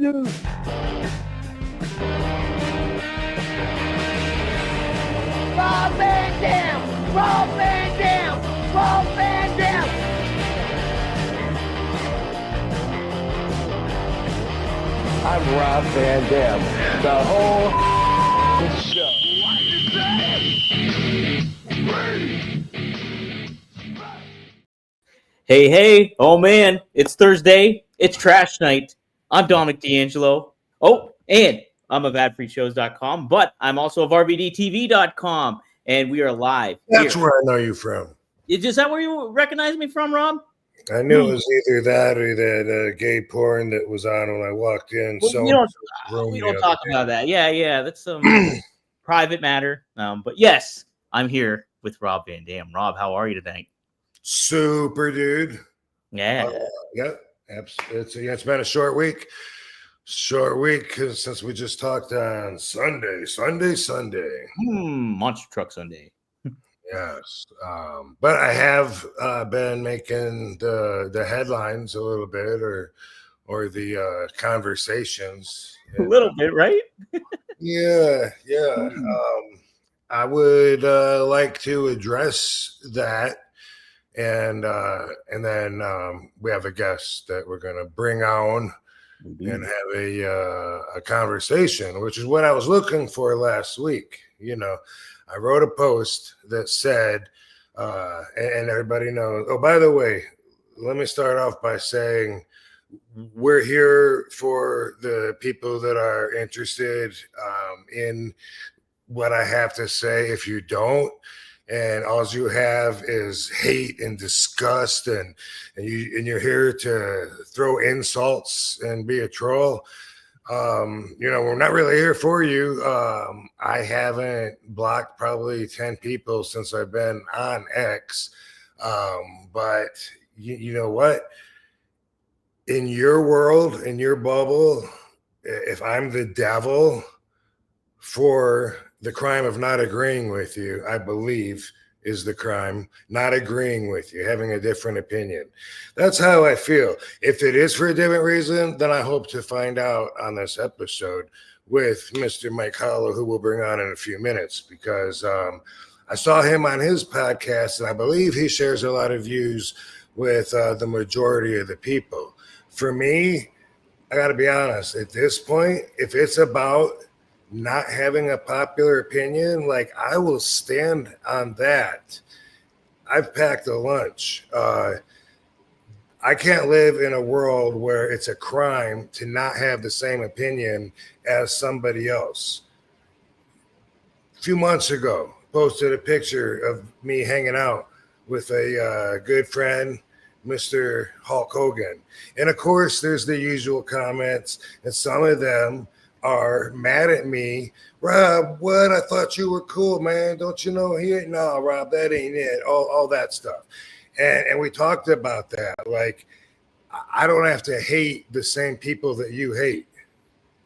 Rob Van Dam! Rob Van Dam! Rob Van Dam! I'm Rob Van Dam. The whole show. Hey, oh man, it's Thursday. It's trash night. I'm Dominic DeAngelo. Oh, and I'm of adfreeshows.com, but I'm also of RVDTV.com, and we are live. That's here. where I know you from. Is that where you recognize me from, Rob? I knew it was either that or that gay porn that was on when I walked in. Well, we don't talk about that. Yeah, that's some private matter. But yes, I'm here with Rob Van Dam. Rob, how are you tonight? Super, dude. Yeah. Yep. It's been a short week. Since we just talked on Sunday. Monster Truck Sunday. Yes. But I have been making the headlines a little bit or the conversations. A little bit, right? Yeah. I would like to address that. And then we have a guest that we're going to bring on and have a conversation, which is what I was looking for last week. You know, I wrote a post that said, and everybody knows. Oh, by the way, let me start off by saying we're here for the people that are interested in what I have to say. If you don't, and all you have is hate and disgust, and you're here to throw insults and be a troll, we're not really here for you. I haven't blocked probably 10 people since I've been on X, but you know what? In your world, in your bubble, if I'm the devil for the crime of not agreeing with you, I believe is the crime, not agreeing with you, having a different opinion. That's how I feel. If it is for a different reason, then I hope to find out on this episode with Mr. Mike Holler, who we'll bring on in a few minutes, because I saw him on his podcast, and I believe he shares a lot of views with the majority of the people. For me, I got to be honest, at this point, if it's about not having a popular opinion, like, I will stand on that. I've packed a lunch. I can't live in a world where it's a crime to not have the same opinion as somebody else. A few months ago, posted a picture of me hanging out with a good friend, Mr. Hulk Hogan. And of course, there's the usual comments, and some of them are mad at me. Rob, what? I thought you were cool, man. Don't you know he ain't? No, Rob, that ain't it. All that stuff. And we talked about that. Like, I don't have to hate the same people that you hate.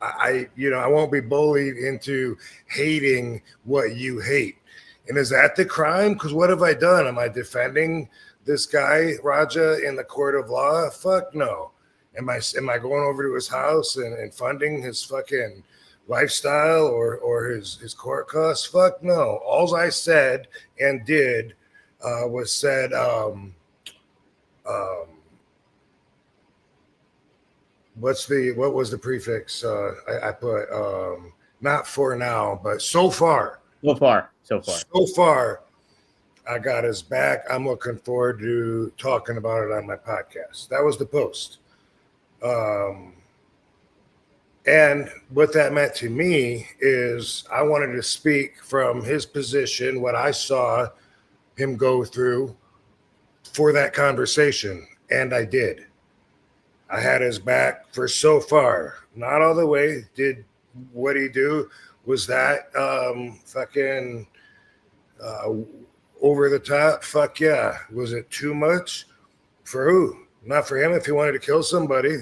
I won't be bullied into hating what you hate. And is that the crime? Because what have I done? Am I defending this guy, Raja, in the court of law? Fuck no. Am I going over to his house and funding his fucking lifestyle or his court costs? Fuck no. All I said and did was said, what was the prefix I put? Not for now, but so far. So far, I got his back. I'm looking forward to talking about it on my podcast. That was the post. And what that meant to me is I wanted to speak from his position, what I saw him go through for that conversation. And I did. I had his back for so far. Not all the way. Did what he do? Was that fucking over the top? Fuck yeah. Was it too much? For who? Not for him if he wanted to kill somebody.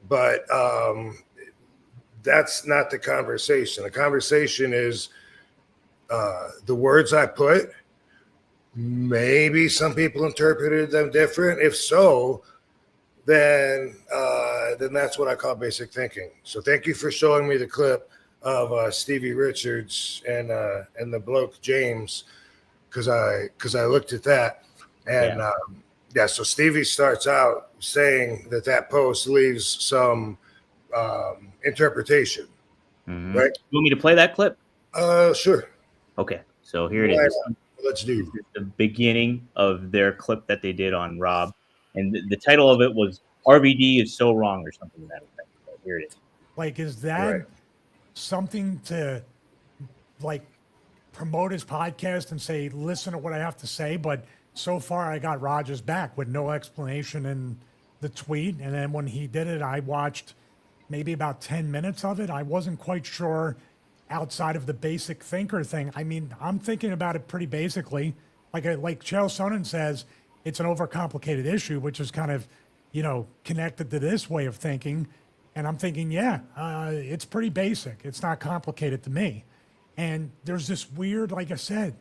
But that's not the conversation. The conversation is the words I put. Maybe some people interpreted them different. If so, then that's what I call basic thinking. So thank you for showing me the clip of Stevie Richards and the bloke James, because I looked at that, and so Stevie starts out saying that post leaves some interpretation. Mm-hmm. Right? You want me to play that clip? Sure. Okay, so here it is. Let's do. This is the beginning of their clip that they did on Rob, and the title of it was "RVD is so wrong" or something to that effect. So here it is. Like, is that something to like promote his podcast and say, listen to what I have to say? But so far, I got Rogers back with no explanation in the tweet, and then when he did it, I watched maybe about 10 minutes of it. I wasn't quite sure outside of the basic thinker thing. I mean, I'm thinking about it pretty basically. Like Chael Sonnen says, it's an overcomplicated issue, which is kind of, connected to this way of thinking. And I'm thinking, it's pretty basic. It's not complicated to me. And there's this weird, like I said,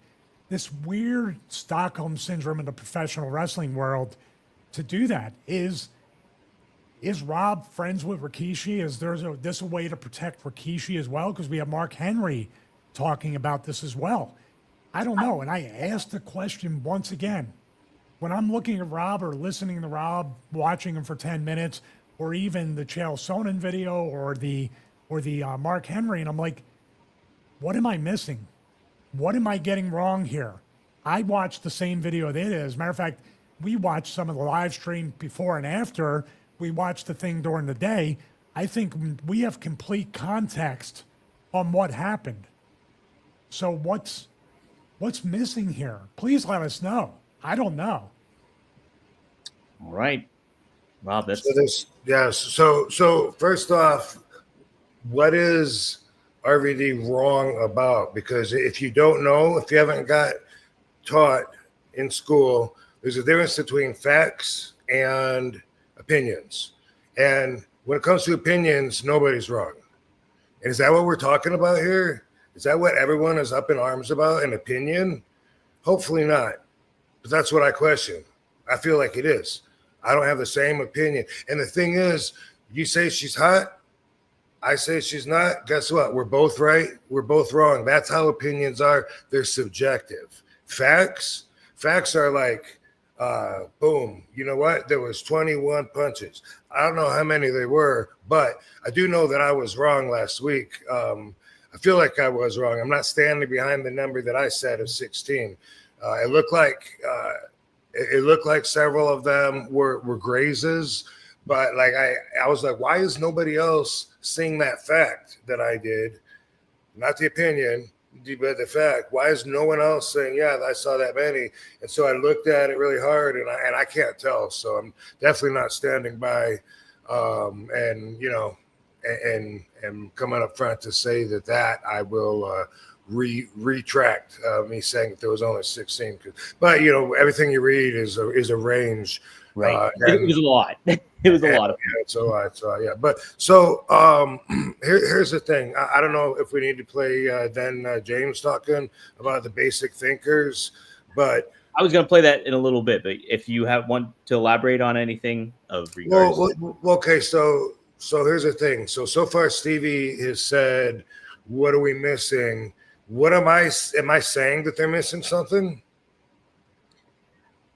this weird Stockholm syndrome in the professional wrestling world to do that. Is Rob friends with Rikishi? Is this a way to protect Rikishi as well? Because we have Mark Henry talking about this as well. I don't know. And I asked the question once again. When I'm looking at Rob or listening to Rob, watching him for 10 minutes, or even the Chael Sonnen video or the Mark Henry, and I'm like, what am I missing? What am I getting wrong here? I watched the same video they did. As a matter of fact, we watched some of the live stream before and after. We watched the thing during the day. I think we have complete context on what happened. So what's missing here? Please let us know. I don't know. All right, Rob. That's So first off, what is RVD wrong about? Because if you don't know, if you haven't got taught in school, there's a difference between facts and opinions. And when it comes to opinions, nobody's wrong. And is that what we're talking about here? Is that what everyone is up in arms about, an opinion? Hopefully not. But that's what I question. I feel like it is. I don't have the same opinion. And the thing is, you say she's hot, I say she's not. Guess what? We're both right. We're both wrong. That's how opinions are. They're subjective. Facts are like, boom, you know what? There was 21 punches. I don't know how many they were, but I do know that I was wrong last week. I feel like I was wrong. I'm not standing behind the number that I said of 16. It looked like several of them were grazes, but like I was like, why is nobody else seeing that fact that I did? Not the opinion, but the fact. Why is no one else saying, yeah, I saw that many? And so I looked at it really hard, and I can't tell. So I'm definitely not standing by, and coming up front to say that I will retract me saying that there was only 16. But everything you read is a range. Right. It was a lot. It was a lot of. Yeah, it's a lot. So yeah. But so here's the thing. I don't know if we need to play James talking about the basic thinkers, but I was going to play that in a little bit. But if you want to elaborate on anything of regards. Well, okay. So here's the thing. So far, Stevie has said, "What are we missing?" What am I saying that they're missing something?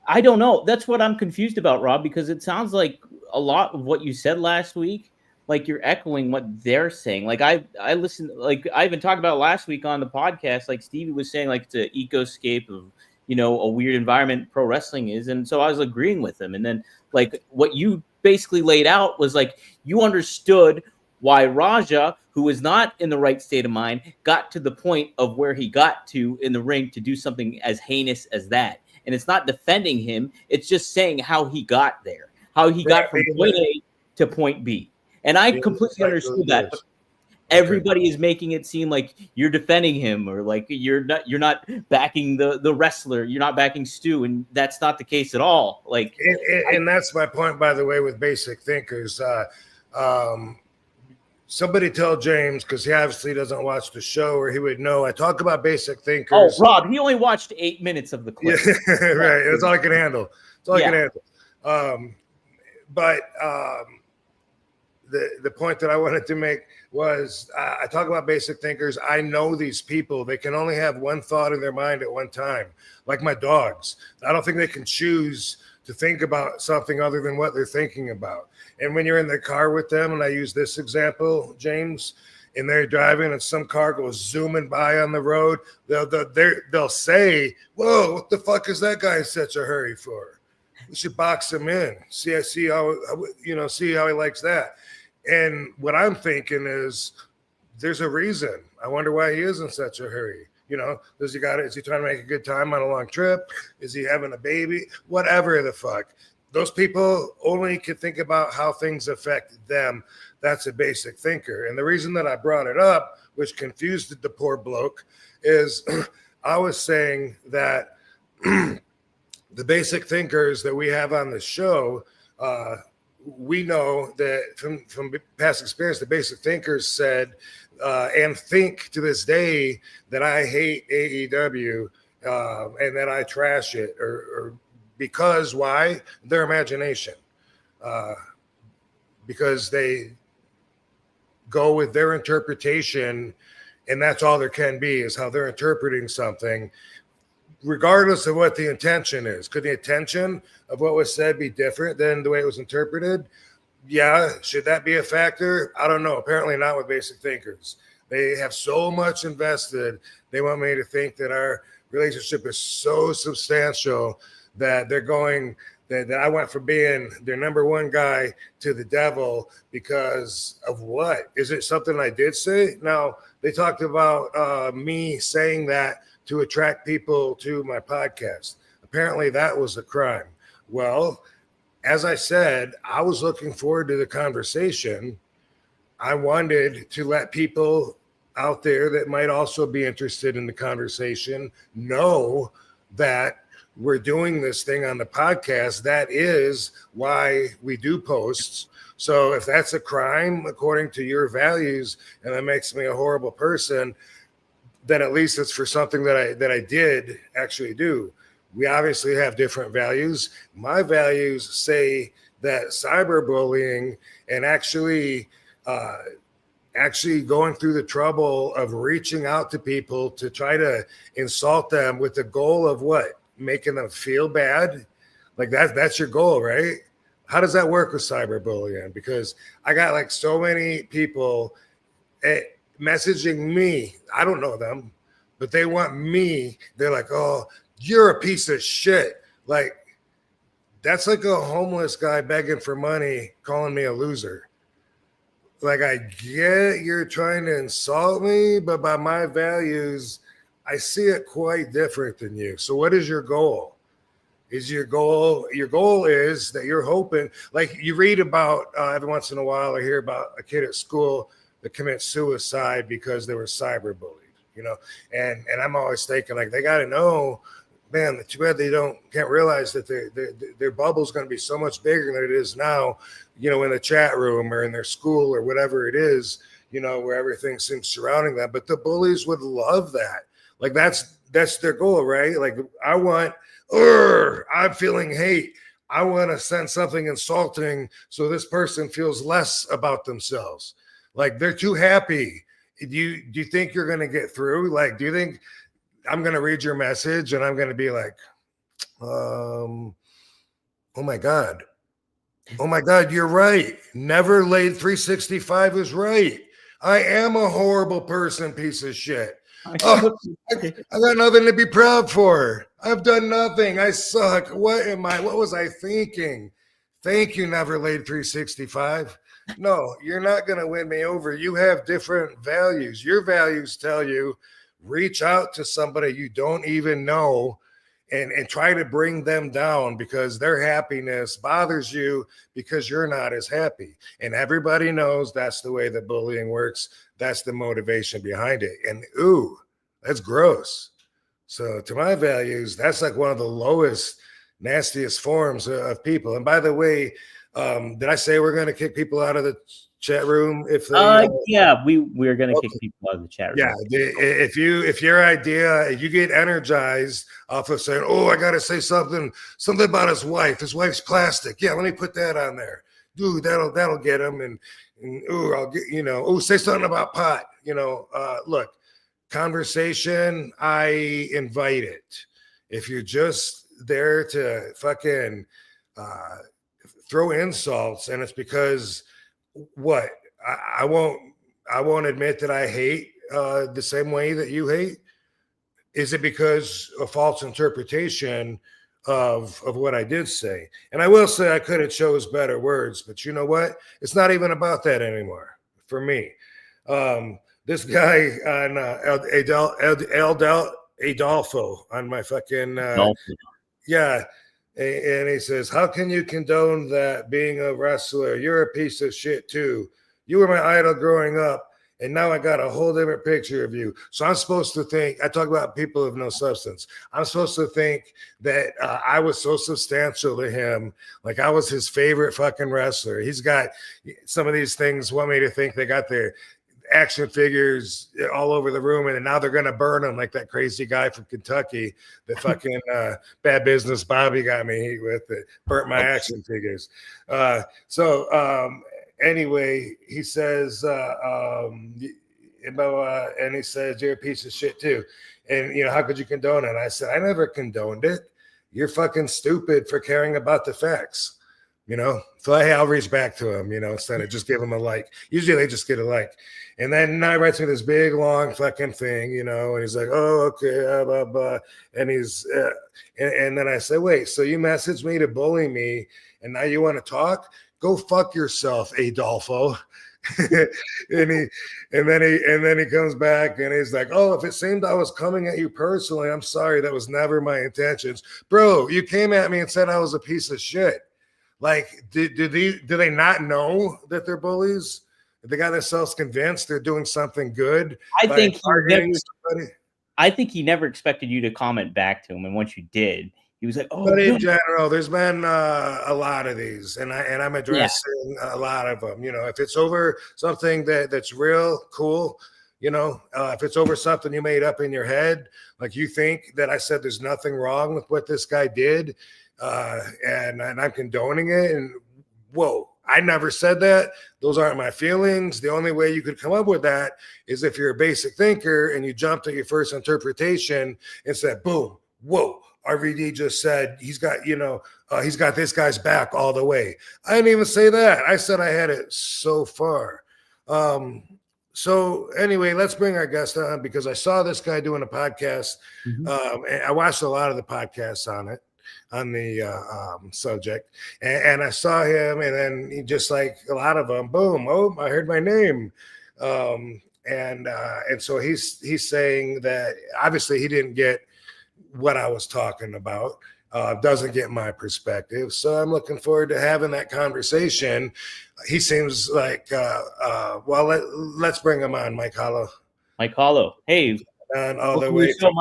I don't know. That's what I'm confused about, Rob, because it sounds like a lot of what you said last week, like you're echoing what they're saying. Like I listened, like I even talked about last week on the podcast, like Stevie was saying, like it's an ecoscape of, a weird environment pro wrestling is. And so I was agreeing with him. And then like what you basically laid out was like, you understood why Raja, who was not in the right state of mind, got to the point of where he got to in the ring to do something as heinous as that. And it's not defending him. It's just saying how he got there, how he got from point A to point B. And I completely understood that. But everybody is making it seem like you're defending him or like you're not backing the wrestler. You're not backing Stu. And that's not the case at all. Like, and that's my point, by the way, with basic thinkers. Somebody tell James, because he obviously doesn't watch the show, or he would know. I talk about basic thinkers. Oh, Rob, he only watched 8 minutes of the clip. Yeah, right. That's all I can handle. That's all I can handle. but the point that I wanted to make was I talk about basic thinkers. I know these people. They can only have one thought in their mind at one time, like my dogs. I don't think they can choose to think about something other than what they're thinking about. And when you're in the car with them, and I use this example, James, and they're driving and some car goes zooming by on the road, they'll say, whoa, what the fuck is that guy in such a hurry for? We should box him in. See how he likes that. And what I'm thinking is there's a reason. I wonder why he is in such a hurry. Is he trying to make a good time on a long trip? Is he having a baby? Whatever the fuck. Those people only can think about how things affect them. That's a basic thinker. And the reason that I brought it up, which confused the poor bloke, is I was saying that the basic thinkers that we have on the show, we know that from past experience, the basic thinkers said and think to this day that I hate AEW and that I trash it, or because why? Their imagination. Because they go with their interpretation, and that's all there can be, is how they're interpreting something, regardless of what the intention is. Could the intention of what was said be different than the way it was interpreted? Yeah. Should that be a factor? I don't know. Apparently not with basic thinkers. They have so much invested. They want me to think that our relationship is so substantial that they're going, that I went from being their number one guy to the devil because of what? Is it something I did say? No, they talked about me saying that to attract people to my podcast. Apparently that was a crime. Well, as I said, I was looking forward to the conversation. I wanted to let people out there that might also be interested in the conversation know that we're doing this thing on the podcast. That is why we do posts. So if that's a crime according to your values, and that makes me a horrible person, then at least it's for something that I did actually do. We obviously have different values. My values say that cyberbullying and actually going through the trouble of reaching out to people to try to insult them with the goal of what? Making them feel bad. Like that's your goal, right? How does that work with cyberbullying? Because I got like so many people messaging me. I don't know them, but they want me. They're like, oh, you're a piece of shit. Like, that's like a homeless guy begging for money, calling me a loser. Like, I get you're trying to insult me, but by my values, I see it quite different than you. So what is your goal? Your goal is that you're hoping, like you read about every once in a while, I hear about a kid at school that commits suicide because they were cyberbullied, and I'm always thinking, like, they got to know, man, too bad they can't realize that their bubble's going to be so much bigger than it is now, in the chat room or in their school or whatever it is, where everything seems surrounding them. But the bullies would love that. Like, that's their goal, right? Like, I'm feeling hate. I want to send something insulting so this person feels less about themselves. Like, they're too happy. Do you think you're going to get through? Like, do you think I'm going to read your message and I'm going to be like, oh my God, you're right. Never laid 365 is right. I am a horrible person, piece of shit. Oh, I got nothing to be proud for. I've done nothing. I suck. What was I thinking? Thank you, never laid 365. No, you're not going to win me over. You have different values. Your values tell you reach out to somebody you don't even know and try to bring them down because their happiness bothers you because you're not as happy. And everybody knows that's the way that bullying works. That's the motivation behind it. And that's gross. So to my values, that's like one of the lowest, nastiest forms of people. And by the way, did I say we're going to kick people out of the chat room if they? Yeah, we're gonna kick people out of the chat room. Yeah, if your idea, if you get energized off of saying, "Oh, I gotta say something about his wife. His wife's plastic." Yeah, let me put that on there, dude. That'll get him. And oh, I'll get say something about pot. Look, conversation. I invite it. If you're just there to fucking throw insults, and it's because what I won't admit that I hate the same way that you hate. Is it because of false interpretation of what I did say? And I will say I could have chose better words, but you know what? It's not even about that anymore for me. This guy on Adolfo on my fucking yeah. And he says, "How can you condone that being a wrestler? You're a piece of shit too. You were my idol growing up, and now I got a whole different picture of you." So I'm supposed to think, I talk about people of no substance. I'm supposed to think that I was so substantial to him, like I was his favorite fucking wrestler. He's got some of these things want me to think they got their action figures all over the room, and now they're going to burn them like that crazy guy from Kentucky that fucking Bad Business Bobby got me with, that burnt my action figures. Anyway, he says, and he says, "You're a piece of shit too." And, how could you condone it? And I said, "I never condoned it. You're fucking stupid for caring about the facts." So I'll reach back to him, instead of just give him a like. Usually they just get a like. And then now he writes me this big, long fucking thing, and he's like, "Oh, okay, blah, blah." And he's, and then I say, "Wait, so you messaged me to bully me, and now you want to talk? Go fuck yourself, Adolfo." and then he comes back and he's like, "Oh, if it seemed I was coming at you personally, I'm sorry. That was never my intentions." Bro, you came at me and said I was a piece of shit. Like, do they not know that they're bullies? They got themselves convinced they're doing something good. I think he never expected you to comment back to him, and once you did, he was like, "Oh." But in general, there's been a lot of these, and I'm addressing a lot of them. If it's over something that's real cool, if it's over something you made up in your head, like you think that I said there's nothing wrong with what this guy did. And I'm condoning it. And whoa, I never said that. Those aren't my feelings. The only way you could come up with that is if you're a basic thinker and you jumped at your first interpretation and said, boom, whoa, RVD just said he's got this guy's back all the way. I didn't even say that. I said I had it so far. So anyway, let's bring our guest on, because I saw this guy doing a podcast. And I watched a lot of the podcasts on the subject, and I saw him, and then he, just like a lot of them, boom, oh, I heard my name. And so he's saying that obviously he didn't get what I was talking about, doesn't get my perspective. So I'm looking forward to having that conversation. He seems like, well, let's bring him on, Mike Holler. Mike Holler. Hey. And all the way from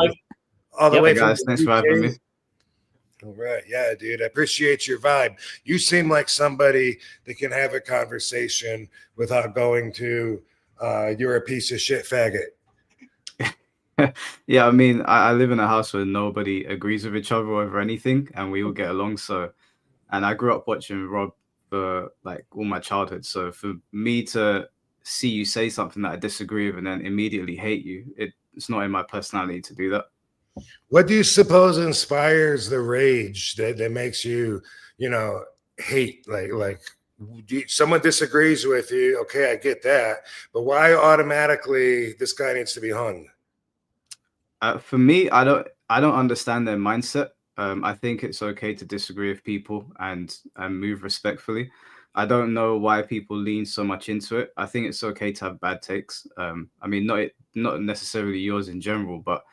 guys, thanks for having me. All right. Yeah, dude. I appreciate your vibe. You seem like somebody that can have a conversation without going to, you're a piece of shit faggot. Yeah, I mean, I live in a house where nobody agrees with each other over anything, and we all get along. So, and I grew up watching Rob for like all my childhood. So for me to see you say something that I disagree with and then immediately hate you, it's not in my personality to do that. What do you suppose inspires the rage that makes you, hate? Like someone disagrees with you. Okay, I get that. But why automatically this guy needs to be hung? For me, I don't understand their mindset. I think it's okay to disagree with people and move respectfully. I don't know why people lean so much into it. I think it's okay to have bad takes. I mean, not necessarily yours in general, but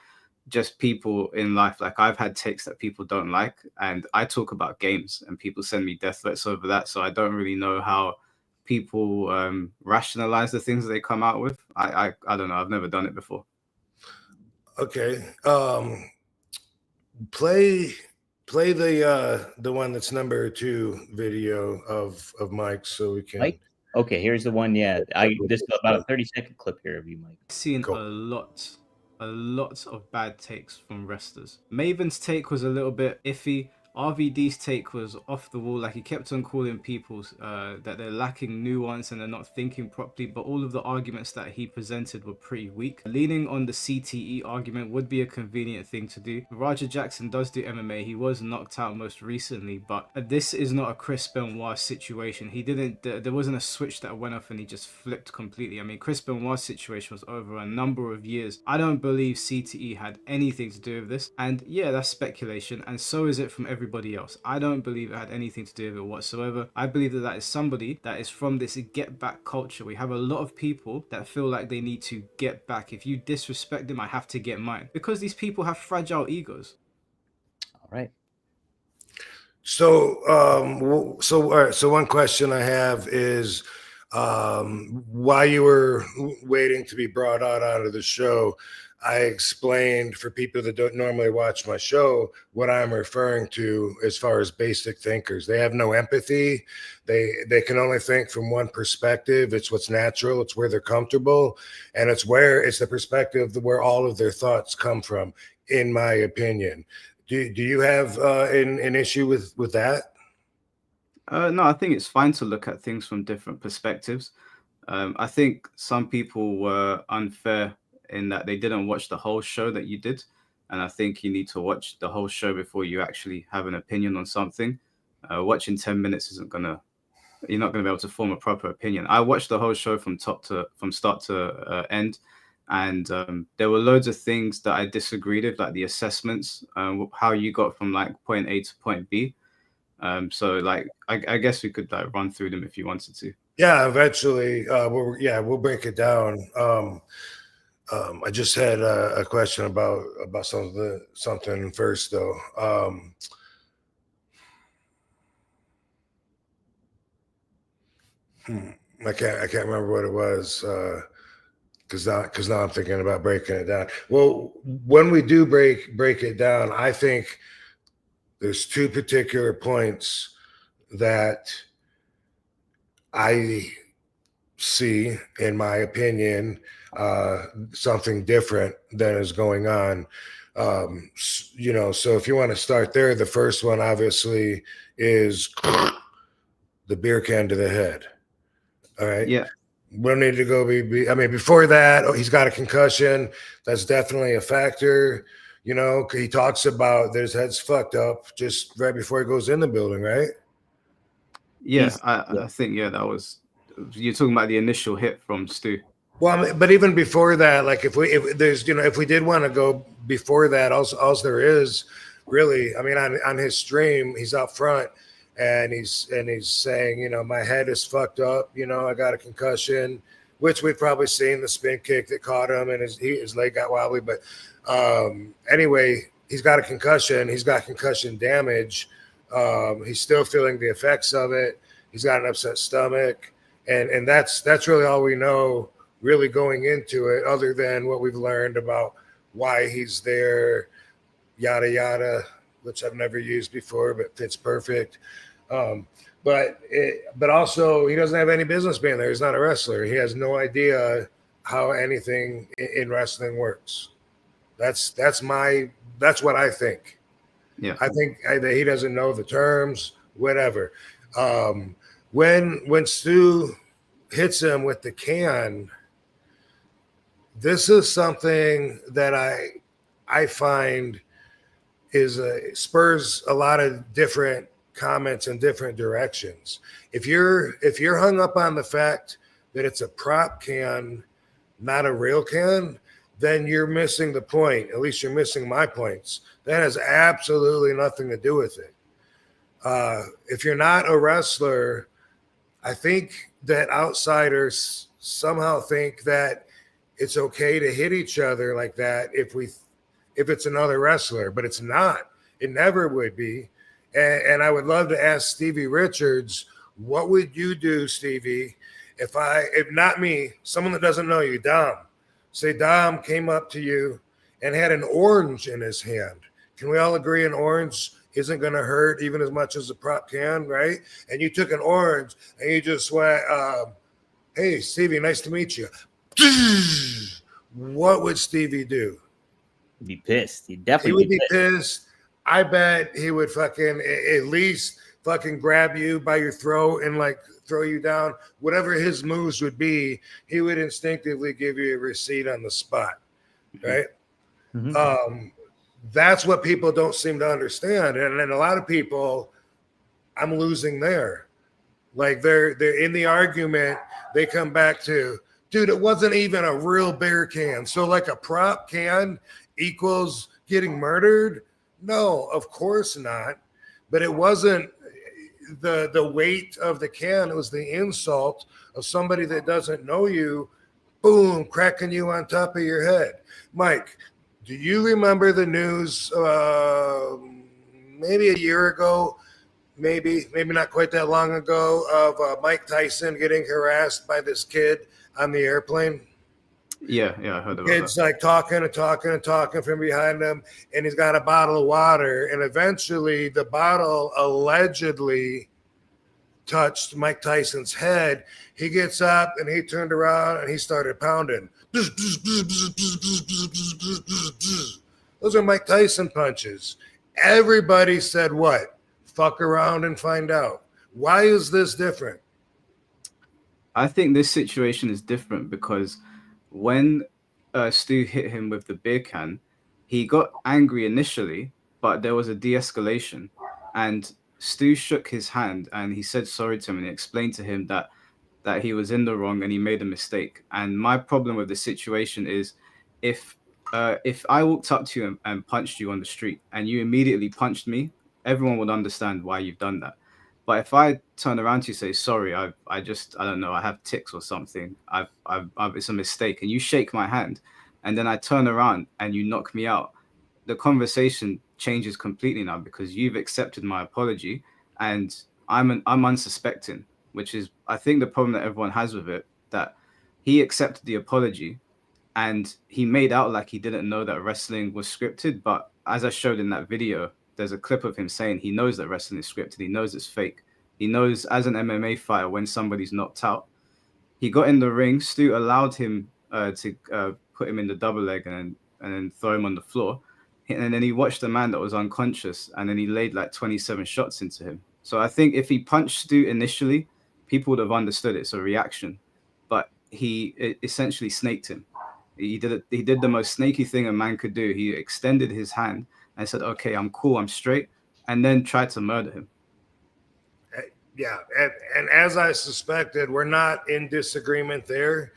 just people in life. Like, I've had takes that people don't like, and I talk about games and people send me death threats over that. So I don't really know how people rationalize the things that they come out with. I don't know. I've never done it before. Okay. Play the one that's number 2 video of Mike, so we can. Mike? Okay, here's the one. Yeah, this is about a 30-second clip here of you, Mike. Seen Cool. a lot of bad takes from wrestlers. Maven's take was a little bit iffy. RVD's take was off the wall. Like, he kept on calling people that they're lacking nuance and they're not thinking properly, but all of the arguments that he presented were pretty weak. Leaning on the CTE argument would be a convenient thing to do. Roger Jackson does do MMA. He was knocked out most recently, but this is not a Chris Benoit situation. He didn't, there wasn't a switch that went off and he just flipped completely. I mean, Chris Benoit's situation was over a number of years. I don't believe CTE had anything to do with this. And yeah, that's speculation. And so is it from everybody else. I don't believe it had anything to do with it whatsoever. I believe that that is somebody that is from this get back culture. We have a lot of people that feel like they need to get back. If you disrespect them, I have to get mine. Because these people have fragile egos. All right. So, all right, so one question I have is, while you were waiting to be brought out of the show, I explained for people that don't normally watch my show what I'm referring to as far as basic thinkers. They have no empathy. They can only think from one perspective. It's what's natural. It's where they're comfortable, and it's the perspective where all of their thoughts come from, in my opinion. Do you have an issue with that? No, I think it's fine to look at things from different perspectives. I think some people were unfair in that they didn't watch the whole show that you did. And I think you need to watch the whole show before you actually have an opinion on something. Watching 10 minutes you're not going to be able to form a proper opinion. I watched the whole show from start to end. And there were loads of things that I disagreed with, like the assessments, how you got from like point A to point B. So like, I guess we could like run through them if you wanted to. Yeah, eventually. We'll break it down. I just had a question about something first though. I can't remember what it was. Because now I'm thinking about breaking it down. Well, when we do break it down, I think there's two particular points that I see, in my opinion, something different than is going on. So if you want to start there, the first one obviously is the beer can to the head. All right. Yeah. We don't need to go before that, he's got a concussion. That's definitely a factor. He talks about his head's fucked up just right before he goes in the building, right? Yeah, I think, that was, you're talking about the initial hit from Stu. Well, but even before that, like if we did want to go before that, all there is really, on his stream, he's out front. And he's saying, my head is fucked up. I got a concussion, which we've probably seen, the spin kick that caught him and his leg got wobbly. But anyway, he's got a concussion. He's got concussion damage. He's still feeling the effects of it. He's got an upset stomach. And that's really all we know really going into it, other than what we've learned about why he's there, yada, yada, which I've never used before, but fits perfect. But also he doesn't have any business being there. He's not a wrestler. He has no idea how anything in wrestling works. That's what I think. Yeah. I think that he doesn't know the terms, whatever. When Stu hits him with the can, this is something that I find spurs a lot of different comments in different directions. If you're hung up on the fact that it's a prop can, not a real can, then you're missing the point. At least you're missing my points. That has absolutely nothing to do with it. If you're not a wrestler, I think that outsiders somehow think that it's okay to hit each other like that if it's another wrestler, but it's not. It never would be. And I would love to ask Stevie Richards, what would you do, Stevie, if not me, someone that doesn't know you, Dom, say Dom came up to you and had an orange in his hand. Can we all agree an orange isn't going to hurt even as much as a prop can, right? And you took an orange and you just went, Hey, Stevie, nice to meet you. What would Stevie do? He'd be pissed. He'd He definitely would be pissed. I bet he would fucking at least fucking grab you by your throat and like throw you down. Whatever his moves would be, he would instinctively give you a receipt on the spot, right? Mhm. That's what people don't seem to understand, and then a lot of people, I'm losing there. Like they're in the argument, they come back to, dude, it wasn't even a real beer can. So like a prop can equals getting murdered? No, of course not. But it wasn't the weight of the can, it was the insult of somebody that doesn't know you, boom, cracking you on top of your head. Mike, do you remember the news maybe a year ago, maybe not quite that long ago, of Mike Tyson getting harassed by this kid on the airplane? Yeah, I heard about Kid's that. like talking from behind him, and he's got a bottle of water, and eventually the bottle allegedly touched Mike Tyson's head. He gets up and he turned around and he started pounding. Those are Mike Tyson punches. Everybody said what? Fuck around and find out. Why is this different? I think this situation is different because when Stu hit him with the beer can, he got angry initially, but there was a de-escalation, and Stu shook his hand and he said sorry to him and he explained to him that he was in the wrong and he made a mistake. And my problem with the situation is if I walked up to you and punched you on the street and you immediately punched me, everyone would understand why you've done that. But if I turn around to you, say sorry, I don't know, I have tics or something, it's a mistake, and you shake my hand, and then I turn around and you knock me out, the conversation changes completely now because you've accepted my apology, and I'm unsuspecting, which is I think the problem that everyone has with it, that he accepted the apology and he made out like he didn't know that wrestling was scripted. But as I showed in that video, there's a clip of him saying he knows that wrestling is scripted. He knows it's fake. He knows as an MMA fighter when somebody's knocked out. He got in the ring. Stu allowed him to put him in the double leg and then throw him on the floor. And then he watched the man that was unconscious, and then he laid like 27 shots into him. So I think if he punched Stu initially, people would have understood it's a reaction. But he essentially snaked him. He did the most snaky thing a man could do. He extended his hand and said, okay, I'm cool, I'm straight, and then tried to murder him. Yeah, and as I suspected, we're not in disagreement there.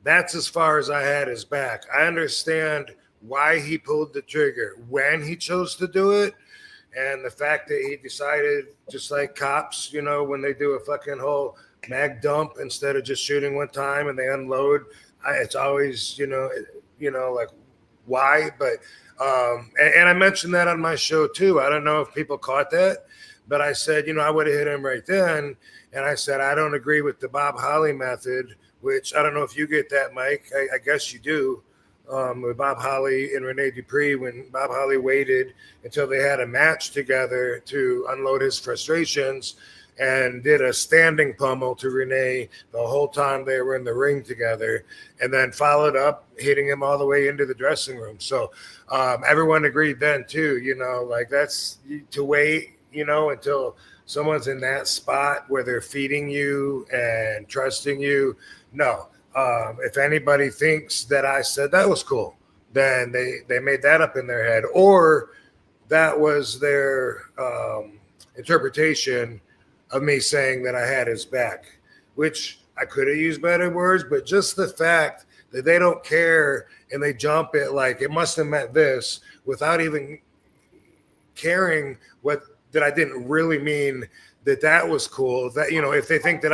That's as far as I had his back. I understand why he pulled the trigger, when he chose to do it, and the fact that he decided, just like cops, you know, when they do a fucking whole mag dump instead of just shooting one time and they unload, it's always, you know, like why? But and I mentioned that on my show too. I don't know if people caught that, but I said, you know, I would have hit him right then. And I said, I don't agree with the Bob Holly method, which I don't know if you get that, Mike. I guess you do. With Bob Holly and Rene Dupree, when Bob Holly waited until they had a match together to unload his frustrations and did a standing pummel to Rene the whole time they were in the ring together, and then followed up hitting him all the way into the dressing room. So everyone agreed then too, you know, like that's to wait, you know, until someone's in that spot where they're feeding you and trusting you. No. If anybody thinks that I said that was cool, then they made that up in their head, or that was their interpretation of me saying that I had his back, which I could have used better words, but just the fact that they don't care and they jump it like it must have meant this without even caring that I didn't really mean that was cool. That, you know, if they think that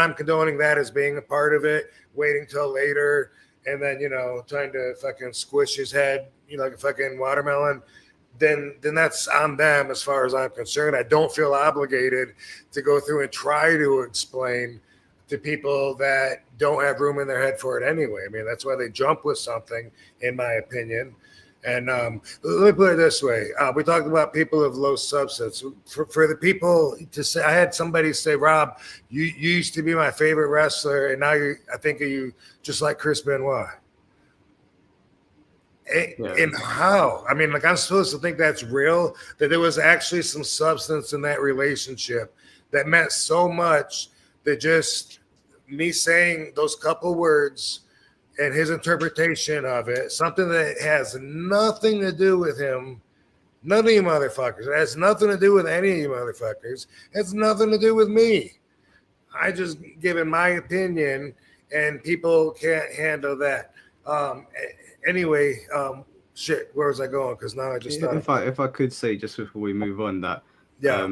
I'm condoning that as being a part of it, waiting till later, and then, you know, trying to fucking squish his head, you know, like a fucking watermelon, then that's on them as far as I'm concerned. I don't feel obligated to go through and try to explain to people that don't have room in their head for it anyway. I mean, that's why they jump with something, in my opinion. And let me put it this way: we talked about people of low substance. For the people to say, I had somebody say, "Rob, you used to be my favorite wrestler, and now I think of you just like Chris Benoit." And how? I mean, like, I'm supposed to think that's real, that there was actually some substance in that relationship that meant so much that just me saying those couple words and his interpretation of it, something that has nothing to do with him, none of you motherfuckers. It has nothing to do with any of you motherfuckers. It has nothing to do with me. I just given my opinion, and people can't handle that. Anyway, shit, where was I going? Because now I just thought. If I could say just before we move on that, Yeah.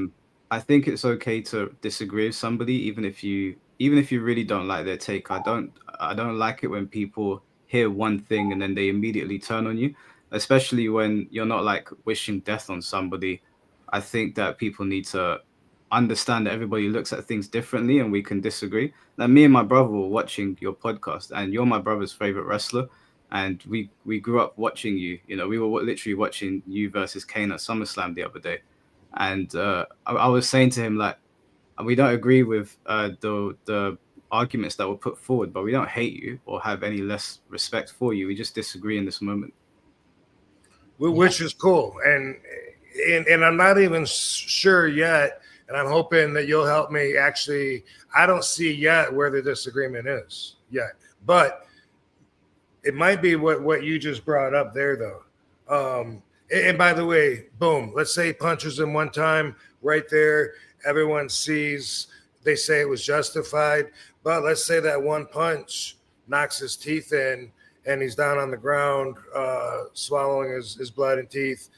I think it's okay to disagree with somebody, even if you really don't like their take. I don't like it when people hear one thing and then they immediately turn on you, especially when you're not like wishing death on somebody. I think that people need to understand that everybody looks at things differently and we can disagree. Now, me and my brother were watching your podcast, and you're my brother's favorite wrestler. And we grew up watching you. You know, we were literally watching you versus Kane at SummerSlam the other day. And I was saying to him, like, we don't agree with the arguments that were put forward, but we don't hate you or have any less respect for you. We just disagree in this moment. Which is cool. And I'm not even sure yet, and I'm hoping that you'll help me. Actually, I don't see yet where the disagreement is yet. But it might be what you just brought up there, though. And by the way, boom, let's say he punches him one time right there. Everyone sees, they say it was justified. But let's say that one punch knocks his teeth in and he's down on the ground, swallowing his blood and teeth.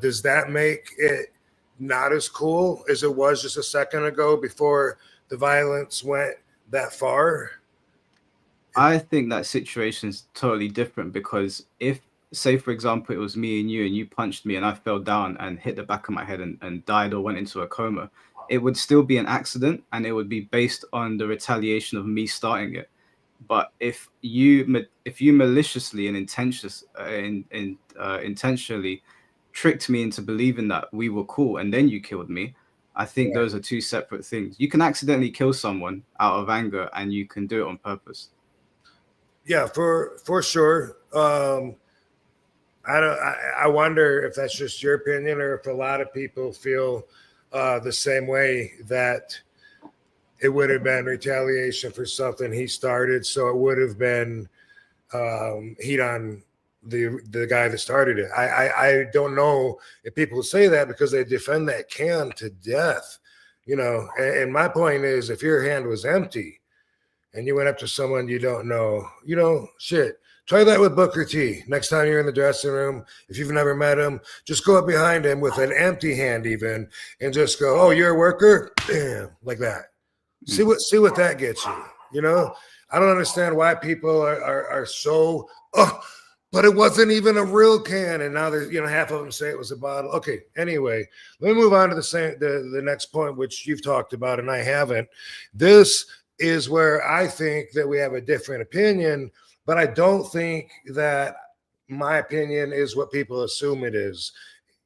Does that make it not as cool as it was just a second ago before the violence went that far? I think that situation is totally different, because if, say, for example, it was me and you punched me and I fell down and hit the back of my head and died or went into a coma, it would still be an accident and it would be based on the retaliation of me starting it. But if you maliciously and intentionally tricked me into believing that we were cool and then you killed me, I think those are two separate things. You can accidentally kill someone out of anger and you can do it on purpose. Yeah, for sure. I wonder if that's just your opinion or if a lot of people feel the same way, that it would have been retaliation for something he started. So it would have been heat on the guy that started it. I don't know if people say that because they defend that can to death, you know. And my point is, if your hand was empty and you went up to someone you don't know, shit, try that with Booker T. Next time you're in the dressing room, if you've never met him, just go up behind him with an empty hand even and just go, "Oh, you're a worker?" Bam, like that. See what that gets you, you know? I don't understand why people are so, but it wasn't even a real can, and now there's, half of them say it was a bottle. Okay, anyway, let me move on to the next point, which you've talked about and I haven't. This is where I think that we have a different opinion, but I don't think that my opinion is what people assume it is.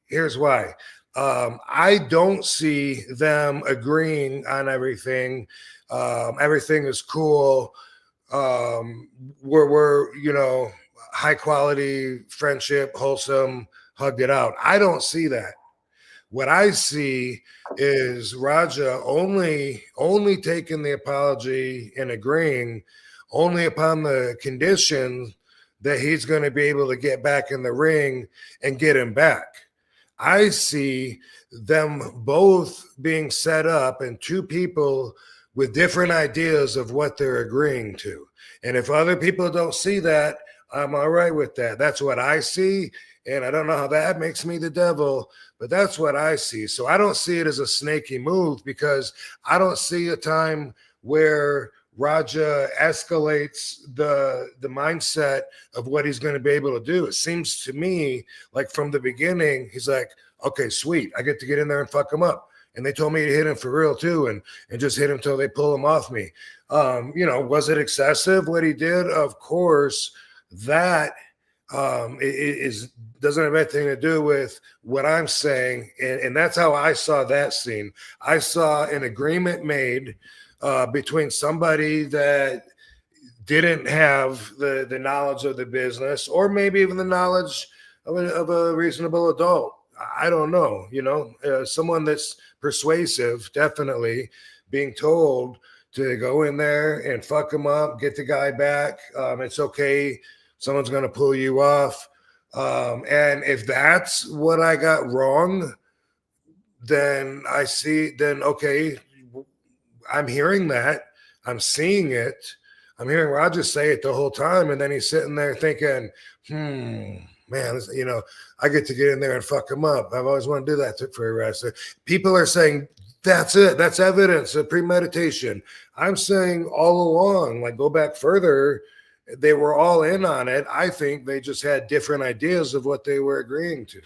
Here's why. I don't see them agreeing on everything. Everything is cool. We're high quality friendship, wholesome, hugged it out. I don't see that. What I see is Raja only taking the apology and agreeing only upon the condition that he's going to be able to get back in the ring and get him back. I see them both being set up and two people with different ideas of what they're agreeing to. And if other people don't see that, I'm all right with that. That's what I see. And I don't know how that makes me the devil, but that's what I see. So I don't see it as a snaky move, because I don't see a time where Raja escalates the mindset of what he's going to be able to do. It seems to me like from the beginning, he's like, okay, sweet, I get to get in there and fuck him up. And they told me to hit him for real too, and just hit him until they pull him off me. Was it excessive what he did? Of course, that doesn't have anything to do with what I'm saying, and that's how I saw that scene. I saw an agreement made between somebody that didn't have the knowledge of the business, or maybe even the knowledge of a reasonable adult. I don't know, someone that's persuasive, definitely being told to go in there and fuck him up, get the guy back. It's okay. Someone's going to pull you off. And if that's what I got wrong, then okay, I'm hearing that. I'm seeing it. I'm hearing Roger say it the whole time. And then he's sitting there thinking, man, I get to get in there and fuck him up. I've always wanted to do that for a wrestler. People are saying, that's it. That's evidence of premeditation. I'm saying all along, like, go back further, they were all in on it. I think they just had different ideas of what they were agreeing to.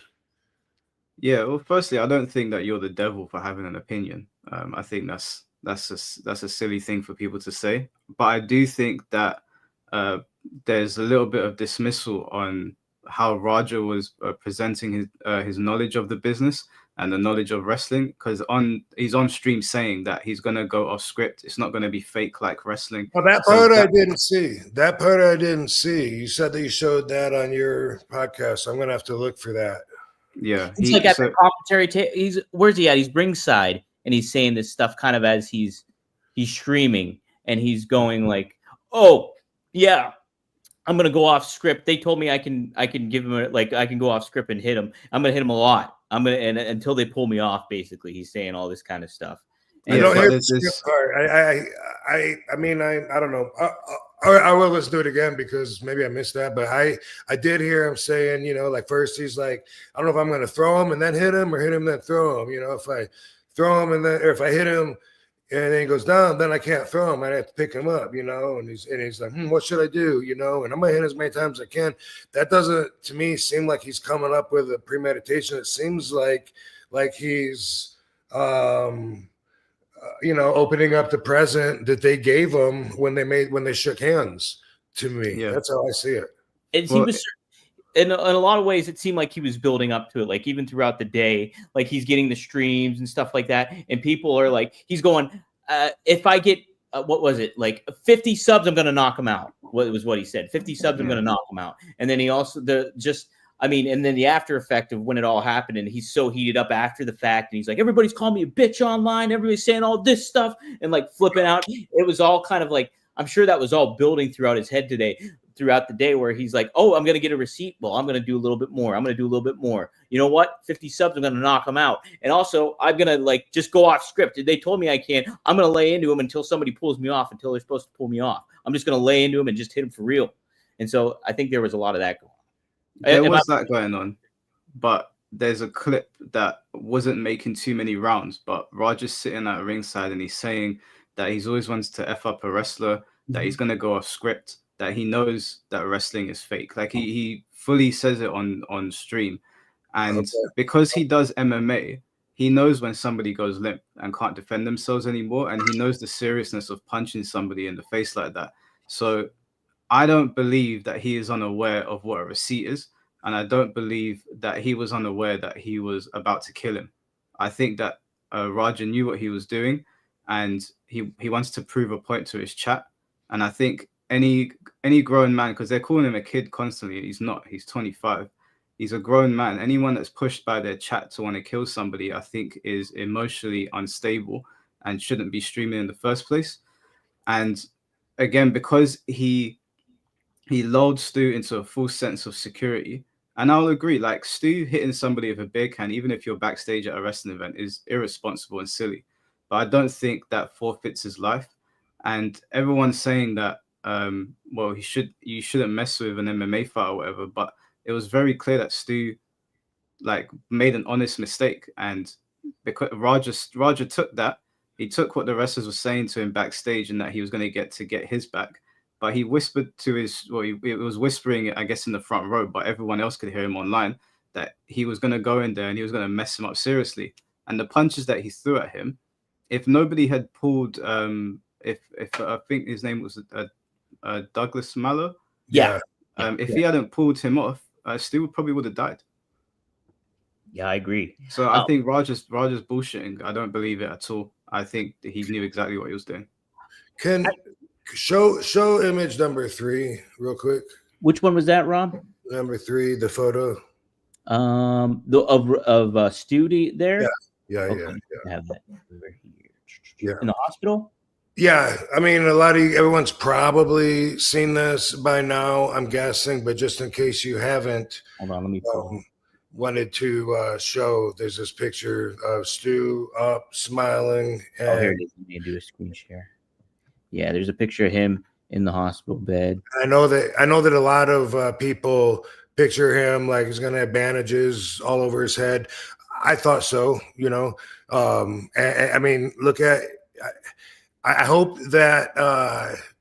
Yeah, well, firstly, I don't think that you're the devil for having an opinion. I think that's a silly thing for people to say. But I do think that there's a little bit of dismissal on how Roger was presenting his knowledge of the business and the knowledge of wrestling, because he's on stream saying that he's going to go off script. It's not going to be fake like wrestling. Well, that part I didn't see. That part I didn't see. You said that you showed that on your podcast. I'm going to have to look for that. Yeah. He's like at the commentary. Where's he at? He's ringside, and he's saying this stuff kind of as he's streaming, and he's going like, "Oh, yeah, I'm gonna go off script. They told me I can give him I can go off script and hit him. I'm gonna hit him a lot. And until they pull me off." Basically, he's saying all this kind of stuff. And I don't hear the script part. I mean, I don't know. I will listen to it again because maybe I missed that. But I did hear him saying, like first he's like, I don't know if I'm going to throw him and then hit him, or hit him and then throw him. If I throw him or if I hit him and then he goes down, then I can't throw him. I have to pick him up, And he's like, what should I do? And I'm going to hit as many times as I can. That doesn't, to me, seem like he's coming up with a premeditation. It seems like he's opening up the present that they gave him when they shook hands. To me, that's how I see it. He was, in a lot of ways, it seemed like he was building up to it. Like even throughout the day, like he's getting the streams and stuff like that, and people are like, he's going, if I get what was it, like 50 subs, I'm gonna knock him out. What was what he said? 50 subs, I'm gonna knock him out. And then he also and then the after effect of when it all happened, and he's so heated up after the fact, and he's like, everybody's calling me a bitch online, everybody's saying all this stuff, and like flipping out. It was all kind of like, I'm sure that was all building throughout his head throughout the day, where he's like, oh, I'm going to get a receipt. Well, I'm going to do a little bit more. I'm going to do a little bit more. You know what? 50 subs, I'm going to knock him out. And also, I'm going to just go off script. They told me I can't. I'm going to lay into him until somebody pulls me off, until they're supposed to pull me off. I'm just going to lay into him and just hit him for real. And so I think there was a lot of that going on. There was that going on, but there's a clip that wasn't making too many rounds, but Roger's sitting at ringside and he's saying that he's always wants to F up a wrestler, that he's going to go off script, that he knows that wrestling is fake. Like he fully says it on stream. And because he does MMA, he knows when somebody goes limp and can't defend themselves anymore. And he knows the seriousness of punching somebody in the face like that. So I don't believe that he is unaware of what a receipt is. And I don't believe that he was unaware that he was about to kill him. I think that Roger knew what he was doing, and he wants to prove a point to his chat. And I think any grown man, because they're calling him a kid constantly, he's not. He's 25. He's a grown man. Anyone that's pushed by their chat to want to kill somebody, I think, is emotionally unstable and shouldn't be streaming in the first place. And again, because he lulled Stu into a full sense of security. And I'll agree, like Stu hitting somebody with a beer can, even if you're backstage at a wrestling event, is irresponsible and silly. But I don't think that forfeits his life. And everyone's saying that, well, you shouldn't mess with an MMA fight or whatever. But it was very clear that Stu made an honest mistake. And because Roger took that, he took what the wrestlers were saying to him backstage, and that he was going to get his back. But he whispered to it was whispering, I guess, in the front row, but everyone else could hear him online, that he was going to go in there and he was going to mess him up seriously. And the punches that he threw at him, if nobody had pulled, if I think his name was Douglas Mallow. Yeah. If he hadn't pulled him off, Stu probably would have died. Yeah, I agree. So I think Roger's bullshitting. I don't believe it at all. I think that he knew exactly what he was doing. Can show image number 3 real quick. Which one was that, Rob? Number 3, the photo. Of Studi there. Yeah. I have that over here. Yeah. In the hospital. Yeah, I mean, everyone's probably seen this by now, I'm guessing, but just in case you haven't, Hold on, let me wanted to show. There's this picture of Stu up, smiling. And here it is. Let me do a screen share. Yeah, there's a picture of him in the hospital bed. I know that a lot of people picture him like he's going to have bandages all over his head. I thought so, I mean, look at. I hope that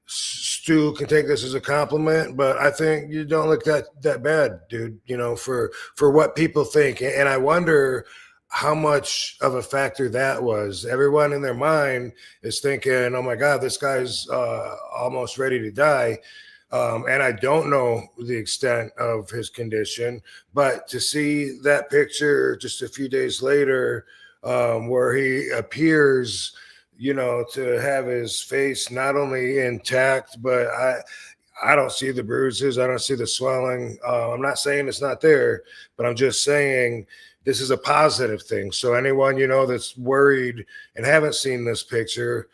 Stu can take this as a compliment, but I think you don't look that bad, dude. For what people think, and I wonder how much of a factor that was. Everyone in their mind is thinking, "Oh my God, this guy's almost ready to die," and I don't know the extent of his condition, but to see that picture just a few days later, where he appears. To have his face not only intact, but I don't see the bruises. I don't see the swelling. I'm not saying it's not there, but I'm just saying this is a positive thing. So anyone, that's worried and haven't seen this picture,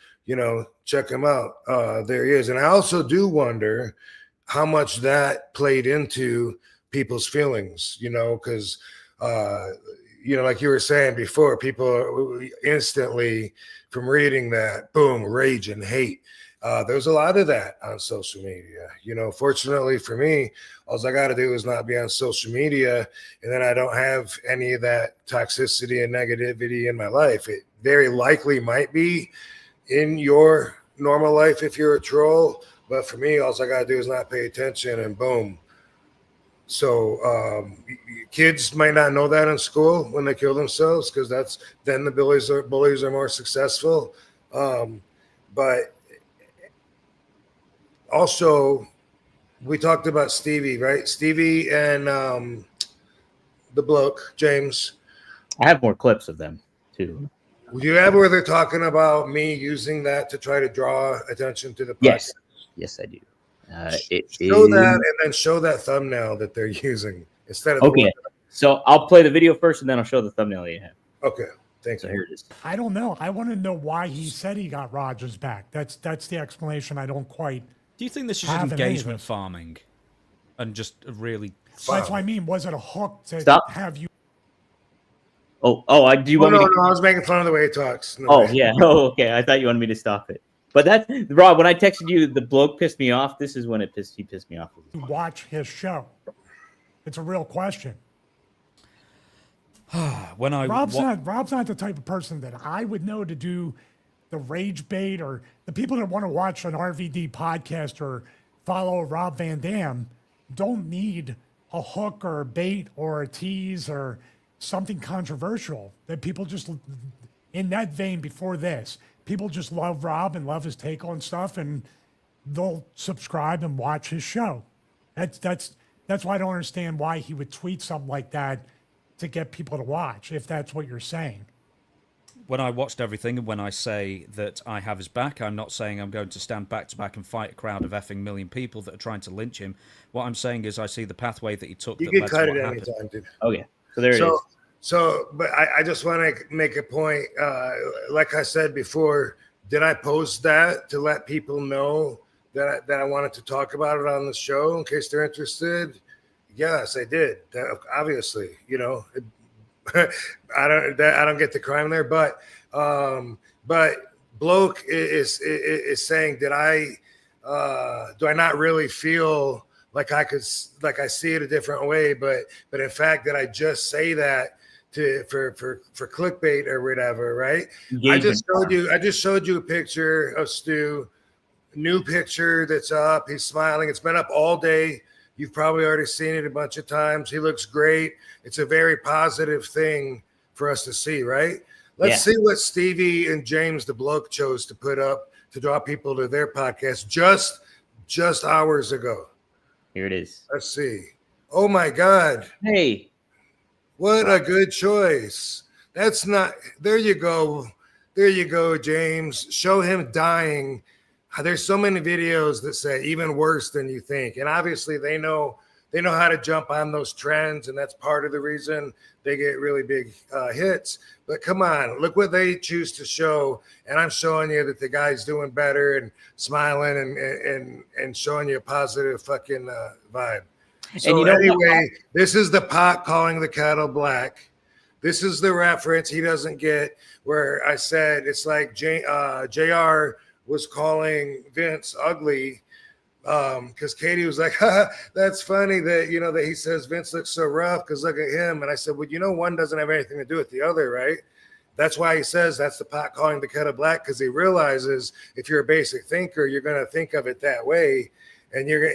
check him out. There he is. And I also do wonder how much that played into people's feelings, because, like you were saying before, people instantly from reading that, boom, rage and hate. There's a lot of that on social media. Fortunately for me, all I got to do is not be on social media, and then I don't have any of that toxicity and negativity in my life. It very likely might be in your normal life if you're a troll, but for me, all I got to do is not pay attention, and boom. So kids might not know that in school when they kill themselves, because then the bullies are more successful. But also, we talked about Stevie, right? Stevie and the bloke, James. I have more clips of them too. Do you have where they're talking about me using that to try to draw attention to the podcast? Yes, I do. Show that, and then show that thumbnail that they're using instead of okay. So I'll play the video first, and then I'll show the thumbnail you have. Okay, thanks. So here it is. I don't know. I want to know why he said he got Rogers back. That's the explanation. I don't quite. Do you think this is just engagement farming, and just really? That's what I mean. Was it a hook to have you? Oh! Do you want me to? No, I was making fun of the way he talks. No way. Yeah. Oh, okay. I thought you wanted me to stop it. But that's Rob. When I texted you, the bloke pissed me off. This is when he pissed me off. Watch his show. It's a real question. Rob's not the type of person that I would know to do the rage bait, or the people that want to watch an RVD podcast or follow Rob Van Dam don't need a hook or a bait or a tease or something controversial. That people just, in that vein before this, people just love Rob and love his take on stuff, and they'll subscribe and watch his show. That's why I don't understand why he would tweet something like that to get people to watch, if that's what you're saying. When I watched everything, and when I say that I have his back, I'm not saying I'm going to stand back to back and fight a crowd of effing million people that are trying to lynch him. What I'm saying is I see the pathway that he took. You can cut it anytime, dude. Oh, yeah. So there it is. So, but I just want to make a point. Like I said before, did I post that to let people know that I wanted to talk about it on the show in case they're interested? Yes, I did. Obviously, I don't get the crime there, but bloke is saying, do I not really feel like I see it a different way, but in fact, did I just say that for clickbait or whatever, right? I just showed you a picture of Stu, new picture that's up. He's smiling. It's been up all day. You've probably already seen it a bunch of times. He looks great. It's a very positive thing for us to see, right? Let's see what Stevie and James, the bloke, chose to put up to draw people to their podcast just hours ago. Here it is. Let's see. Oh my God. Hey. What a good choice. That's not, there you go. There you go, James. Show him dying. There's so many videos that say even worse than you think. And obviously they know how to jump on those trends. And that's part of the reason they get really big hits. But come on, look what they choose to show. And I'm showing you that the guy's doing better and smiling and showing you a positive fucking vibe. So anyway, this is the pot calling the kettle black. This is the reference he doesn't get where I said it's like JR was calling Vince ugly because Katie was like, that's funny that, that he says Vince looks so rough because look at him. And I said, well, one doesn't have anything to do with the other, right? That's why he says that's the pot calling the kettle black, because he realizes if you're a basic thinker, you're going to think of it that way. And you're,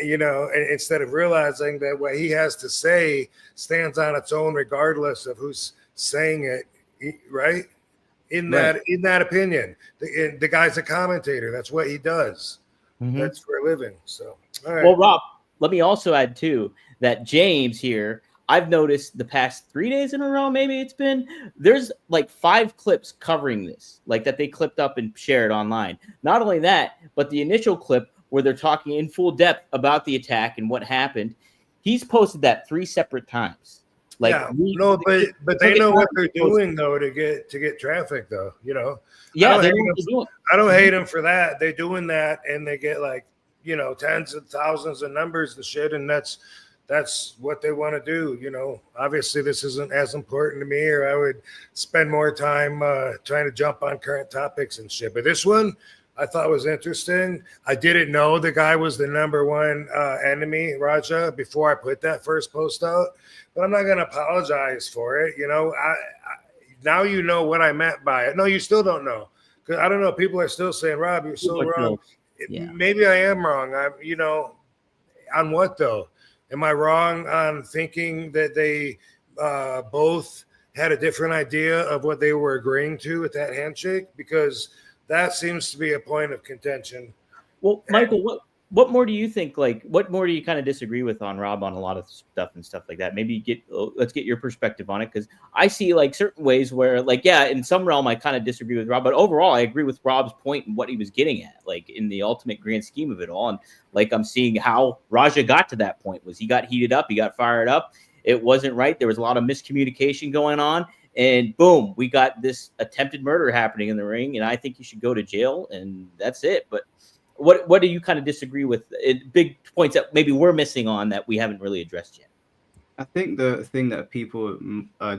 instead of realizing that what he has to say stands on its own, regardless of who's saying it, right? In that opinion, the guy's a commentator. That's what he does. Mm-hmm. That's for a living. So, all right. Well, Rob, let me also add too that James here, I've noticed the past 3 days in a row, maybe there's like 5 clips covering this, like that they clipped up and shared online. Not only that, but the initial clip where they're talking in full depth about the attack and what happened. He's posted that 3 separate times. Like, but they know what they're doing though to get traffic though. Yeah, I don't hate them for that. They're doing that and they get like tens of thousands of numbers and shit, and that's what they want to do. Obviously this isn't as important to me, or I would spend more time trying to jump on current topics and shit. But this one I thought was interesting. I didn't know the guy was the number one enemy, Raja, before I put that first post out. But I'm not going to apologize for it. I now you know what I meant by it. No, you still don't know. Because I don't know. People are still saying, Rob, you're so wrong. Yeah. Maybe I am wrong. On what though? Am I wrong on thinking that they both had a different idea of what they were agreeing to with that handshake? Because that seems to be a point of contention. Well, Michael, what more do you think? Like, what more do you kind of disagree with on Rob on a lot of stuff and stuff like that? Maybe let's get your perspective on it, because I see like certain ways where, like, yeah, in some realm I kind of disagree with Rob, but overall I agree with Rob's point and what he was getting at, like in the ultimate grand scheme of it all. And like I'm seeing how Raja got to that point was he got heated up, he got fired up. It wasn't right. There was a lot of miscommunication going on. And boom, we got this attempted murder happening in the ring, and I think you should go to jail, and that's it. But what do you kind of disagree with? Big points that maybe we're missing on that we haven't really addressed yet. I think the thing that people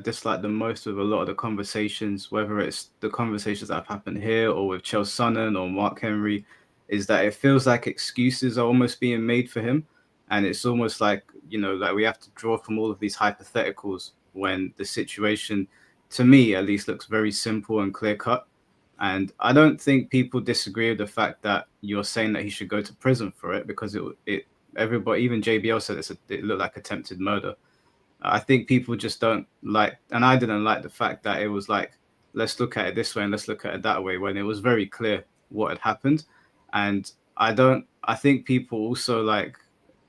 dislike the most with a lot of the conversations, whether it's the conversations that have happened here or with Chael Sonnen or Mark Henry, is that it feels like excuses are almost being made for him. And it's almost like, like we have to draw from all of these hypotheticals when the situation, to me at least, looks very simple and clear cut. And I don't think people disagree with the fact that you're saying that he should go to prison for it, because everybody, even JBL said it looked like attempted murder. I think people just don't like, and I didn't like the fact that it was like, let's look at it this way and let's look at it that way, when it was very clear what had happened. And I think people also like,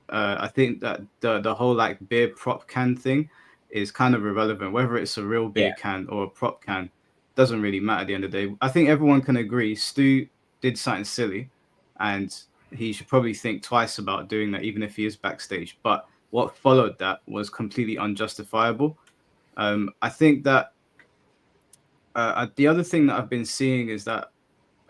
I think that the whole like beer prop can thing is kind of irrelevant. Whether it's a real beer can or a prop can doesn't really matter at the end of the day. I think everyone can agree Stu did something silly, and he should probably think twice about doing that, even if he is backstage. But what followed that was completely unjustifiable. I think that the other thing that I've been seeing is that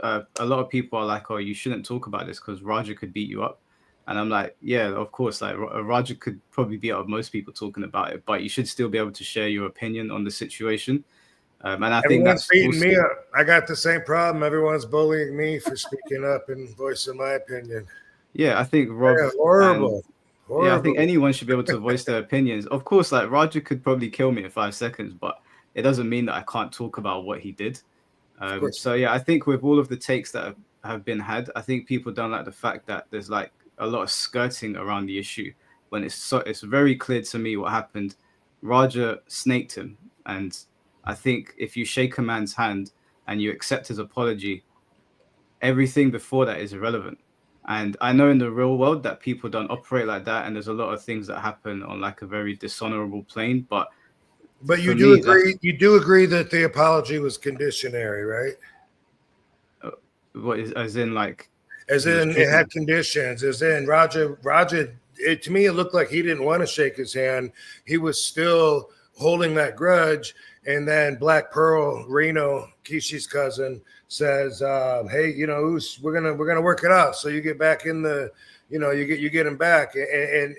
a lot of people are like, oh, you shouldn't talk about this because Raja could beat you up. And I'm like, yeah, of course, like Raja could probably beat up most people talking about it, but you should still be able to share your opinion on the situation. And I think that's beating me up. I got the same problem. Everyone's bullying me for speaking up and voicing my opinion. Yeah, I think Rob. Yeah, horrible. Yeah, I think anyone should be able to voice their opinions. Of course, like Raja could probably kill me in 5 seconds, but it doesn't mean that I can't talk about what he did. So yeah, I think with all of the takes that have been had, I think people don't like the fact that there's like a lot of skirting around the issue when it's very clear to me what happened. Raja snaked him, and I think if you shake a man's hand and you accept his apology, everything before that is irrelevant. And I know in the real world that people don't operate like that, and there's a lot of things that happen on like a very dishonorable plane. But you for do me, agree. You do agree that the apology was conditionary, right? what is as in like As he was in, it treating had conditions. As in, Roger. To me, it looked like he didn't want to shake his hand. He was still holding that grudge. And then Black Pearl, Reno, Kishi's cousin, says, "Hey, we're gonna work it out. So you get back in the, you get him back." And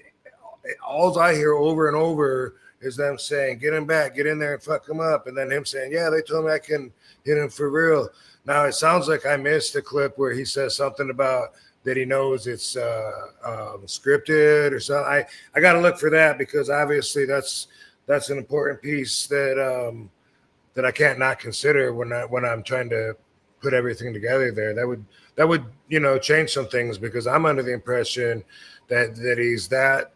all I hear over and over is them saying, "Get him back, get in there and fuck him up," and then him saying, "Yeah, they told me I can hit him for real." Now it sounds like I missed a clip where he says something about that he knows it's scripted or something. I got to look for that because obviously that's an important piece that that I can't not consider when I'm trying to put everything together there. That would change some things because I'm under the impression that he's that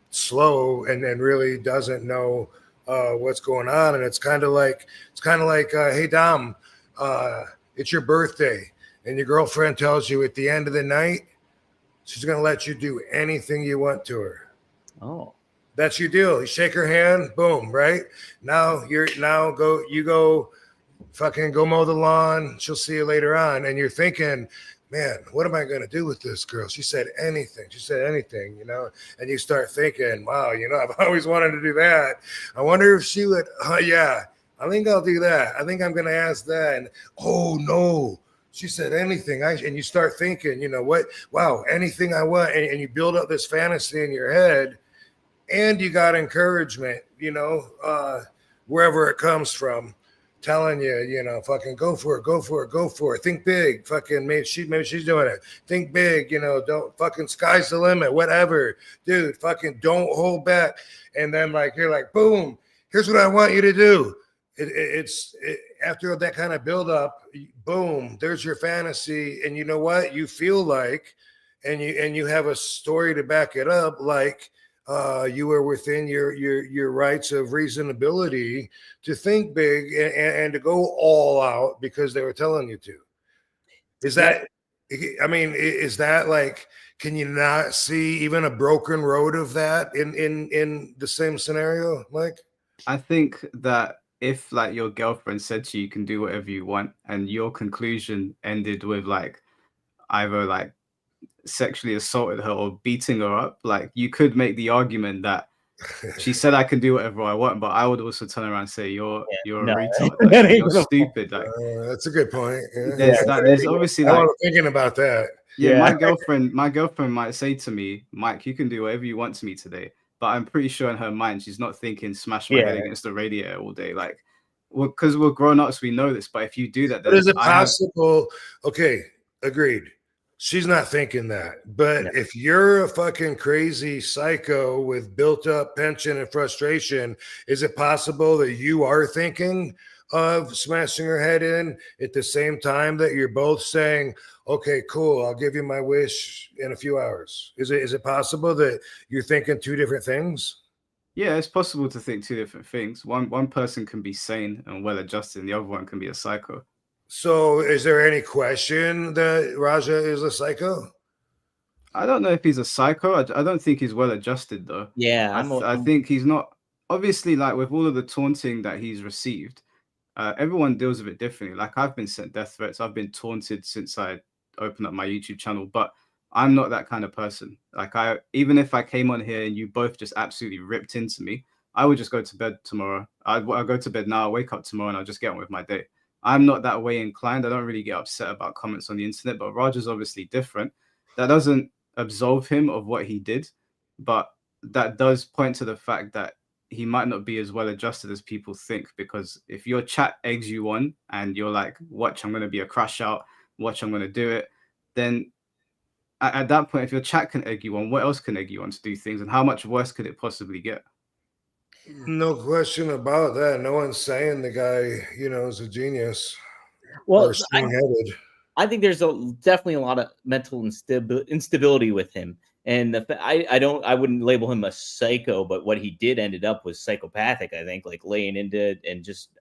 slow and really doesn't know what's going on. And it's kind of like hey Dom, it's your birthday and your girlfriend tells you at the end of the night she's going to let you do anything you want to her. Oh, that's your deal. You shake her hand, boom, right? Now go fucking go mow the lawn. She'll see you later on. And you're thinking, man, what am I going to do with this girl? She said anything. And you start thinking, wow, I've always wanted to do that. I wonder if she would, yeah, I think I'll do that. I think I'm going to ask that. And, oh, no, she said anything. And you start thinking, what? Wow, anything I want. And you build up this fantasy in your head. And you got encouragement, wherever it comes from, telling you, fucking go for it. Think big. Fucking maybe she's doing it. Think big, don't fucking sky's the limit, whatever. Dude, fucking don't hold back. And then you're like, boom, here's what I want you to do. It's after that kind of build up, boom, there's your fantasy. And you know what? You feel like, and you have a story to back it up, like, you were within your rights of reasonability to think big and to go all out because they were telling you to. Is that like, can you not see even a broken road of that in the same scenario, Mike? I think that if like your girlfriend said to you, you can do whatever you want, and your conclusion ended with like either like sexually assaulted her or beating her up, like you could make the argument that she said I can do whatever I want, but I would also turn around and say you're a retard, like, you're stupid. Like that's a good point. There's obviously I was thinking about that. Yeah, my girlfriend might say to me, Mike, you can do whatever you want to me today, but I'm pretty sure in her mind she's not thinking smash my head against the radiator all day. Like, because we're grown ups, we know this. But if you do that, then is it possible? Okay, agreed. She's not thinking that. But if you're a fucking crazy psycho with built up pension and frustration, is it possible that you are thinking of smashing her head in at the same time that you're both saying, okay, cool, I'll give you my wish in a few hours? Is it possible that you're thinking two different things? Yeah, it's possible to think two different things. One person can be sane and well adjusted, and the other one can be a psycho. So is there any question that Raja is a psycho? I don't know if he's a psycho. I don't think he's well adjusted though. Yeah, I think he's not. Obviously, like with all of the taunting that he's received, everyone deals with it differently. Like I've been sent death threats. I've been taunted since I opened up my YouTube channel, but I'm not that kind of person. Like even if I came on here and you both just absolutely ripped into me, I would just go to bed tomorrow. I'll go to bed now, I'll wake up tomorrow, and I'll just get on with my day. I'm not that way inclined. I don't really get upset about comments on the internet, but Roger's obviously different. That doesn't absolve him of what he did, but that does point to the fact that he might not be as well adjusted as people think, because if your chat eggs you on and you're like, watch, I'm going to be a crash out, watch, I'm going to do it, then at that point, if your chat can egg you on, what else can egg you on to do things, and how much worse could it possibly get? No question about that. No one's saying the guy, is a genius. Well, or strong-headed. I think there's definitely a lot of mental instability with him, and I wouldn't label him a psycho, but what he did ended up was psychopathic. I think, like laying into it and just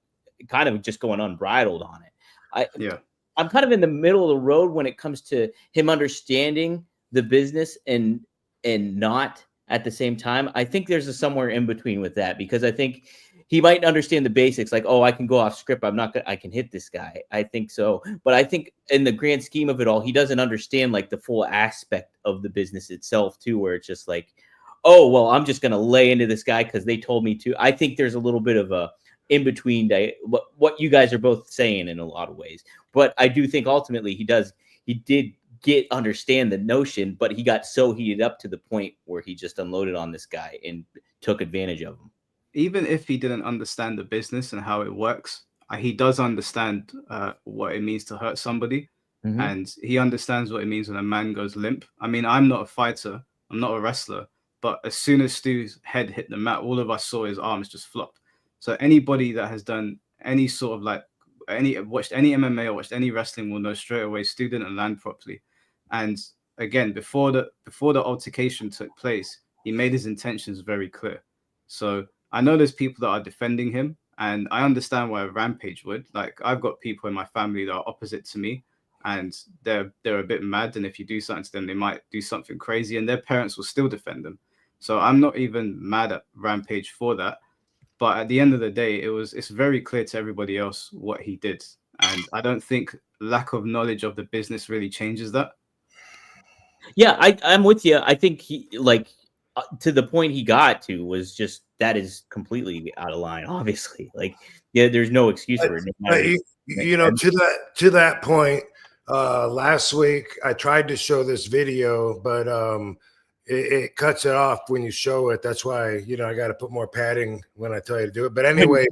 kind of just going unbridled on it. I'm kind of in the middle of the road when it comes to him understanding the business and not at the same time. I think there's a somewhere in between with that, because I think he might understand the basics, like, oh, I can go off script. I can hit this guy. I think so. But I think in the grand scheme of it all, he doesn't understand like the full aspect of the business itself too, where it's just like, oh, well, I'm just going to lay into this guy because they told me to. I think there's a little bit of a in between what you guys are both saying in a lot of ways. But I do think ultimately he did understand the notion, but he got so heated up to the point where he just unloaded on this guy and took advantage of him. Even if he didn't understand the business and how it works, he does understand what it means to hurt somebody. Mm-hmm. And he understands what it means when a man goes limp. I mean, I'm not a fighter, I'm not a wrestler, but as soon as Stu's head hit the mat, all of us saw his arms just flop. So anybody that has done any sort of watched any MMA or watched any wrestling will know straight away Stu didn't land properly. And again, before the altercation took place, he made his intentions very clear. So I know there's people that are defending him, and I understand why a Rampage would. Like, I've got people in my family that are opposite to me, and they're a bit mad. And if you do something to them, they might do something crazy, and their parents will still defend them. So I'm not even mad at Rampage for that. But at the end of the day, it's very clear to everybody else what he did. And I don't think lack of knowledge of the business really changes that. Yeah, I'm with you. I think he, like, to the point he got to was just, that is completely out of line, obviously. Like, yeah, there's no excuse for it. To that point, last week I tried to show this video, but it cuts it off when you show it. That's why, I got to put more padding when I tell you to do it. But anyway,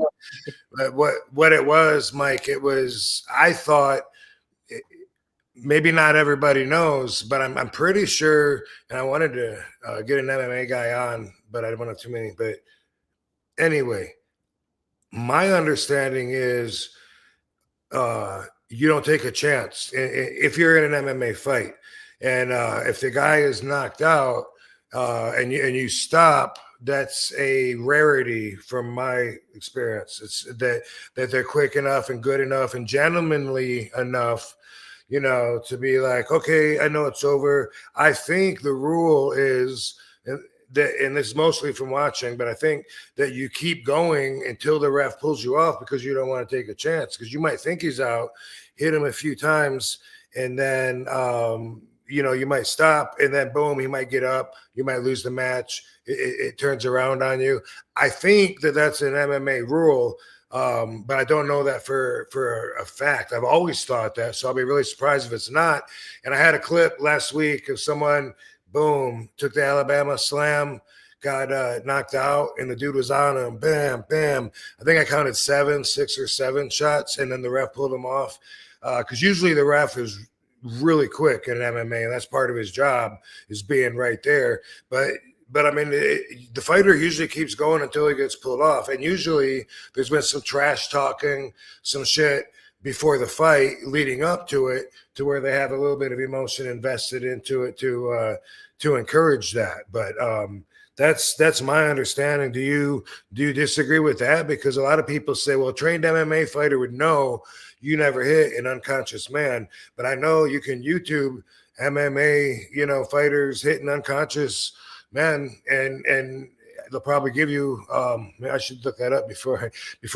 what it was, Mike, I thought, maybe not everybody knows, but I'm pretty sure, and I wanted to get an MMA guy on, but I didn't want to have too many. But anyway, my understanding is you don't take a chance if you're in an MMA fight. And if the guy is knocked out and you stop, that's a rarity from my experience. It's that they're quick enough and good enough and gentlemanly enough, to be like, okay, I know it's over. I think the rule is that, and this is mostly from watching, but I think that you keep going until the ref pulls you off, because you don't want to take a chance, because you might think he's out, hit him a few times, and then you might stop, and then boom, he might get up, you might lose the match, it turns around on you. I think that that's an MMA rule, but I don't know that for a fact. I've always thought that, so I'll be really surprised if it's not. And I had a clip last week of someone, boom, took the Alabama slam, got knocked out, and the dude was on him, bam, bam. I think I counted 6 or 7 shots, and then the ref pulled him off, because usually the ref is really quick in MMA, and that's part of his job, is being right there. But I mean, the fighter usually keeps going until he gets pulled off. And usually there's been some trash talking, some shit before the fight leading up to it, to where they have a little bit of emotion invested into it to encourage that. But that's my understanding. Do you disagree with that? Because a lot of people say, well, a trained MMA fighter would know you never hit an unconscious man. But I know you can YouTube MMA, fighters hitting unconscious men, and they'll probably give you I should look that up before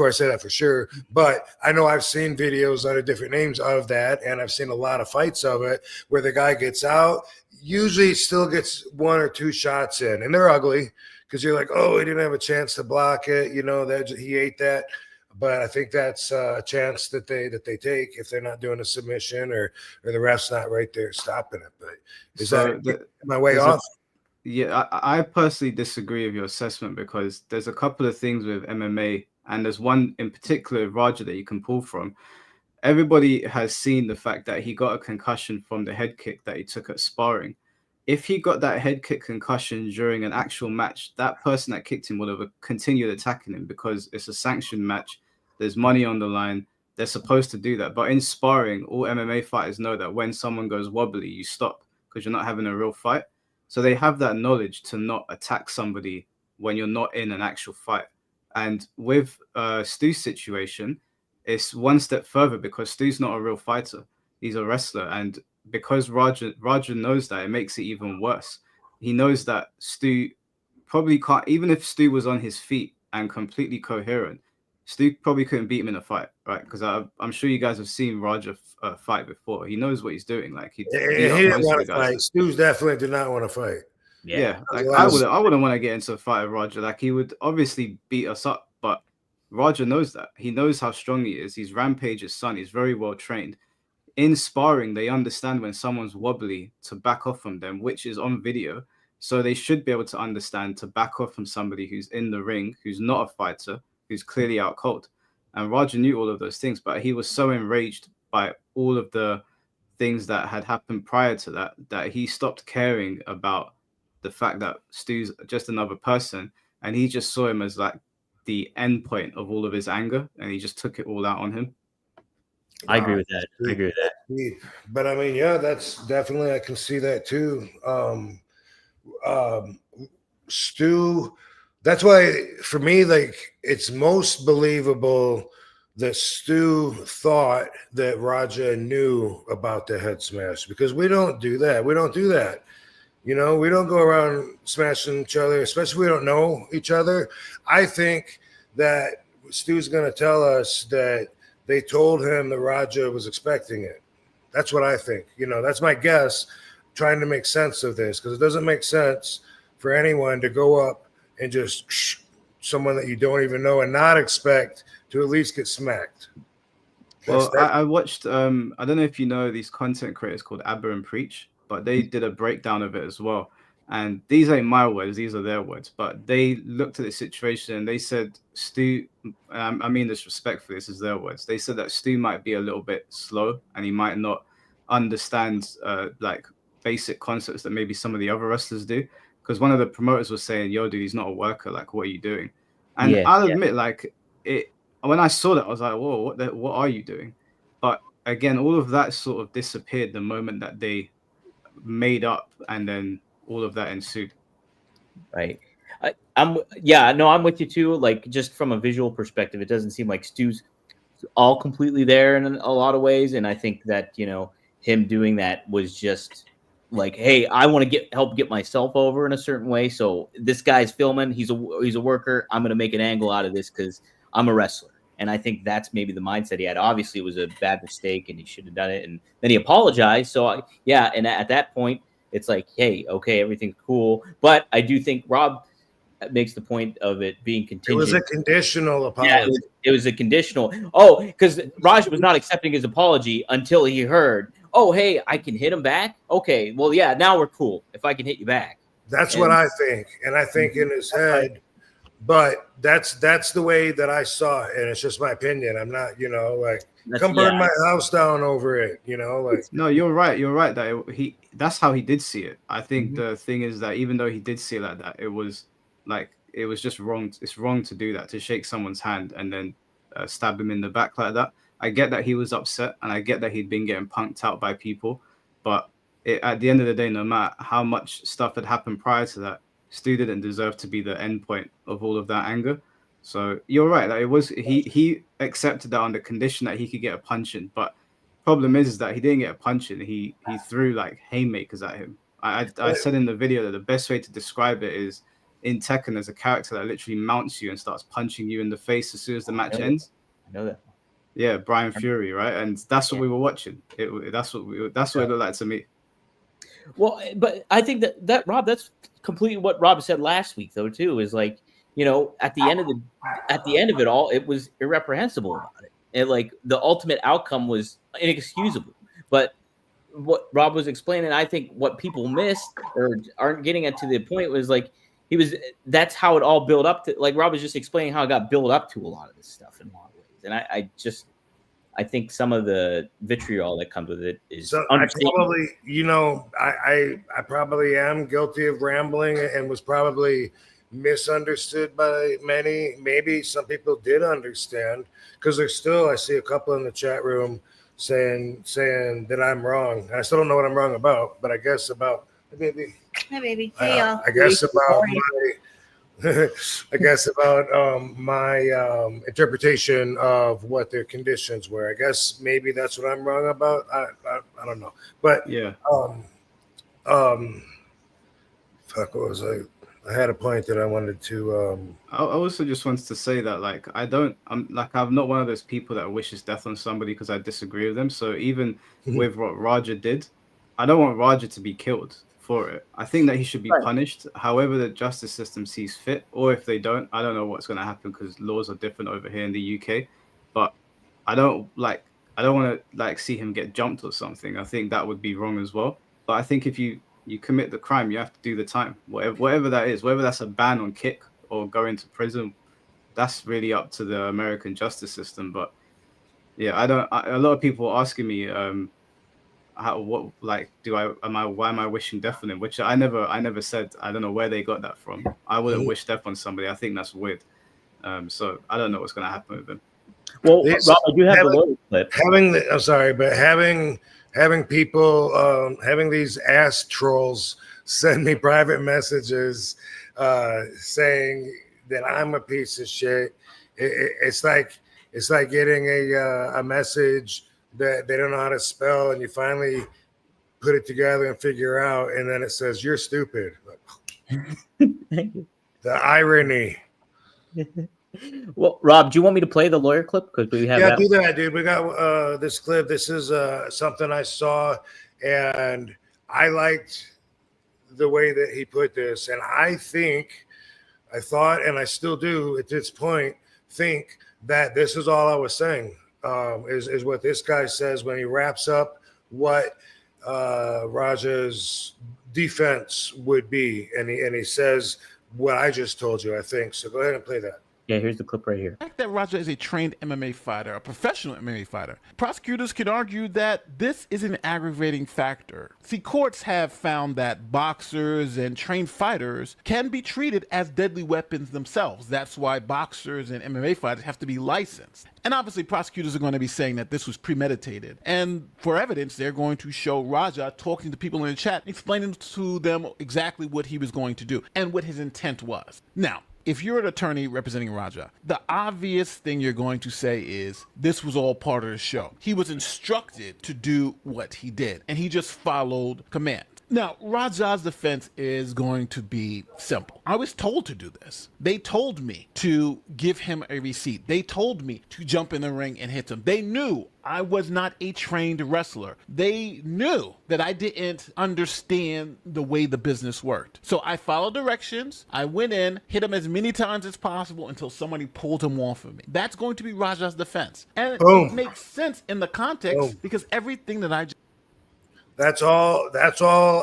I say that for sure. But I know I've seen videos under different names of that, and I've seen a lot of fights of it where the guy gets out, usually still gets 1 or 2 shots in, and they're ugly, because you're like, oh, he didn't have a chance to block it, that he ate that. But I think that's a chance that they take if they're not doing a submission or the ref's not right there stopping it. But is that my way off? Yeah, I personally disagree with your assessment, because there's a couple of things with MMA, and there's one in particular, Roger, that you can pull from. Everybody has seen the fact that he got a concussion from the head kick that he took at sparring. If he got that head kick concussion during an actual match, that person that kicked him would have continued attacking him, because it's a sanctioned match. There's money on the line. They're supposed to do that. But in sparring, all MMA fighters know that when someone goes wobbly, you stop, because you're not having a real fight. So they have that knowledge to not attack somebody when you're not in an actual fight. And with Stu's situation, it's one step further, because Stu's not a real fighter. He's a wrestler, and because Raja knows that, it makes it even worse. He knows that Stu probably can't, even if Stu was on his feet and completely coherent, Stu probably couldn't beat him in a fight, right? Because I'm sure you guys have seen Roger fight before. He knows what he's doing. Like he didn't want to fight. Stu definitely did not want to fight. Yeah, like I wouldn't want to get into a fight with Roger. Like he would obviously beat us up, but Roger knows that. He knows how strong he is. He's Rampage's son. He's very well trained. In sparring, they understand when someone's wobbly to back off from them, which is on video. So they should be able to understand to back off from somebody who's in the ring, who's not a fighter, who's clearly out cold. And Roger knew all of those things, but he was so enraged by all of the things that had happened prior to that, that he stopped caring about the fact that Stu's just another person. And he just saw him as like the end point of all of his anger. And he just took it all out on him. I agree with that. But I mean, yeah, that's definitely, I can see that too. Stu, that's why for me, like, it's most believable that Stu thought that Raja knew about the head smash, because we don't do that. We don't do that. You know, we don't go around smashing each other, especially if we don't know each other. I think that Stu's going to tell us that they told him that Raja was expecting it. That's what I think. You know, that's my guess, trying to make sense of this, because it doesn't make sense for anyone to go up and just someone that you don't even know and not expect to at least get smacked. Well, I watched, I don't know if you know these content creators called Abba and Preach, but they did a breakdown of it as well. And these ain't my words, these are their words. But they looked at the situation and they said, Stu, I mean this respectfully, this is their words. They said that Stu might be a little bit slow and he might not understand like basic concepts that maybe some of the other wrestlers do. Because one of the promoters was saying, yo, dude, he's not a worker. Like, what are you doing? And I'll admit, like, when I saw that, I was like, whoa, what are you doing? But again, all of that sort of disappeared the moment that they made up, and then all of that ensued. Right. I'm with you too. Like, just from a visual perspective, it doesn't seem like Stu's all completely there in a lot of ways. And I think that, you know, him doing that was just like, hey, I want to help get myself over in a certain way. So this guy's filming. He's a worker. I'm going to make an angle out of this because I'm a wrestler. And I think that's maybe the mindset he had. Obviously, it was a bad mistake, and he should have done it. And then he apologized. So, and at that point, it's like, hey, okay, everything's cool. But I do think Rob makes the point of it being contingent. It was a conditional apology. Yeah, it was a conditional. Oh, because Raj was not accepting his apology until he heard, oh, hey, I can hit him back? Okay, well, yeah, now we're cool if I can hit you back. That's what I think. And I think in his head, but that's the way that I saw it, and it's just my opinion. I'm not, you know, like, come burn my house down over it, you know, like. No, you're right that that's how he did see it. I think the thing is that even though he did see it like that, it was just wrong. It's wrong to do that, to shake someone's hand and then stab him in the back like that. I get that he was upset, and I get that he'd been getting punked out by people, but at the end of the day, no matter how much stuff had happened prior to that, Stu didn't deserve to be the end point of all of that anger. So you're right. Like, it was he accepted that on the condition that he could get a punch in. But problem is that he didn't get a punch in. He threw like haymakers at him. I said in the video that the best way to describe it is in Tekken, there's a character that literally mounts you and starts punching you in the face as soon as the match ends. I know that. Yeah, Brian Fury, right? And that's what we were watching. That's what it looked like to me. Well, but I think that Rob, that's completely what Rob said last week, though, too, is like, you know, at the end of it all, it was irreprehensible about it. And like the ultimate outcome was inexcusable. But what Rob was explaining, I think what people missed or aren't getting it to the point was like, that's how it all built up to, like Rob was just explaining how it got built up to a lot of this stuff in a lot of ways. And I think some of the vitriol that comes with it is I probably, you know, I probably am guilty of rambling and was probably misunderstood by many. Maybe some people did understand, because there's still, I see a couple in the chat room saying that I'm wrong. I still don't know what I'm wrong about, but I guess about maybe. Hi, baby. Hey, y'all. I guess about I guess about my interpretation of what their conditions were. I guess maybe that's what I'm wrong about. I don't know, but Yeah. Fuck, what was I had a point that I wanted to. I also just wanted to say that, like, I'm not one of those people that wishes death on somebody because I disagree with them. So even with what Raja did, I don't want Raja to be killed for it. I think that he should be punished however the justice system sees fit, or if they don't, I don't know what's going to happen because laws are different over here in the UK. But I don't want to like see him get jumped or something. I think that would be wrong as well. But I think if you commit the crime, you have to do the time, whatever that is, whether that's a ban on kick or going to prison. That's really up to the American justice system. But yeah, a lot of people are asking me, why am I wishing death on him? Which I never said. I don't know where they got that from. I wouldn't wish death on somebody. I think that's weird. So I don't know what's going to happen with him. Well, Rob, I do have the lawyer clip. I'm sorry, but having people, having these ass trolls send me private messages saying that I'm a piece of shit. It's like getting a message that they don't know how to spell, and you finally put it together and figure out, and then it says you're stupid. Thank you. The irony. Well, Rob, do you want me to play the lawyer clip? Because we have do that, dude. We got this clip. This is something I saw, and I liked the way that he put this. And I thought, and I still do at this point, think that this is all I was saying, is what this guy says when he wraps up what Raja's defense would be. And he says what I just told you, I think. So go ahead and play that. Yeah, here's the clip right here. The fact that Raja is a trained MMA fighter, a professional MMA fighter, prosecutors could argue that this is an aggravating factor. See, courts have found that boxers and trained fighters can be treated as deadly weapons themselves. That's why boxers and MMA fighters have to be licensed. And obviously, prosecutors are going to be saying that this was premeditated. And for evidence, they're going to show Raja talking to people in the chat, explaining to them exactly what he was going to do and what his intent was. Now, if you're an attorney representing Raja, the obvious thing you're going to say is this was all part of the show. He was instructed to do what he did, and he just followed commands. Now, Raja's defense is going to be simple. I was told to do this. They told me to give him a receipt. They told me to jump in the ring and hit him. They knew I was not a trained wrestler. They knew that I didn't understand the way the business worked. So I followed directions. I went in, hit him as many times as possible until somebody pulled him off of me. That's going to be Raja's defense. And it makes sense in the context because everything that I just... That's all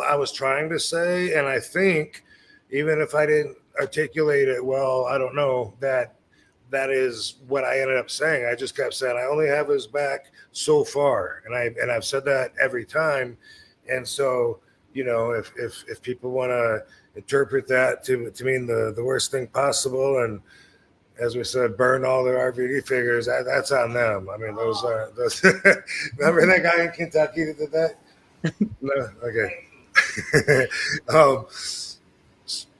I was trying to say. And I think even if I didn't articulate it well, I don't know, that is what I ended up saying. I just kept saying I only have his back so far. And I've said that every time. And so, you know, if people want to interpret that to mean the worst thing possible, and as we said, burn all their RVD figures, that's on them. I mean, those remember that guy in Kentucky that did that? No, okay.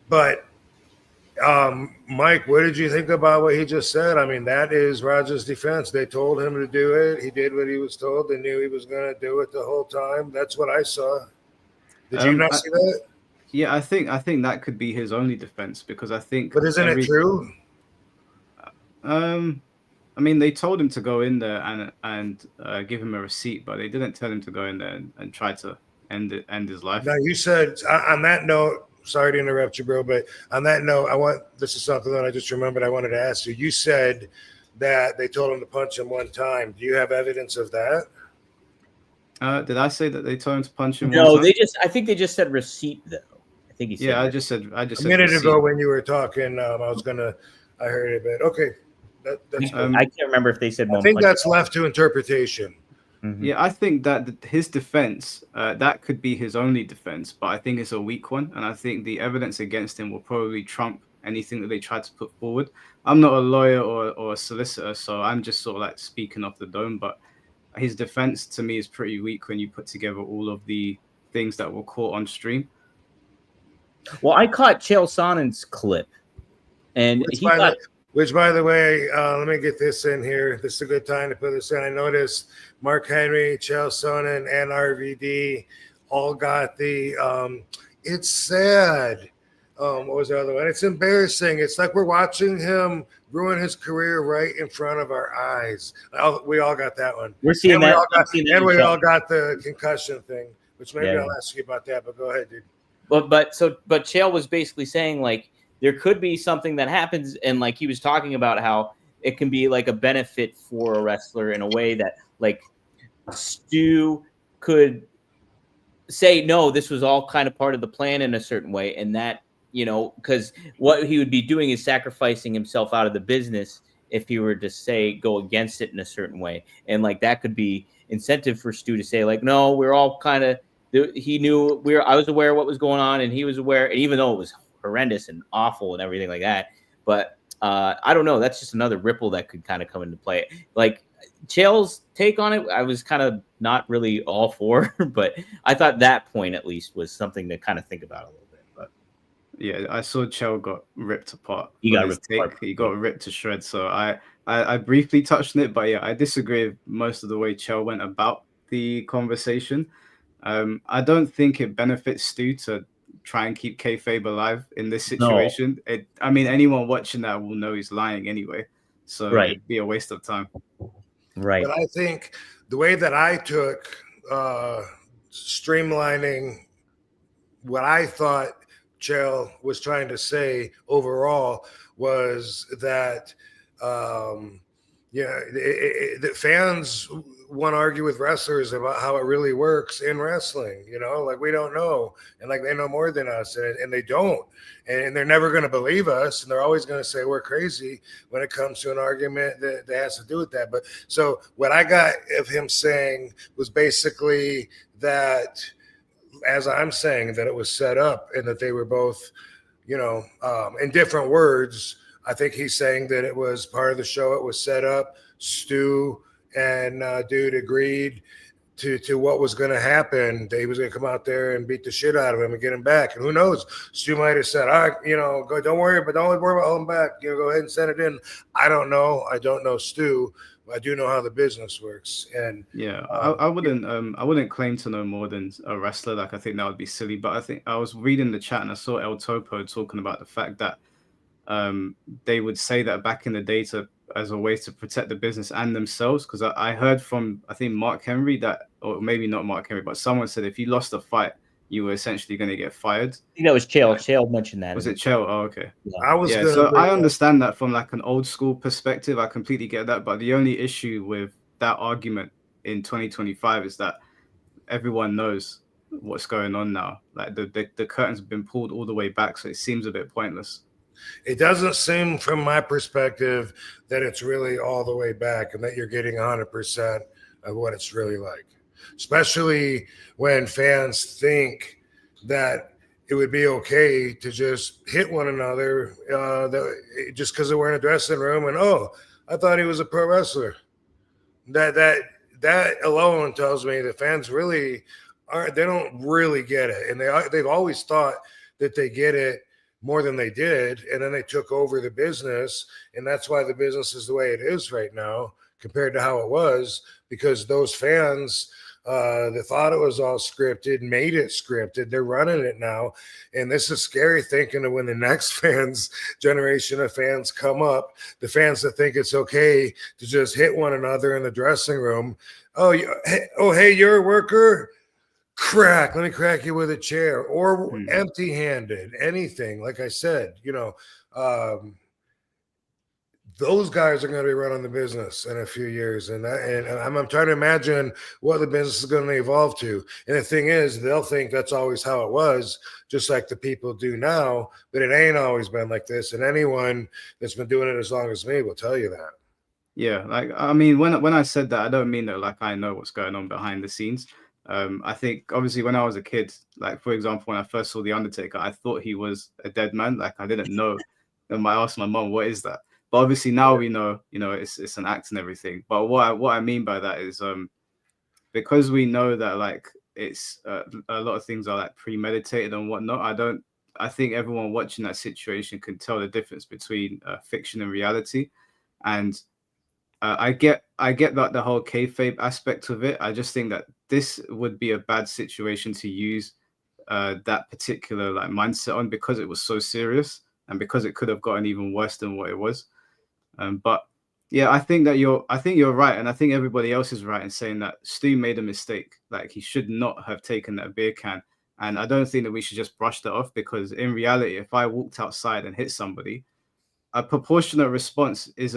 But Mike, what did you think about what he just said? I mean, that is Raja's defense. They told him to do it. He did what he was told. They knew he was going to do it the whole time. That's what I saw. Did you not see that? Yeah, I think that could be his only defense because I think. But isn't it true? I mean, they told him to go in there and give him a receipt, but they didn't tell him to go in there and try to end his life. Now, you said on that note, sorry to interrupt you, bro, but on that note, this is something that I just remembered I wanted to ask you. You said that they told him to punch him one time. Do you have evidence of that? Did I say that they told him to punch him? No, one time? I think they just said receipt though. I think he said. Yeah, that. I just said a minute receipt. ago when you were talking. I heard it, but okay. That's I can't remember if they said. I think that's left to interpretation. Mm-hmm. Yeah, I think that his defense, that could be his only defense, but I think it's a weak one. And I think the evidence against him will probably trump anything that they try to put forward. I'm not a lawyer or a solicitor, so I'm just sort of like speaking off the dome. But his defense to me is pretty weak when you put together all of the things that were caught on stream. Well, I caught Chael Sonnen's clip And Which, by the way, let me get this in here. This is a good time to put this in. I noticed Mark Henry, Chael Sonnen, and RVD all got the it's sad. What was the other one? It's embarrassing. It's like we're watching him ruin his career right in front of our eyes. We all got that one. We're seeing that. We all got the concussion thing, which maybe I'll ask you about that, but go ahead, dude. But Chael was basically saying, like, there could be something that happens, and like he was talking about how it can be like a benefit for a wrestler in a way that, like, Stu could say, no, this was all kind of part of the plan in a certain way, and that, you know, because what he would be doing is sacrificing himself out of the business if he were to say go against it in a certain way, and like that could be incentive for Stu to say, like, no, we're all kind of, he knew I was aware of what was going on, and he was aware, and even though it was horrendous and awful and everything like that, but I don't know, that's just another ripple that could kind of come into play. Like Chael's take on it, I was kind of not really all for, but I thought that point at least was something to kind of think about a little bit. But yeah, I saw Chael got ripped apart. He got ripped to shreds. So I briefly touched on it, but yeah, I disagree with most of the way Chael went about the conversation. I don't think it benefits Stu to try and keep kayfabe alive in this situation. No. I mean, anyone watching that will know he's lying anyway. So it'd be a waste of time. Right. But I think the way that I took streamlining what I thought Chael was trying to say overall was that, that fans want to argue with wrestlers about how it really works in wrestling, you know, like we don't know, and like they know more than us, and they don't, and they're never going to believe us, and they're always going to say we're crazy when it comes to an argument that has to do with that. But so what I got of him saying was basically that, as I'm saying, that it was set up and that they were both, you know, in different words. I think he's saying that it was part of the show. It was set up. Stu and dude agreed to what was going to happen. They was going to come out there and beat the shit out of him and get him back. And who knows? Stu might have said, all right, you know, go, don't worry about holding him back. You know, go ahead and send it in. I don't know. I don't know Stu. I do know how the business works. And yeah, I wouldn't claim to know more than a wrestler. Like, I think that would be silly. But I think I was reading the chat and I saw El Topo talking about the fact that they would say that back in the day as a way to protect the business and themselves. Because I heard from, I think, Mark Henry that, or maybe not Mark Henry, but someone said if you lost a fight, you were essentially going to get fired. I think that was Chael. Chael mentioned that. Was it Chael? Oh, okay. Yeah. So I understand that from like an old school perspective. I completely get that. But the only issue with that argument in 2025 is that everyone knows what's going on now. Like the curtains have been pulled all the way back, so it seems a bit pointless. It doesn't seem from my perspective that it's really all the way back and that you're getting 100% of what it's really like, especially when fans think that it would be okay to just hit one another just because we're in a dressing room and, oh, I thought he was a pro wrestler. That alone tells me the fans really aren't, they don't really get it. And they've always thought that they get it more than they did, and then they took over the business, and that's why the business is the way it is right now compared to how it was, because those fans that thought it was all scripted made it scripted. They're running it now, and this is scary thinking of when the next generation of fans come up, the fans that think it's okay to just hit one another in the dressing room. Hey, you're a worker? Let me crack you with a chair, or empty-handed, anything. Like I said, you know, those guys are going to be running the business in a few years, and I'm trying to imagine what the business is going to evolve to. And the thing is, they'll think that's always how it was, just like the people do now, but it ain't always been like this. And anyone that's been doing it as long as me will tell you that. Yeah, like, I mean, when I said that, I don't mean that like I know what's going on behind the scenes. I think obviously when I was a kid, like for example, when I first saw The Undertaker, I thought he was a dead man. Like I didn't know. And I asked my mom, "What is that?" But obviously now we know, you know, it's an act and everything. But what I mean by that is because we know that like it's a lot of things are like premeditated and whatnot. I don't I think everyone watching that situation can tell the difference between fiction and reality. And I get that the whole kayfabe aspect of it. I just think that this would be a bad situation to use that particular like mindset on, because it was so serious and because it could have gotten even worse than what it was. But yeah, I think you're right, and I think everybody else is right in saying that Stu made a mistake. Like, he should not have taken that beer can, and I don't think that we should just brush that off, because in reality, if I walked outside and hit somebody, a proportionate response is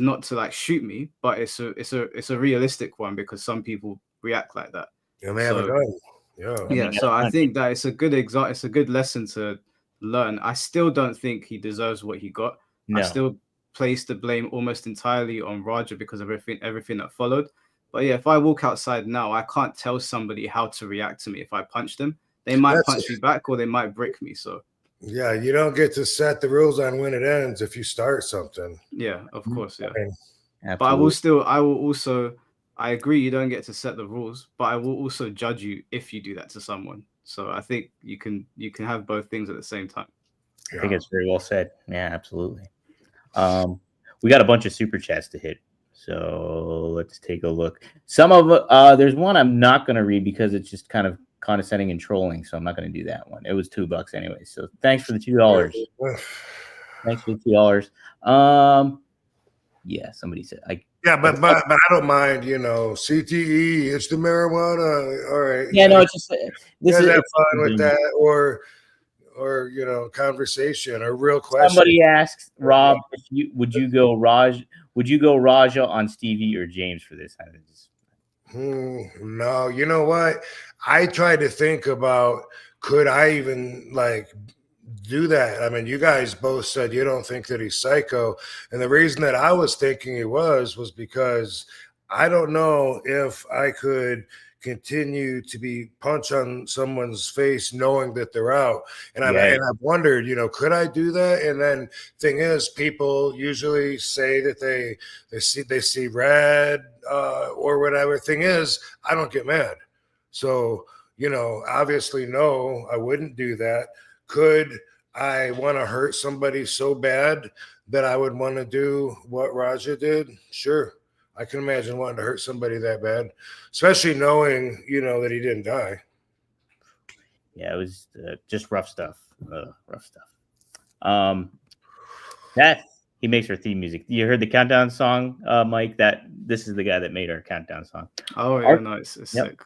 not to like shoot me, but it's a realistic one, because some people react like that. And they have a gun. Yeah. So I think that it's a good it's a good lesson to learn. I still don't think he deserves what he got. No. I still place the blame almost entirely on Roger because of everything that followed. But yeah, if I walk outside now, I can't tell somebody how to react to me. If I punch them, they might punch me back, or they might brick me. So yeah, you don't get to set the rules on when it ends if you start something. Yeah, of course, yeah. Absolutely. But I will also, I agree you don't get to set the rules, but I will also judge you if you do that to someone. So I think you can have both things at the same time. I think it's very well said. Yeah, absolutely. We got a bunch of super chats to hit, so let's take a look. Some of there's one I'm not going to read because it's just kind of condescending and trolling, so I'm not going to do that one. It was $2 anyway, so thanks for the $2. Thanks for the $2. Yeah, somebody said Yeah, but I don't mind, CTE. It's the marijuana. All right. Yeah, no, it's just this is have fun with that, or conversation or real question. Somebody asks Rob, would you go Raja on Stevie or James for this? No, you know what? I tried to think about, could I even do that? I mean, you guys both said you don't think that he's psycho, and the reason that I was thinking he was because I don't know if I could continue to be punched on someone's face knowing that they're out. And I've wondered, could I do that? And then thing is, people usually say that they see red or whatever. Thing is, I don't get mad. So, obviously, no, I wouldn't do that. Could I want to hurt somebody so bad that I would want to do what Raja did? Sure. I can imagine wanting to hurt somebody that bad, especially knowing, that he didn't die. Yeah, it was just rough stuff. That he makes our theme music. You heard the countdown song, Mike? This is the guy that made our countdown song. Oh, yeah, nice. It's sick.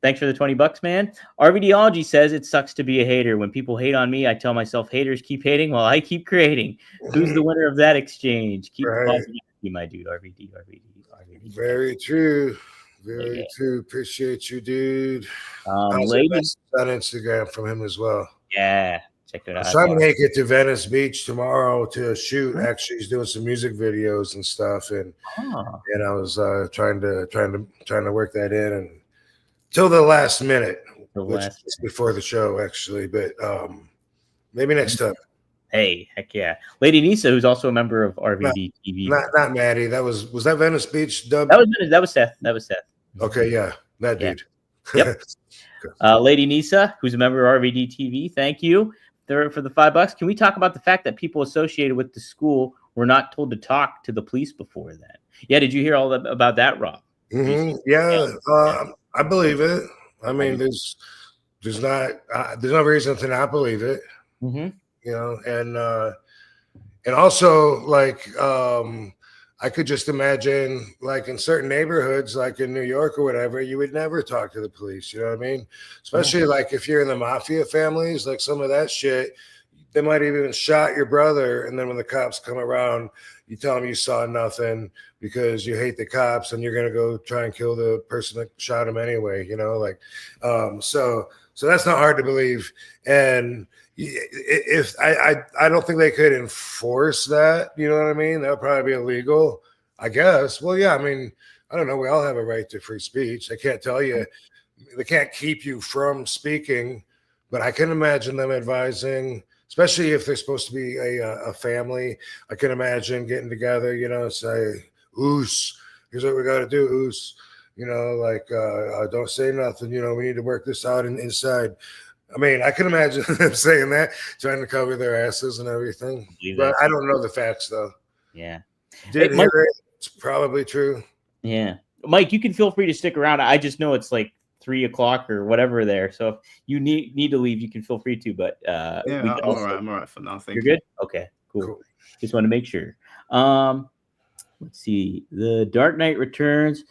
Thanks for the $20, man. RVDology says it sucks to be a hater. When people hate on me, I tell myself haters keep hating while I keep creating. Who's the winner of that exchange? Keep positivity, my dude. RVD. Very true. Very true. Appreciate you, dude. Ladies on Instagram from him as well. Yeah, check it out. I'm trying to make it to Venice Beach tomorrow to shoot. Actually, he's doing some music videos and stuff, and I was trying to work that in, and till the last minute, before the show, actually. But maybe next time. Hey, heck yeah. Lady Nisa, who's also a member of RVD TV. Not Maddie. Was that Venice Beach? Dub? That was Seth. Okay, yeah. That dude. Yep. Lady Nisa, who's a member of RVD TV, thank you for the $5. Can we talk about the fact that people associated with the school were not told to talk to the police before that? Yeah, did you hear all about that, Rob? Mm-hmm. Yeah, I believe it. I mean, there's no reason to not believe it. Mm-hmm. And also I could just imagine in certain neighborhoods, like in New York or whatever, you would never talk to the police. You know what I mean? Especially if you're in the mafia families, some of that shit, they might have even shot your brother. And then when the cops come around, you tell them you saw nothing because you hate the cops and you're going to go try and kill the person that shot him anyway, so that's not hard to believe. And if I don't think they could enforce that, you know what I mean? That would probably be illegal, I guess. Well, yeah, I mean, I don't know. We all have a right to free speech. They can't keep you from speaking, but I can imagine them advising, especially if they're supposed to be a family. I can imagine getting together, say, oos, here's what we got to do, oos, don't say nothing, we need to work this out inside. I mean, I can imagine them saying that, trying to cover their asses and everything. But I don't know the facts, though. Yeah. Did Hey, hear Mike, it. It's probably true. yeah. Mike, you can feel free to stick around. I just know it's like 3:00 or whatever there. So if you need to leave, you can feel free to. But Yeah, we can I'm all right. I'm all right for now. Thank you're you. good? Okay, cool. Cool. Just want to make sure. Let's see. The Dark Knight Returns.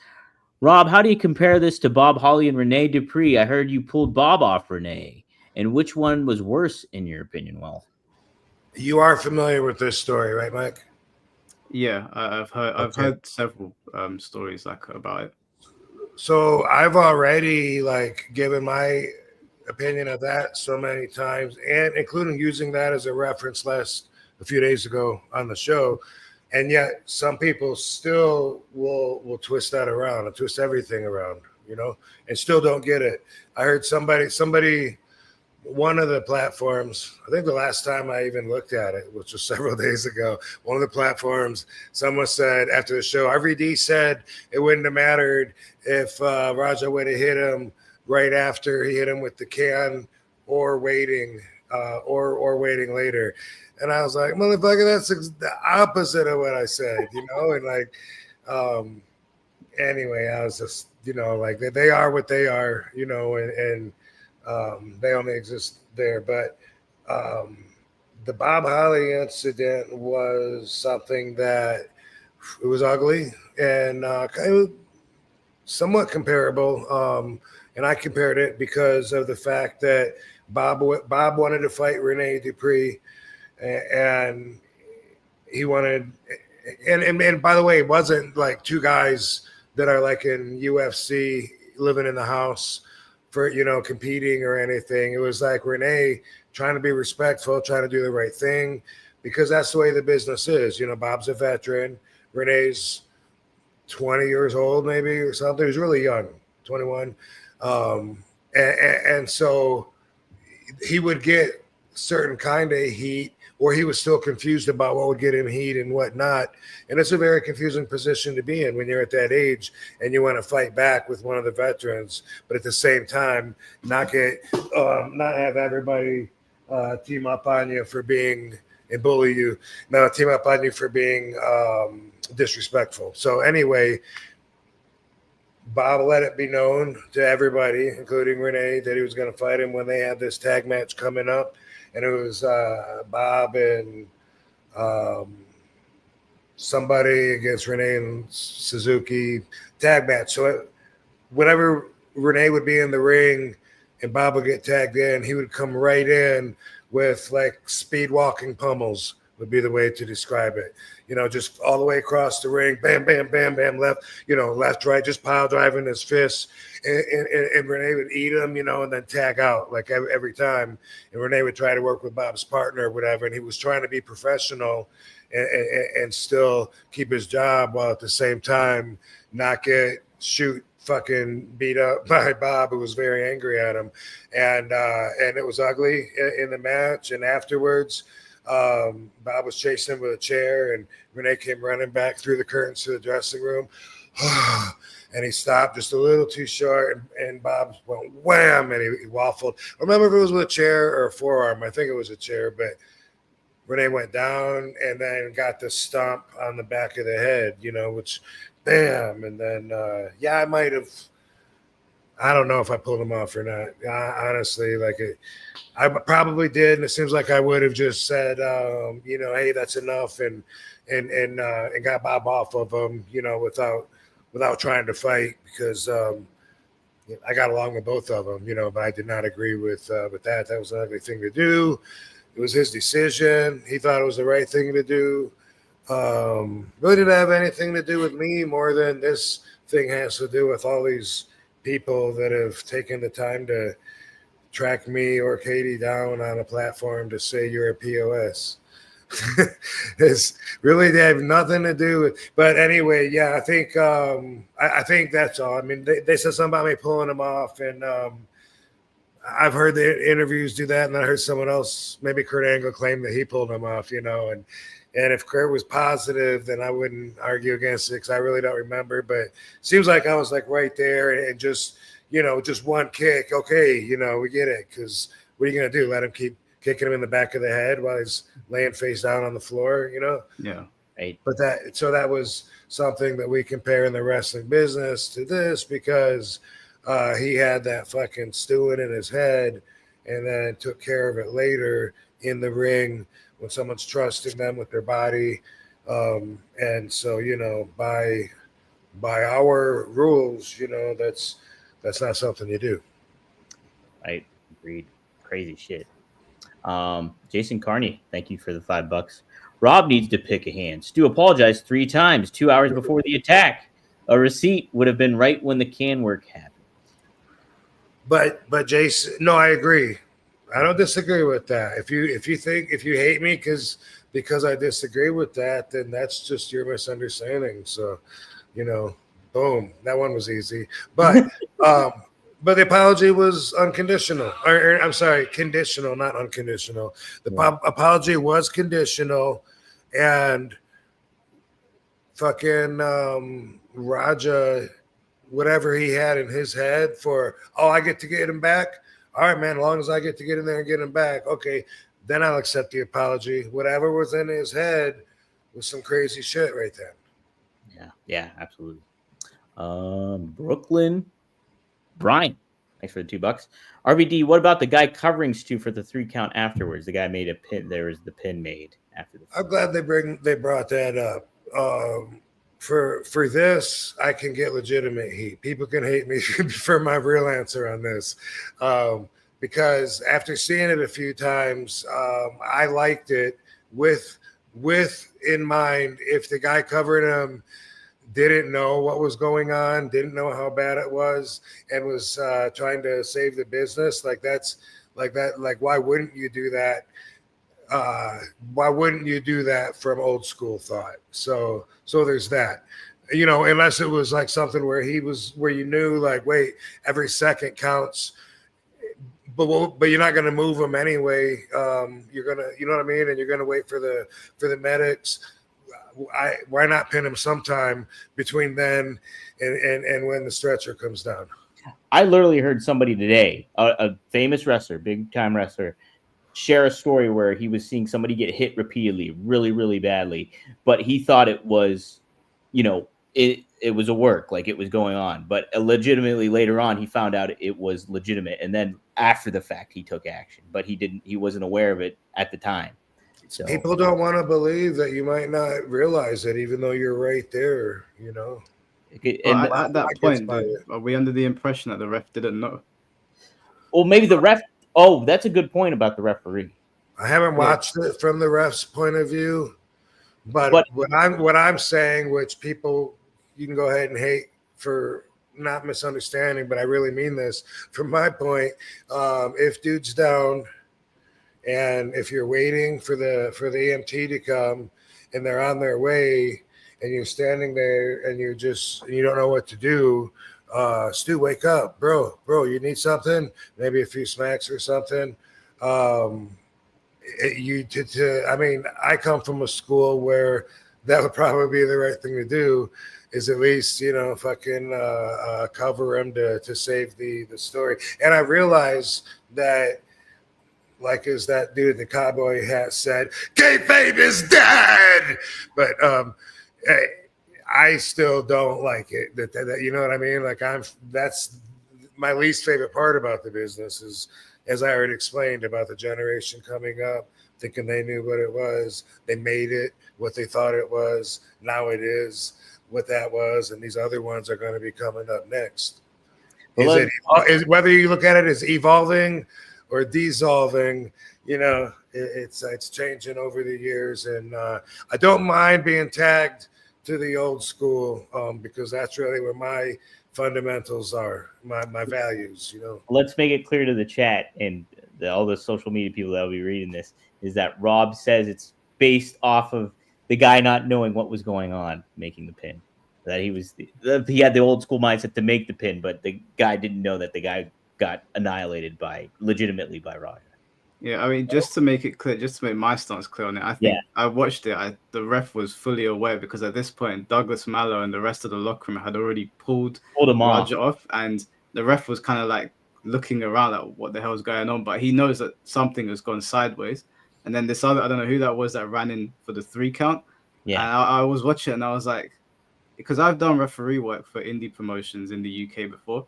Rob, how do you compare this to Bob Holly and Rene Dupree? I heard you pulled Bob off Rene. And which one was worse in your opinion? Well, You are familiar with this story, right, Mike? Yeah, I've heard several stories like about it. So I've already like given my opinion of that so many times, and including using that as a reference a few days ago on the show. And yet some people still will twist that around and twist everything around, and still don't get it. I heard somebody, one of the platforms, I think the last time I even looked at it, which was several days ago, one of the platforms, someone said after the show, RVD said it wouldn't have mattered if Raja would have hit him right after he hit him with the can or waiting later. And I was like, motherfucker, that's the opposite of what I said, and like, anyway, I was just, like they are what they are, and they only exist there. But the Bob Holly incident was something that it was ugly and kind of somewhat comparable. And I compared it because of the fact that Bob wanted to fight Rene Dupree, and he wanted, and by the way, it wasn't like two guys that are like in UFC living in the house for, competing or anything. It was like Rene trying to be respectful, trying to do the right thing, because that's the way the business is. Bob's a veteran. Renee's 20 years old, maybe, or something. He was really young, 21. And so he would get certain kind of heat, or he was still confused about what would get him heat and what not. And it's a very confusing position to be in when you're at that age and you want to fight back with one of the veterans, but at the same time, not have everybody team up on you for being and bully you. Now team up on you for being disrespectful. So anyway, Bob let it be known to everybody, including Rene, that he was going to fight him when they had this tag match coming up. And it was Bob and somebody against Rene and Suzuki tag match. So whenever Rene would be in the ring and Bob would get tagged in, he would come right in with like speed walking pummels would be the way to describe it. Just all the way across the ring, bam, bam, bam, bam, left, left, right, just pile driving his fists. And Rene would eat him, and then tag out like every time. And Rene would try to work with Bob's partner or whatever. And he was trying to be professional and still keep his job while at the same time not shoot fucking beat up by Bob, who was very angry at him. And it was ugly in the match. And afterwards, Bob was chasing him with a chair, and Rene came running back through the curtains to the dressing room. And he stopped just a little too short, and Bob went wham, and he waffled. I remember if it was with a chair or a forearm. I think it was a chair, but Rene went down and then got the stomp on the back of the head, which bam. And then, I might have, I don't know if I pulled him off or not. Honestly, I probably did. And it seems like I would have just said, hey, that's enough. And got Bob off of him, without trying to fight, because I got along with both of them, but I did not agree with that. That was an ugly thing to do. It was his decision. He thought it was the right thing to do. Really didn't have anything to do with me more than this thing has to do with all these people that have taken the time to track me or Katie down on a platform to say you're a POS. It's really, they have nothing to do with. But anyway, I think I think that's all. I mean, they said something about me pulling them off, and I've heard the interviews do that, and I heard someone else, maybe Kurt Angle, claim that he pulled them off. And if Kurt was positive, then I wouldn't argue against it, because I really don't remember. But it seems like I was like right there, and just just one kick. Okay, we get it, because what are you gonna do? Let him keep kicking him in the back of the head while he's laying face down on the floor, you know? Yeah. Right. But that was something that we compare in the wrestling business to this because he had that fucking stewing in his head and then took care of it later in the ring when someone's trusting them with their body. And so, you know, by our rules, you know, that's not something you do. Right. Agreed. Crazy shit. Jason Carney, thank you for the $5. Rob needs to pick a hand. Stu apologized 3 times, 2 hours before the attack. A receipt would have been right when the can work happened. But Jason, no, I agree. I don't disagree with that. If you hate me because I disagree with that, then that's just your misunderstanding. So, you know, boom, that one was easy. But but the apology was unconditional. Or I'm sorry, conditional, not unconditional. The apology was conditional, and fucking Raja, whatever he had in his head for, I get to get him back. All right, man, as long as I get to get in there and get him back, okay, then I'll accept the apology. Whatever was in his head was some crazy shit right there. Yeah, absolutely. Brooklyn Brian, thanks for the $2. RVD, what about the guy covering Stu for the 3 count afterwards? The guy made a pin. There was the pin made after the. I'm glad they brought that up. For this, I can get legitimate heat. People can hate me for my real answer on this, because after seeing it a few times, I liked it with in mind if the guy covering him didn't know what was going on, didn't know how bad it was, and was trying to save the business. Like why wouldn't you do that? Why wouldn't you do that from old school thought? So there's that, you know, unless it was like something where you knew like, wait, every second counts, but you're not going to move them anyway. You're gonna, you know what I mean, and you're gonna wait for the medics. Why not pin him sometime between then and when the stretcher comes down? I literally heard somebody today, a famous wrestler, big time wrestler, share a story where he was seeing somebody get hit repeatedly, really, really badly, but he thought it was, you know, it was a work, like it was going on, but legitimately later on he found out it was legitimate, and then after the fact he took action, but he wasn't aware of it at the time. So people don't want to believe that you might not realize it, even though you're right there, you know. At that point, are we under the impression that the ref didn't know? Well, maybe the ref. Oh, that's a good point about the referee. I haven't watched it from the ref's point of view, but what I'm saying, which people you can go ahead and hate for not misunderstanding, but I really mean this from my point. If dude's down, and if you're waiting for the EMT to come, and they're on their way, and you're standing there, and you don't know what to do. Stu, wake up, bro, you need something, maybe a few smacks or something. I mean, I come from a school where that would probably be the right thing to do, is at least, you know, fucking cover him to save the story. And I realize that, like as that dude in the cowboy hat said, kayfabe is dead. But I still don't like it. That you know what I mean? Like that's my least favorite part about the business is, as I already explained, about the generation coming up, thinking they knew what it was. They made it what they thought it was. Now it is what that was, and these other ones are going to be coming up next. Whether you look at it as evolving or dissolving, you know, it's changing over the years, and I don't mind being tagged to the old school because that's really where my fundamentals are, my values, you know. Let's make it clear to the chat and all the social media people that will be reading this is that Rob says it's based off of the guy not knowing what was going on making the pin. That he had the old school mindset to make the pin, but the guy didn't know that the guy got annihilated legitimately by Roger. Yeah, I mean, just to make it clear, just to make my stance clear on it, I think I watched it. The ref was fully aware because at this point, Douglas Mallow and the rest of the locker room had already pulled him Roger off, and the ref was kind of like looking around at what the hell is going on, but he knows that something has gone sideways. And then this other, I don't know who that was that ran in for the 3 count. Yeah. And I was watching it and I was like, because I've done referee work for indie promotions in the UK before,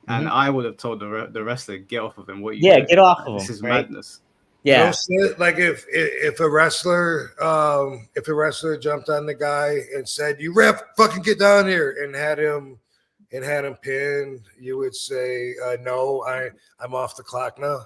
and I would have told the wrestler, get off of him. What you doing? Get off of him. This is right? madness. Yeah. Like if a wrestler jumped on the guy and said, "You ref, fucking get down here," and had him pinned, you would say, "No, I'm off the clock now."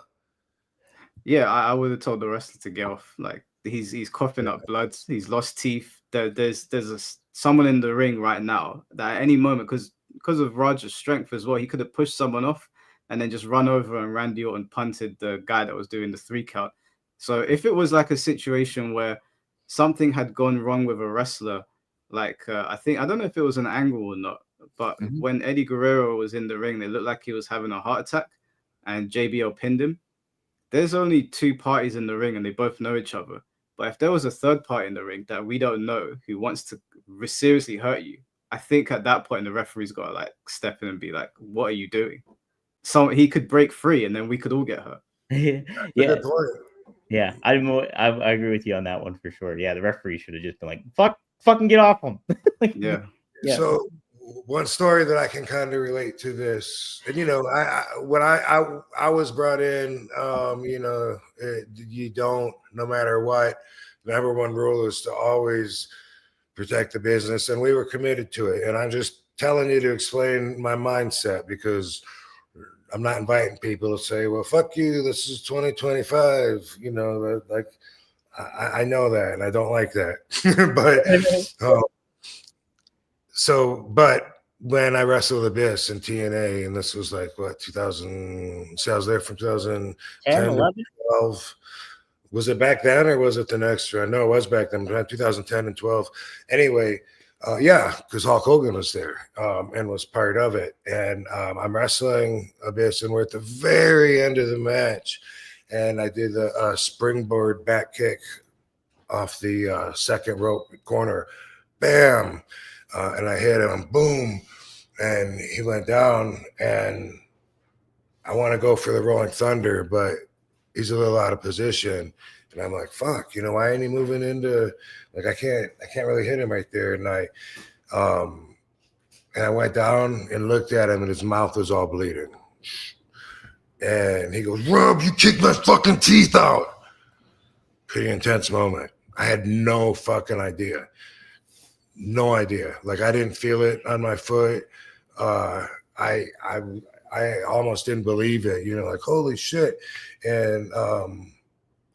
Yeah, I would have told the wrestler to get off. Like he's coughing up blood. He's lost teeth. There's someone in the ring right now that at any moment, because of Roger's strength as well, he could have pushed someone off and then just run over and Randy Orton punted the guy that was doing the 3 count. So if it was like a situation where something had gone wrong with a wrestler, like I don't know if it was an angle or not, but when Eddie Guerrero was in the ring, it looked like he was having a heart attack and JBL pinned him. There's only 2 parties in the ring and they both know each other. But if there was a third party in the ring that we don't know who wants to seriously hurt you, I think at that point the referee's got to like step in and be like, "What are you doing?" So he could break free and then we could all get hurt. Yeah, I agree with you on that one for sure. Yeah, the referee should have just been like, fucking get off him. Yeah. So one story that I can kind of relate to this, and when I was brought in, you don't, no matter what, the number one rule is to always protect the business, and we were committed to it. And I'm just telling you to explain my mindset, because I'm not inviting people to say, "Well, fuck you, this is 2025." Like I know that, and I don't like that. But when I wrestled Abyss in TNA, and this was like what 2000, so I was there from 2010 to 12. Was it back then or was it the next year? I know it was back then, 2010 and 12. Anyway, because Hulk Hogan was there and was part of it. And I'm wrestling Abyss, and we're at the very end of the match. And I did a springboard back kick off the second rope corner. Bam! And I hit him, boom. And he went down, and I want to go for the Rolling Thunder, but he's a little out of position. And I'm like, fuck, why ain't he moving into, like, I can't really hit him right there. And I went down and looked at him, and his mouth was all bleeding. And he goes, "Rob, you kicked my fucking teeth out." Pretty intense moment. I had no fucking idea. No idea. Like, I didn't feel it on my foot. I almost didn't believe it, like, holy shit. And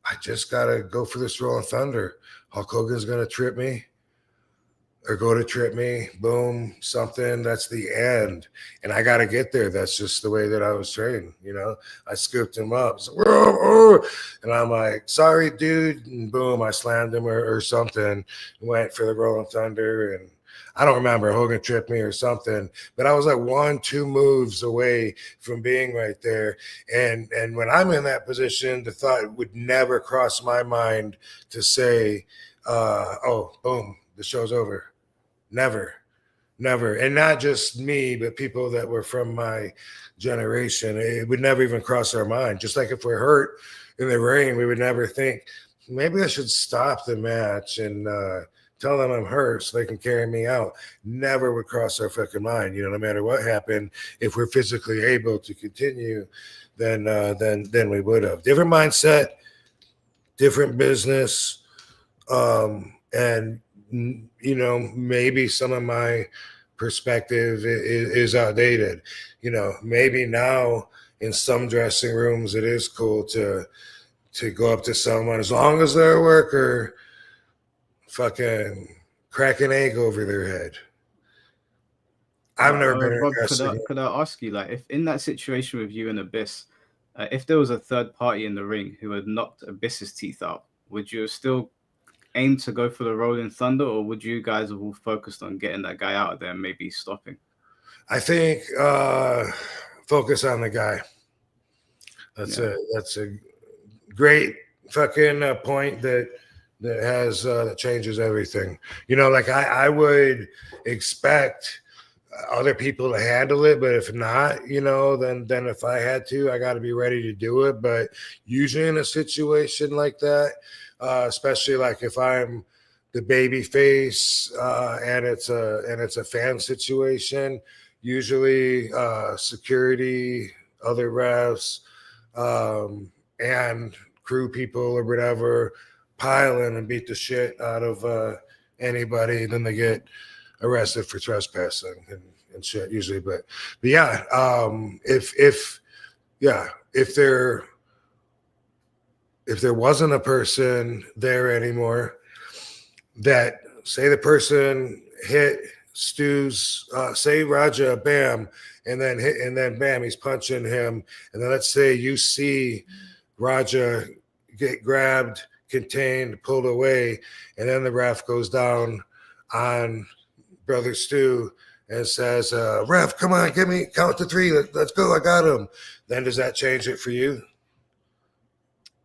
I just gotta go for this Rolling Thunder. Hulk Hogan's gonna trip me or go to trip me, boom, something. That's the end. And I gotta get there. That's just the way that I was trained, I scooped him up. So, and I'm like, "Sorry, dude." And boom, I slammed him or something, went for the Rolling Thunder. And I don't remember, Hogan tripped me or something, but I was like 1-2 moves away from being right there. And when I'm in that position, the thought would never cross my mind to say, "Oh, boom, the show's over." Never. And not just me, but people that were from my generation. It would never even cross our mind. Just like if we're hurt in the ring, we would never think, maybe I should stop the match and tell them I'm hurt so they can carry me out. Never would cross our fucking mind. No matter what happened, if we're physically able to continue, then we would have. Different mindset, different business, and maybe some of my perspective is outdated. Maybe now in some dressing rooms it is cool to go up to someone, as long as they're a worker, fucking crack an egg over their head. I've never been Rob, interested. could I ask you, like, if in that situation with you and Abyss, if there was a third party in the ring who had knocked Abyss's teeth out, would you have still aim to go for the Rolling Thunder, or would you guys have all focused on getting that guy out of there and maybe stopping? I think focus on the guy. That's a great fucking point that has that changes everything. Like I would expect other people to handle it. But if not, then if I had to, I got to be ready to do it. But usually in a situation like that, especially like if I'm the baby face and it's a fan situation, usually security, other refs, and crew people or whatever pile in and beat the shit out of anybody. Then they get arrested for trespassing and shit usually. But yeah, if there wasn't a person there anymore, that say the person hit Stu's, say Raja, bam, and then bam, he's punching him, and then let's say you see Raja get grabbed, contained, pulled away, and then the ref goes down on Brother Stu and says, "Ref, come on, give me count to 3. Let's go. I got him." Then does that change it for you?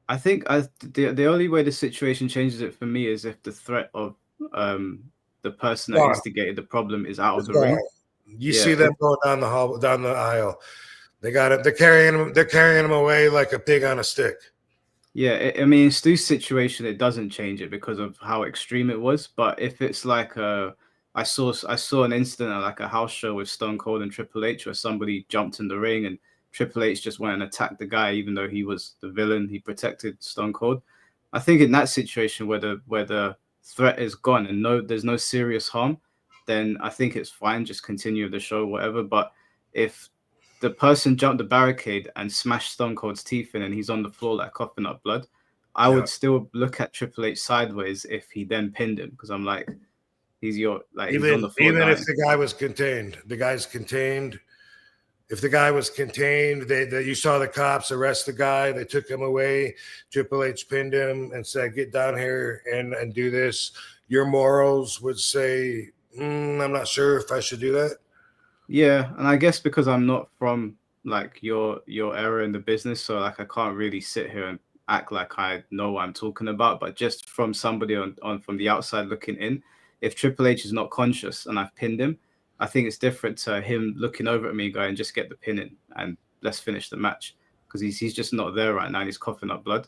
I think the only way the situation changes it for me is if the threat of the person that instigated the problem is out of the ring. You see them going down the hall, down the aisle. They got it. They're carrying him away like a pig on a stick. Yeah, I mean, in Stu's situation, it doesn't change it because of how extreme it was. But if it's like I saw an incident at like a house show with Stone Cold and Triple H where somebody jumped in the ring and Triple H just went and attacked the guy, even though he was the villain. He protected Stone Cold. I think in that situation where the threat is gone and there's no serious harm, then I think it's fine. Just continue the show, whatever. But if the person jumped the barricade and smashed Stone Cold's teeth in and he's on the floor like coughing up blood, I would still look at Triple H sideways if he then pinned him, because I'm like, he's on the floor. Even if the guy was contained, the guy's contained. If the guy was contained, you saw the cops arrest the guy, they took him away. Triple H pinned him and said, "Get down here and do this." Your morals would say, "I'm not sure if I should do that." Yeah, and I guess because I'm not from like your era in the business, so like I can't really sit here and act like I know what I'm talking about. But just from somebody on from the outside looking in, if Triple H is not conscious and I've pinned him, I think it's different to him looking over at me going, "Just get the pin in and let's finish the match," because he's just not there right now and he's coughing up blood.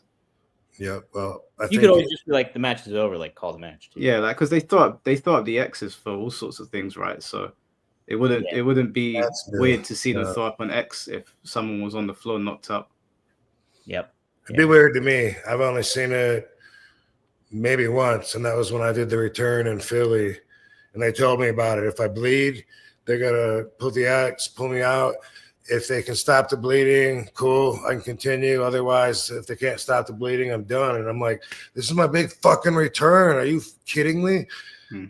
Yeah, well, you could always just be like, the match is over, like call the match. Too. Yeah, like because they thought up the X's for all sorts of things, right? So it wouldn't be weird to see them throw up an X if someone was on the floor knocked up. Yep. It'd be weird to me. I've only seen it maybe once, and that was when I did the return in Philly. And they told me about it. If I bleed, they're going to pull the X, pull me out. If they can stop the bleeding, cool, I can continue. Otherwise, if they can't stop the bleeding, I'm done. And I'm like, this is my big fucking return. Are you kidding me?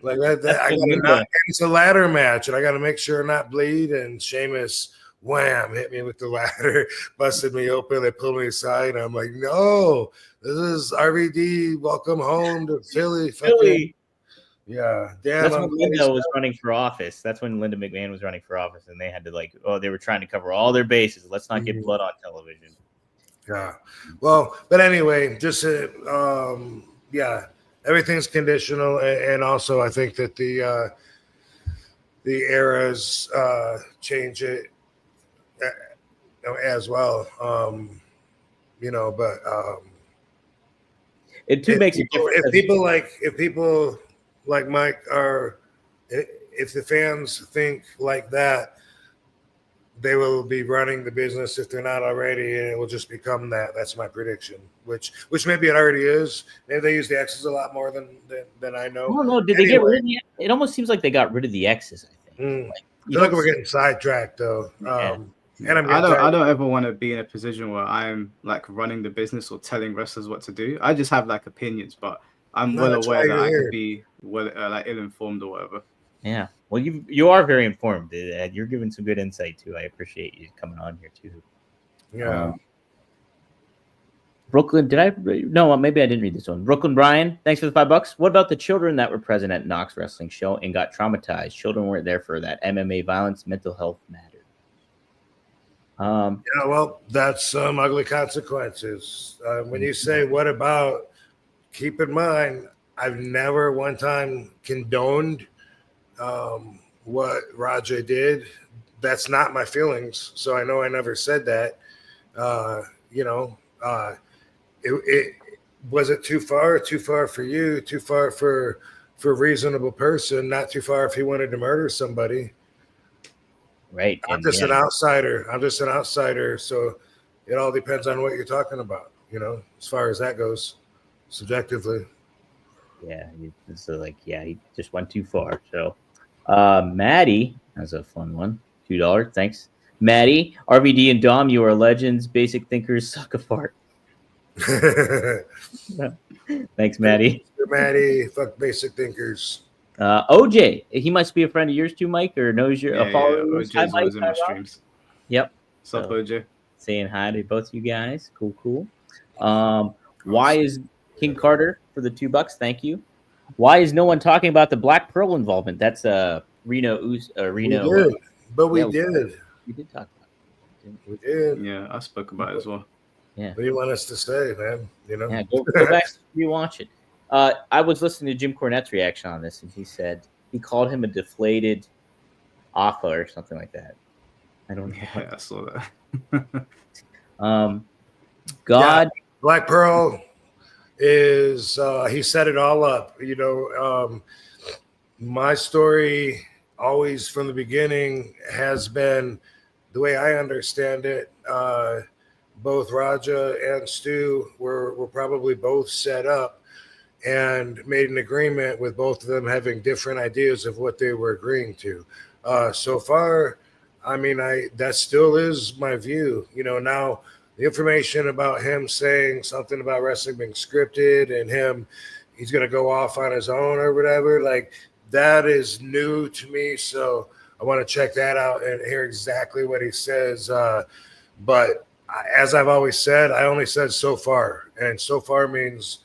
Like that it's a ladder match, and I got to make sure not bleed. And Sheamus, wham, hit me with the ladder, busted me open. They pulled me aside. And I'm like, no, this is RVD. Welcome home to Philly. Philly. Yeah, damn. That's when Linda was running for office. That's when Linda McMahon was running for office, and they had to they were trying to cover all their bases. Let's not get blood on television. Yeah, well, but anyway, just everything's conditional, and also I think that the eras change it as well. But it too makes it different. If people like Mike if the fans think like that, they will be running the business if they're not already, and it will just become that. That's my prediction. Which maybe it already is. Maybe they use the X's a lot more than I know. I don't know. Did they get rid of the? It almost seems like they got rid of the X's. I think. I feel like we're getting sidetracked though. Yeah. And I don't ever want to be in a position where I'm like running the business or telling wrestlers what to do. I just have like opinions, but I'm well aware that I could be like ill-informed or whatever. Yeah. Well, you are very informed. You're giving some good insight too. I appreciate you coming on here too. Yeah. Brooklyn, no, maybe I didn't read this one. Brooklyn Brian, thanks for the $5. What about the children that were present at Knox Wrestling Show and got traumatized? Children weren't there for that MMA violence, mental health mattered. Well, that's some ugly consequences. When you say, what about, keep in mind, I've never one time condoned what Raja did, that's not my feelings. So I know I never said that. It was it too far? Too far for you? Too far for a reasonable person? Not too far if he wanted to murder somebody. Right. I'm just an outsider. So it all depends on what you're talking about, as far as that goes, subjectively. Yeah. So he just went too far. So Maddie has a fun one. $2. Thanks. Maddie, RVD and Dom, you are legends. Basic thinkers suck a fart. Thanks, Maddie. Maddie, fuck basic thinkers. OJ, he must be a friend of yours too, Mike, or knows your follower. OJ's always in my streams. Yep. What's up, OJ? Saying hi to both you guys. Cool. Why is King Carter for the $2? Thank you. Why is no one talking about the Black Pearl involvement? That's Reno. We did. We did talk about it. We did. Yeah, I spoke about it as well. Yeah. What do you want us to say, man? Yeah, go back and rewatch it. I was listening to Jim Cornette's reaction on this, and he called him a deflated Alpha or something like that. I don't know. Yeah, I saw that. Black Pearl is he set it all up. My story always from the beginning has been the way I understand it. Both Raja and Stu were probably both set up and made an agreement with both of them having different ideas of what they were agreeing to. So far, I mean, that still is my view. Now the information about him saying something about wrestling being scripted and he's going to go off on his own or whatever, like that is new to me. So I want to check that out and hear exactly what he says. But as I've always said, I only said so far, and so far means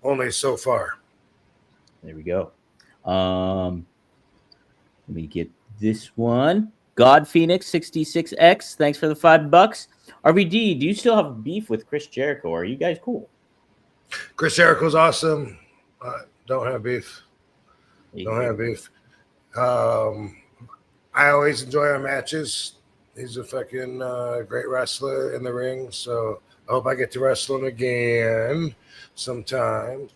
only so far. There we go. Let me get this one. God Phoenix 66X. Thanks for the $5. RVD, do you still have beef with Chris Jericho? Or are you guys cool? Chris Jericho's awesome. Don't have beef. Don't have beef. I always enjoy our matches. He's a fucking great wrestler in the ring. So I hope I get to wrestle him again sometime.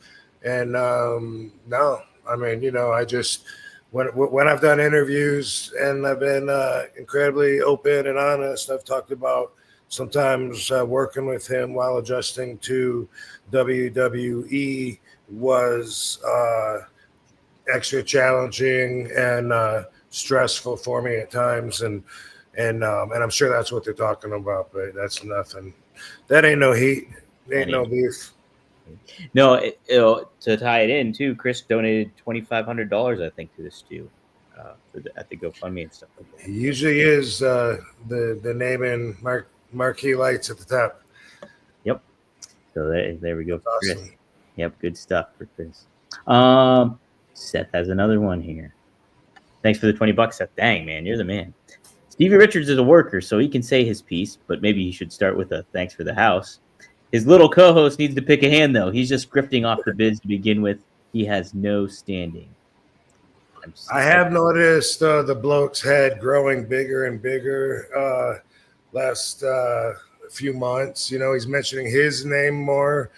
And no, I mean, I just when I've done interviews and I've been incredibly open and honest, I've talked about sometimes working with him while adjusting to WWE was extra challenging and stressful for me at times, and I'm sure that's what they're talking about, but that's nothing. That ain't no heat. Ain't no beef. No, to tie it in too, Chris donated $2,500, I think, to this too, at the GoFundMe and stuff like that. He usually is the name and marquee lights at the top. Yep. So there we go, for awesome. Chris. Yep, good stuff for Chris. Seth has another one here. Thanks for the $20, Seth. Dang, man, you're the man. Stevie Richards is a worker, so he can say his piece, but maybe he should start with a thanks for the house. His little co-host needs to pick a hand, though. He's just grifting off the bids to begin with. He has no standing. I have noticed the bloke's head growing bigger and bigger last few months. He's mentioning his name more,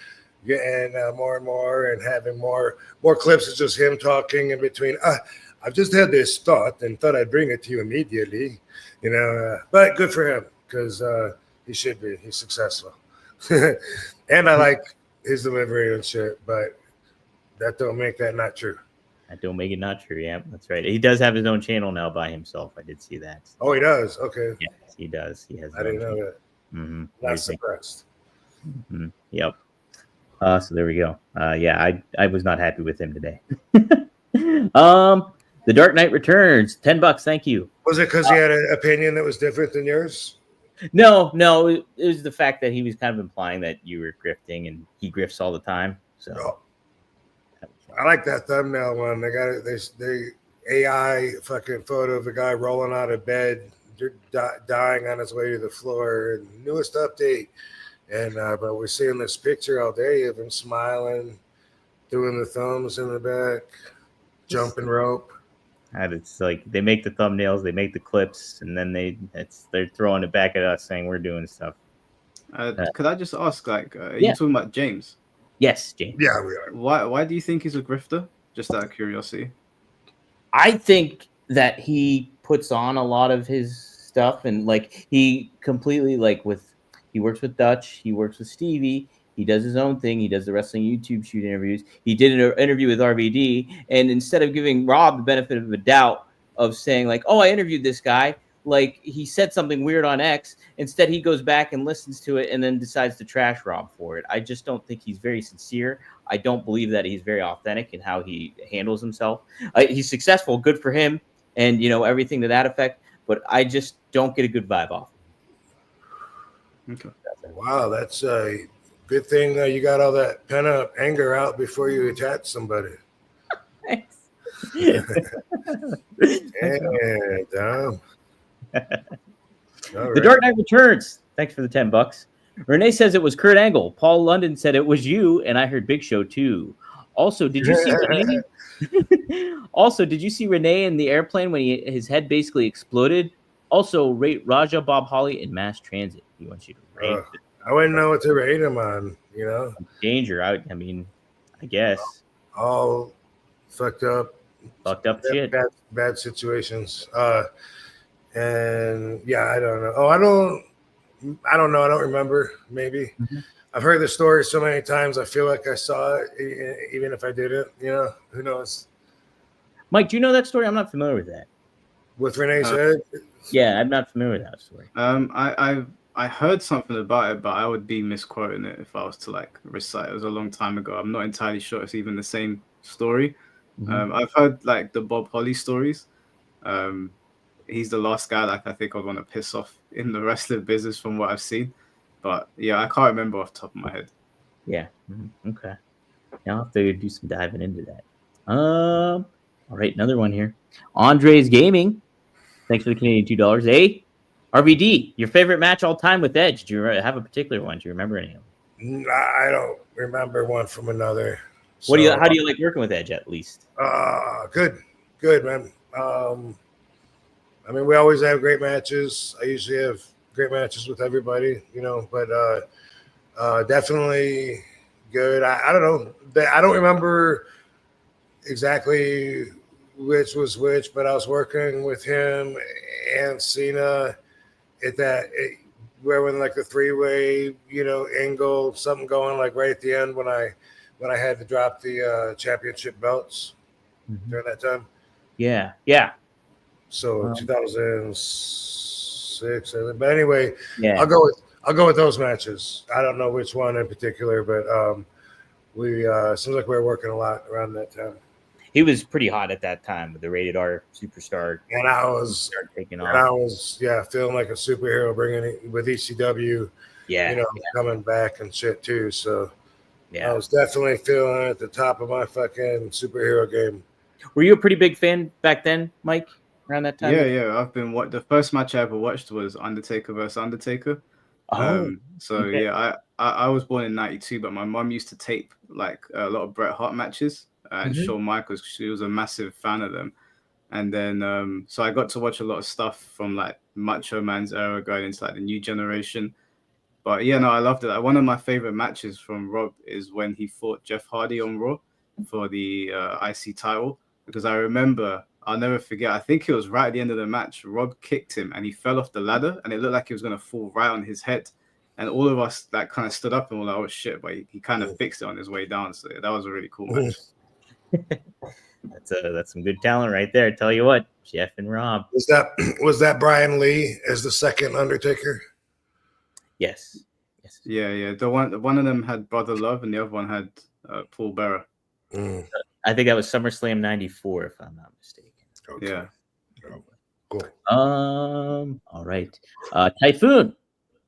and more and more, and having more clips of just him talking in between. I've just had this thought and thought I'd bring it to you immediately, but good for him because he should be. He's successful. And I like his delivery and shit, but that don't make that not true. That don't make it not true. Yeah, that's right. He does have his own channel now by himself. I did see that. Oh, he does? Okay. Yes, he does. He has. I didn't know that. Mm-hmm. Not surprised. Mm-hmm. Yep. So there we go. Yeah, I was not happy with him today. The Dark Knight Returns, $10. Thank you. Was it because he had an opinion that was different than yours? No, it was the fact that he was kind of implying that you were grifting, and he grifts all the time. So I like that thumbnail one. They got it. They AI fucking photo of a guy rolling out of bed, dying on his way to the floor. Newest update, and but we're seeing this picture all day of him smiling, doing the thumbs in the back, jumping rope. And it's like they make the thumbnails, they make the clips, and then they're throwing it back at us saying we're doing stuff. Could I just ask, like, are Yeah. you talking about James? Yes, James. Yeah, we are. Why do you think he's a grifter? Just out of curiosity. I think that he puts on a lot of his stuff, and like he completely he works with Dutch, he works with Stevie, he does his own thing, he does the wrestling YouTube shoot interviews. He did an interview with RVD, and instead of giving Rob the benefit of a doubt of saying like, "Oh, I interviewed this guy," like he said something weird on X, instead he goes back and listens to it and then decides to trash Rob for it. I just don't think he's very sincere. I don't believe that he's very authentic in how he handles himself. He's successful, good for him, and everything to that effect. But I just don't get a good vibe off. Okay. Wow, that's a good thing you got all that pent up anger out before you attack somebody. Thanks. Yeah, Dom. The Dark Knight Returns. Thanks for the $10. Renee says it was Kurt Angle. Paul London said it was you, and I heard Big Show too. Also, did you see Renee? Also, did you see Renee in the airplane when his head basically exploded? Also, rate Raja Bob Holly in mass transit. He wants you to rate. I wouldn't know what to rate him on. Danger. I mean, I guess all fucked up shit. Bad situations. And yeah, I don't know. I don't know. I don't remember. Maybe I've heard the story so many times. I feel like I saw it, even if I didn't. Who knows? Mike, do you know that story? I'm not familiar with that. With Renee's head? Yeah, I'm not familiar with that story. I heard something about it, but I would be misquoting it if I was to like recite. It was a long time ago. I'm not entirely sure it's even the same story. I've heard like the Bob Holly stories. He's the last guy like I think I'd want to piss off in the wrestling business from what I've seen. But yeah, I can't remember off the top of my head. Yeah. Okay. Now I'll have to do some diving into that. All right, another one here. Andre's Gaming. Thanks for the Canadian $2. Hey, RVD, your favorite match all time with Edge? Do you have a particular one? Do you remember any of them? I don't remember one from another. How do you like working with Edge at least? Good, man. I mean, we always have great matches. I usually have great matches with everybody, but definitely good. I don't know. I don't remember exactly which was which, but I was working with him and Cena at where when like the three-way, angle, something going like right at the end when I had to drop the championship belts during that time. Yeah. So 2006, but anyway, yeah. I'll go with those matches. I don't know which one in particular, but we seems like we were working a lot around that time. He was pretty hot at that time with the Rated R Superstar, and I was taking off. And I was feeling like a superhero, bringing it with ECW. Coming back and shit too. So I was definitely feeling at the top of my fucking superhero game. Were you a pretty big fan back then, Mike? Around that time? Yeah. I've been the first match I ever watched was Undertaker versus Undertaker. I was born in '92, but my mom used to tape like a lot of Bret Hart matches and Shawn Michaels. She was a massive fan of them, and then so I got to watch a lot of stuff from like Macho Man's era going into like the new generation. But yeah, no, I loved it. One of my favorite matches from Rob is when he fought Jeff Hardy on Raw for the IC title, because I remember. I'll never forget. I think it was right at the end of the match. Rob kicked him and he fell off the ladder and it looked like he was going to fall right on his head. And all of us that kind of stood up and were like, oh shit, but he kind of fixed it on his way down. So that was a really cool match. That's some good talent right there. I tell you what, Jeff and Rob. Was that Brian Lee as the second Undertaker? Yes. Yeah. The one of them had Brother Love and the other one had Paul Bearer. I think that was SummerSlam '94, if I'm not mistaken. Okay. Yeah. Cool. All right. Typhoon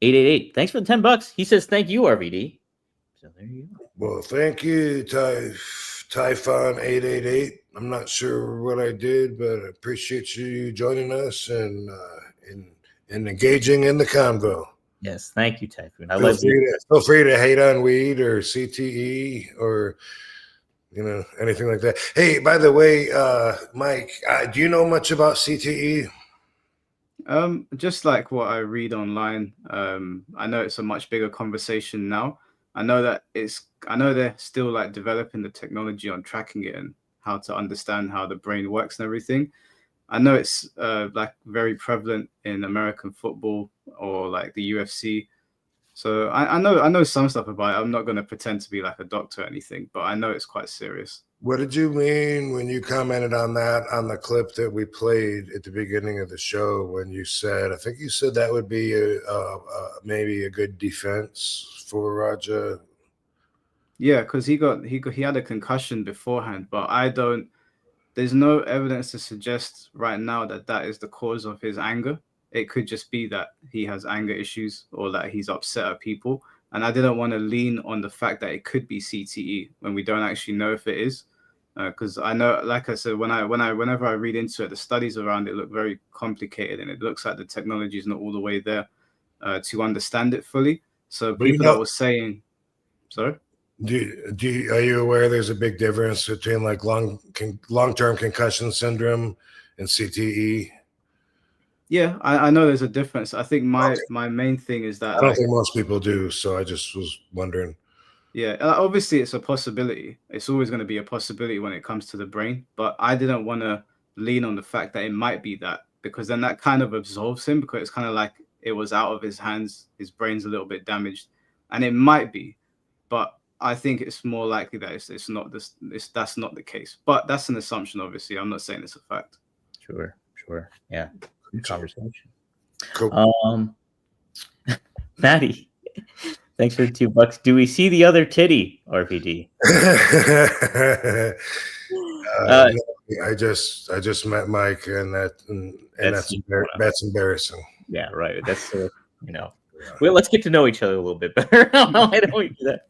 888. Thanks for the $10. He says thank you, RVD. So there you go. Well, thank you, Typhon 888. I'm not sure what I did, but I appreciate you joining us and engaging in the convo. Yes, thank you, Typhoon. Feel free to hate on weed or CTE or anything like that. Hey, by the way, Mike, do you know much about CTE? Just like what I read online, I know it's a much bigger conversation now. I know they're still like developing the technology on tracking it and how to understand how the brain works and everything. I know it's like very prevalent in American football or like the UFC. So I know some stuff about it. I'm not going to pretend to be like a doctor or anything, but I know it's quite serious. What did you mean when you commented on that on the clip that we played at the beginning of the show when you said, I think you said that would be maybe a good defense for Raja? Yeah, because he had a concussion beforehand, but there's no evidence to suggest right now that that is the cause of his anger. It could just be that he has anger issues or that he's upset at people. And I didn't want to lean on the fact that it could be CTE when we don't actually know if it is. Because I know, like I said, whenever I read into it, the studies around it look very complicated, and it looks like the technology is not all the way there to understand it fully. So people that were saying, sorry. Are you aware there's a big difference between like long-term concussion syndrome and CTE? Yeah, I know there's a difference. I think my main thing is that I don't think most people do, so I just was wondering. Yeah, obviously it's a possibility. It's always going to be a possibility when it comes to the brain, but I didn't want to lean on the fact that it might be that, because then that kind of absolves him, because it's kind of like it was out of his hands. His brain's a little bit damaged, and it might be, but I think it's more likely that it's not this. That's not the case, but that's an assumption. Obviously, I'm not saying it's a fact. Sure. Yeah. Good conversation. Cool. Maddie, thanks for the $2. Do we see the other titty, RVD? I just met Mike, and that's embarrassing. Yeah, right. That's Well, let's get to know each other a little bit better. Why don't we do that?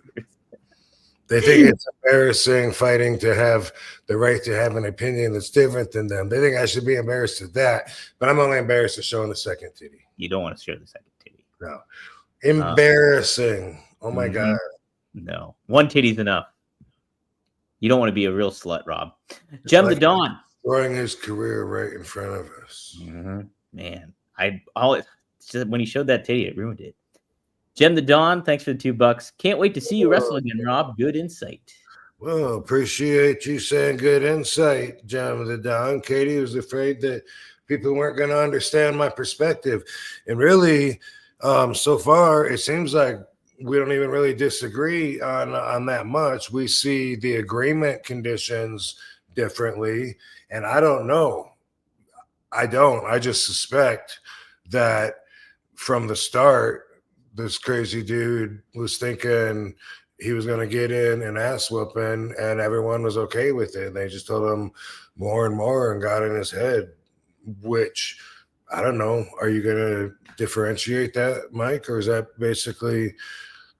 They think it's embarrassing fighting to have the right to have an opinion that's different than them. They think I should be embarrassed at that, but I'm only embarrassed at showing the second titty. You don't want to share the second titty. No. Embarrassing. Oh my God. No. One titty's enough. You don't want to be a real slut, Rob. Gem the Dawn. Throwing his career right in front of us. Man, when he showed that titty, it ruined it. Gem the Dawn, thanks for the $2. Can't wait to see you wrestle again, Rob. Good insight. Well, appreciate you saying good insight, Gem the Dawn. Katie was afraid that people weren't going to understand my perspective. And really, so far, it seems like we don't even really disagree on that much. We see the agreement conditions differently. And I don't know. I just suspect that from the start, this crazy dude was thinking he was going to get in an ass whooping, and everyone was okay with it. And they just told him more and more and got in his head, which I don't know. Are you going to differentiate that, Mike? Or is that basically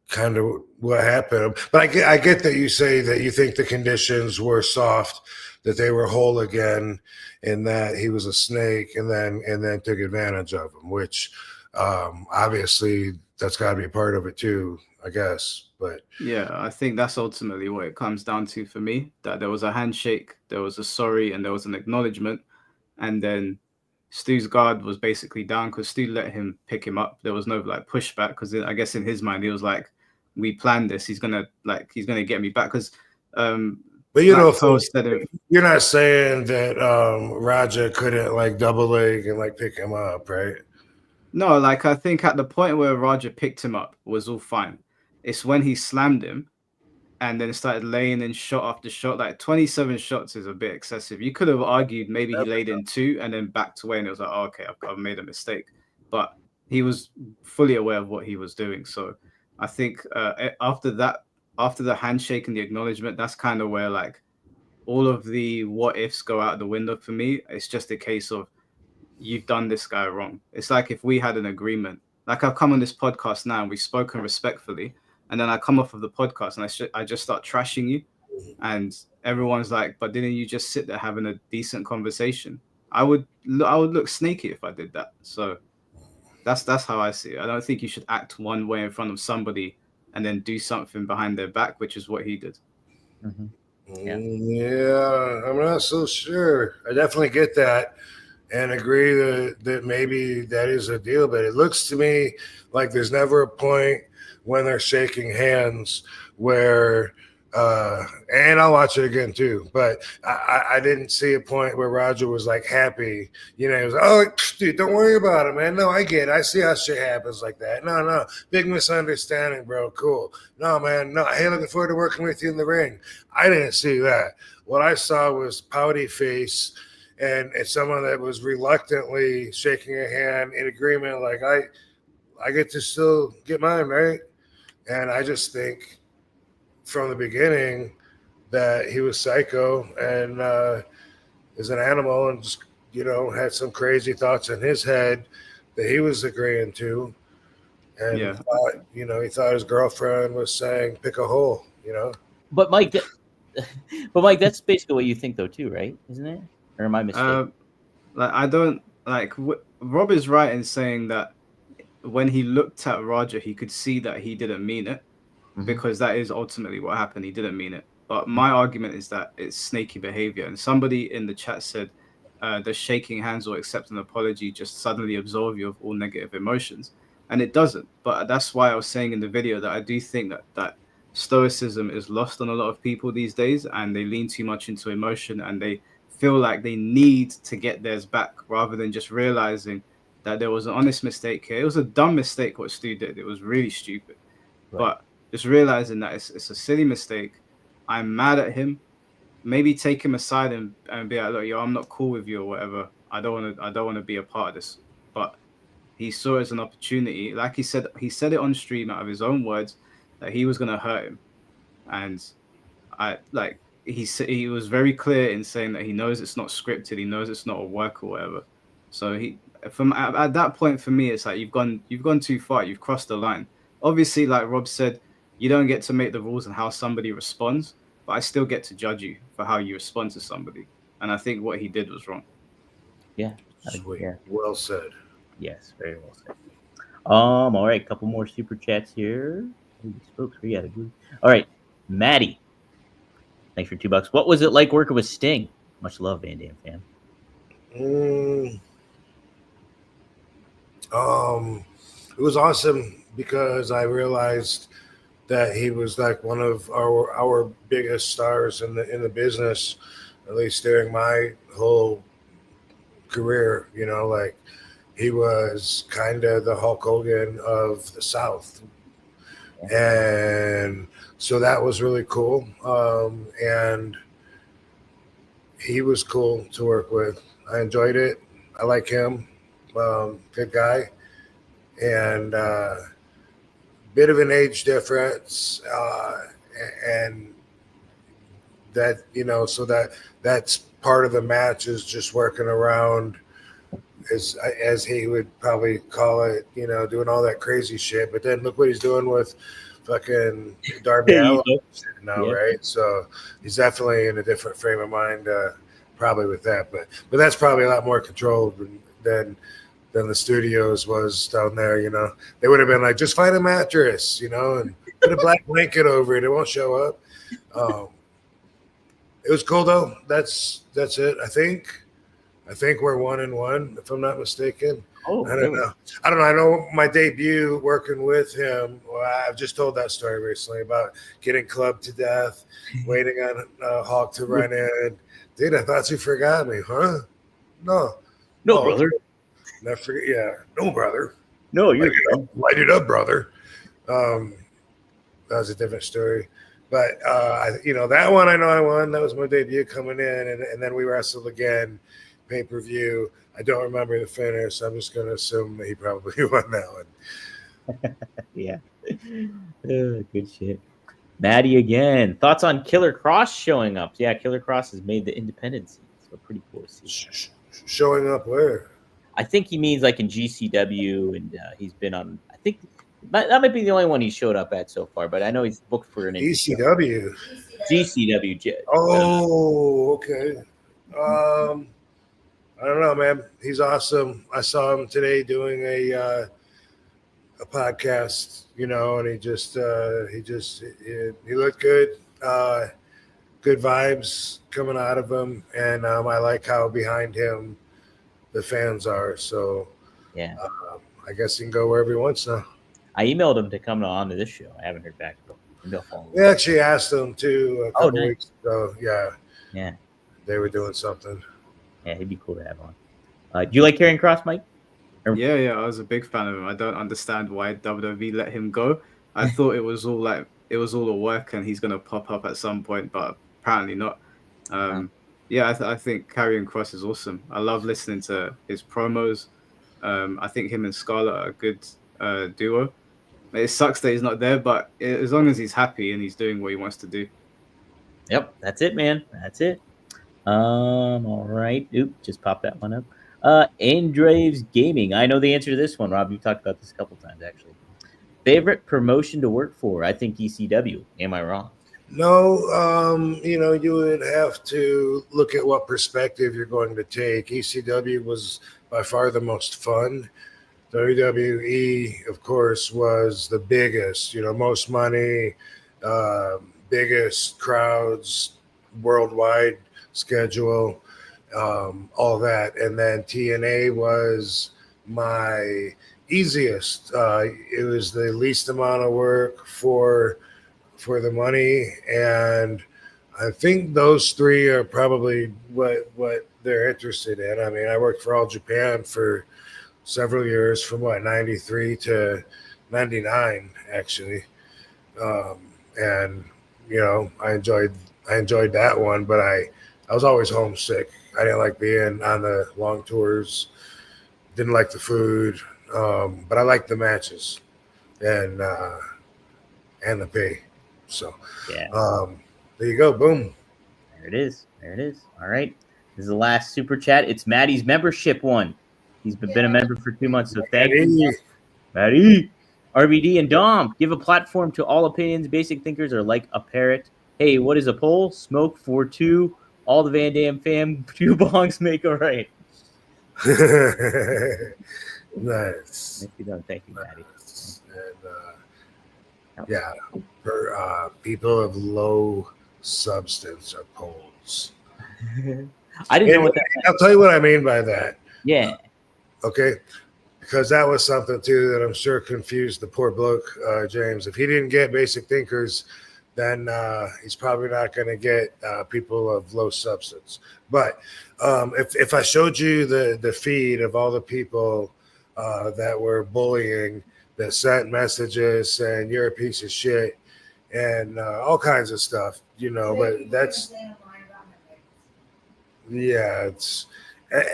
kind of what happened? But I get that you say that you think the conditions were soft, that they were whole again, and that he was a snake and then took advantage of him, which obviously that's got to be a part of it too, I guess. But yeah, I think that's ultimately what it comes down to for me, that there was a handshake, there was a sorry, and there was an acknowledgement. And then Stu's guard was basically down because Stu let him pick him up. There was no like pushback, because I guess in his mind he was like, we planned this, he's gonna get me back. Because but you know, you're not saying that Raja couldn't like double leg and like pick him up, right? No, like I think at the point where Raja picked him up was all fine. It's when he slammed him and then started laying in shot after shot. Like 27 shots is a bit excessive. You could have argued maybe he laid in 2 and then backed away, and it was like, oh, okay, I've made a mistake. But he was fully aware of what he was doing. So I think after the handshake and the acknowledgement, that's kind of where like all of the what ifs go out the window for me. It's just a case of, you've done this guy wrong. It's like if we had an agreement, like I've come on this podcast now and we've spoken respectfully, and then I come off of the podcast and I just start trashing you, and everyone's like, but didn't you just sit there having a decent conversation? I would look snaky if I did that. So that's how I see it. I don't think you should act one way in front of somebody and then do something behind their back, which is what he did. Yeah, I'm not so sure. I definitely get that and agree that maybe that is a deal, but it looks to me like there's never a point when they're shaking hands where and I'll watch it again too, but I didn't see a point where Roger was like happy. He was, oh, dude, don't worry about it, man. No, I get it. I see how shit happens like that. No, big misunderstanding, bro. Cool. No, man. No, hey, looking forward to working with you in the ring. I didn't see that. What I saw was pouty face and it's someone that was reluctantly shaking a hand in agreement, like I get to still get mine, right? And I just think from the beginning that he was psycho and is an animal and just had some crazy thoughts in his head that he was agreeing to, and thought, he thought his girlfriend was saying pick a hole, But Mike, that's basically what you think though too, right? Isn't it? Or am I mistaken? Like I don't like Rob is right in saying that when he looked at Roger, he could see that he didn't mean it, because that is ultimately what happened. He didn't mean it. But my argument is that it's snaky behavior. And somebody in the chat said, does shaking hands or accepting an apology just suddenly absolve you of all negative emotions? And it doesn't. But that's why I was saying in the video that I do think that stoicism is lost on a lot of people these days, and they lean too much into emotion and they feel like they need to get theirs back rather than just realizing that there was an honest mistake here. It was a dumb mistake what Stu did. It was really stupid. Right. But just realizing that it's a silly mistake. I'm mad at him. Maybe take him aside and be like, look, yo, I'm not cool with you or whatever. I don't want to be a part of this. But he saw it as an opportunity. Like he said it on stream out of his own words that he was gonna hurt him. And he was very clear in saying that he knows it's not scripted, he knows it's not a work or whatever. So at that point for me, it's like you've gone too far, you've crossed the line. Obviously, like Rob said, you don't get to make the rules on how somebody responds, but I still get to judge you for how you respond to somebody. And I think what he did was wrong. Yeah. Sweet. Yeah. Well said. Yes, very well said. All right, a couple more super chats here. Folks, we got to all right, Maddie. Thanks for $2. What was it like working with Sting? Much love, Van Dam fan. It was awesome because I realized that he was like one of our biggest stars in the business, at least during my whole career. Like he was kind of the Hulk Hogan of the South. And so that was really cool. And he was cool to work with. I enjoyed it. I like him. Good guy. And bit of an age difference. And that, so that's part of the match is just working around as he would probably call it, doing all that crazy shit. But then look what he's doing with fucking Darby Allin now, right? So he's definitely in a different frame of mind, probably with that. But that's probably a lot more controlled than the studios was down there. They would have been like, just find a mattress, and put a black blanket over it. It won't show up. It was cool though. That's it. I think we're 1-1, if I'm not mistaken. Oh, I don't know. I know my debut working with him. Well, I've just told that story recently about getting clubbed to death, waiting on Hawk to run in. Dude, I thought you forgot me, huh? No, brother. Never forget. Yeah, no, brother. No, you're light it up, brother. That was a different story. But that one I know I won. That was my debut coming in, and then we wrestled again. Pay-per-view. I don't remember the finish, so I'm just going to assume that he probably won that one. Yeah. Good shit. Maddie again. Thoughts on Killer Cross showing up? Yeah, Killer Cross has made the independent scene, so pretty cool to see. Showing up where? I think he means like in GCW, and he's been on, I think that might be the only one he showed up at so far, but I know he's booked for an GCW. GCW. Oh, okay. I don't know, man. He's awesome. I saw him today doing a podcast, and he looked good. good vibes coming out of him, and I like how behind him the fans are. So Yeah. I guess he can go wherever he wants now. I emailed him to come on to this show. I haven't heard back from him. Maybe I'll follow We up. actually asked him to a couple weeks ago. Yeah, Yeah. they were doing something. Yeah, he'd be cool to have on. Do you like Karrion Kross, Mike? Yeah, I was a big fan of him. I don't understand why WWE let him go. I thought it was all a work and he's gonna pop up at some point, but apparently not. I think Karrion Kross is awesome. I love listening to his promos. I think him and Scarlett are a good duo. It sucks that he's not there, but as long as he's happy and he's doing what he wants to do. Yep, that's it, man. That's it. All right. Oop, just pop that one up. Andrews Gaming. I know the answer to this one, Rob. You've talked about this a couple times, actually. Favorite promotion to work for? I think ECW. Am I wrong? No, you would have to look at what perspective you're going to take. ECW was by far the most fun. WWE, of course, was the biggest, most money, biggest crowds, worldwide schedule, all that. And then TNA was my easiest. It was the least amount of work for the money. And I think those three are probably what they're interested in. I mean, I worked for All Japan for several years, from 93 to 99, actually. And I enjoyed that one, but I was always homesick. I didn't like being on the long tours, didn't like the food, but I liked the matches and the pay. So yeah, there you go, boom. There it is. All right, this is the last super chat. It's Maddie's membership one. He's been a member for 2 months, so thank you, Maddie. RVD and Dom, give a platform to all opinions. Basic thinkers are like a parrot. Hey, what is a poll? Smoke for two. All the Van Dam fam, 2 bongs make all right. Nice. Thank you, Maddie. And, for people of low substance are polls. I didn't know what that meant. I'll tell you what I mean by that. Yeah. Okay. Because that was something, too, that I'm sure confused the poor bloke, James. If he didn't get basic thinkers, then he's probably not going to get people of low substance. But if I showed you the feed of all the people that were bullying, that sent messages saying you're a piece of shit and all kinds of stuff, but that's, it's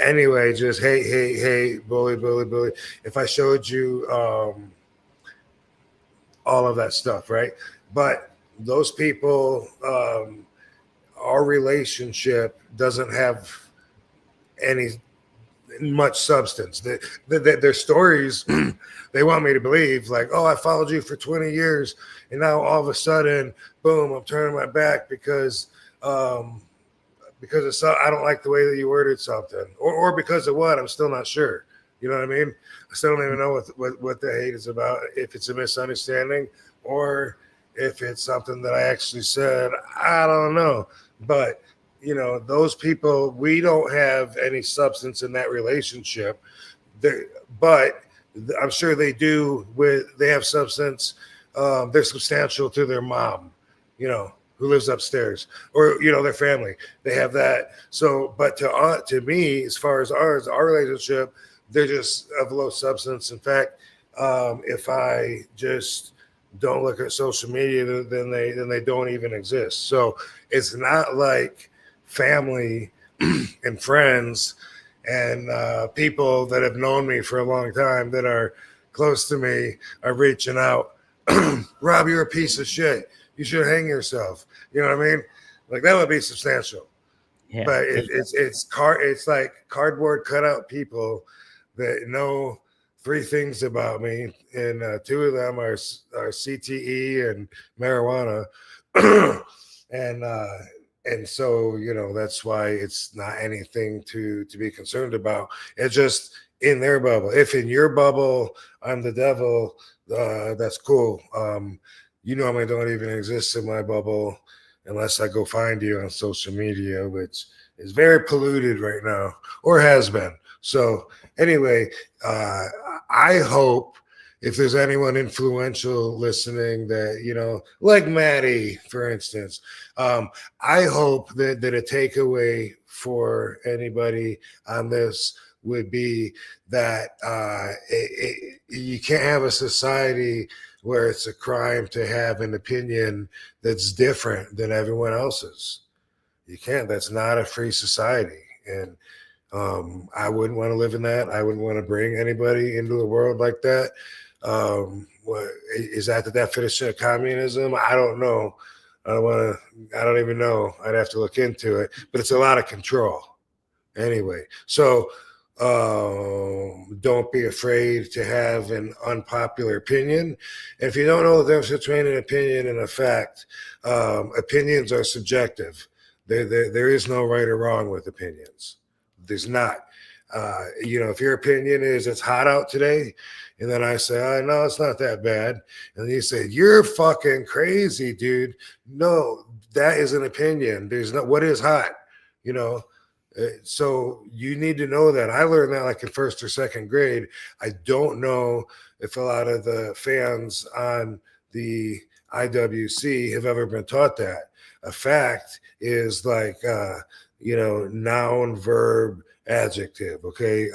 anyway, just hey, bully. If I showed you all of that stuff, right? But those people, our relationship doesn't have much substance. Their stories, they want me to believe like, oh, I followed you for 20 years and now all of a sudden, boom, I'm turning my back because it's, I don't like the way that you worded something, or because of what, I'm still not sure. You know what I mean? I still don't even know what the hate is about, if it's a misunderstanding or if it's something that I actually said. I don't know. But those people, we don't have any substance in that relationship. But I'm sure they do. They have substance. They're substantial to their mom, who lives upstairs, or their family. They have that. So, but to me, as far as our relationship, they're just of low substance. In fact, if I just don't look at social media, then they don't even exist. So it's not like family and friends and people that have known me for a long time that are close to me are reaching out. Rob, you're a piece of shit. You should hang yourself. You know what I mean? Like, that would be substantial. Yeah. But it's like cardboard cutout people that know 3 things about me, and 2 of them are CTE and marijuana. And so, that's why it's not anything to be concerned about. It's just in their bubble. If in your bubble, I'm the devil, that's cool. You normally don't even exist in my bubble. unless I go find you on social media, which is very polluted right now, or has been. So anyway, I hope if there's anyone influential listening that, you know, like Maddie, for instance, I hope that a takeaway for anybody on this would be that you can't have a society where it's a crime to have an opinion that's different than everyone else's. You can't. That's not a free society. And I wouldn't want to live in that. I wouldn't want to bring anybody into a world like that. What is that the definition of communism? I don't know. I don't even know. I'd have to look into it, but it's a lot of control anyway. So don't be afraid to have an unpopular opinion. And if you don't know the difference between an opinion and a fact, opinions are subjective. There is no right or wrong with opinions. There's not. You know, if your opinion is it's hot out today, and then I say, oh, no, it's not that bad. And you say, you're fucking crazy, dude. No, that is an opinion. There's no, what is hot, you know? So you need to know that. I learned that like in first or second grade. I don't know if a lot of the fans on the IWC have ever been taught that. A fact is like, you know, noun, verb, adjective. Okay.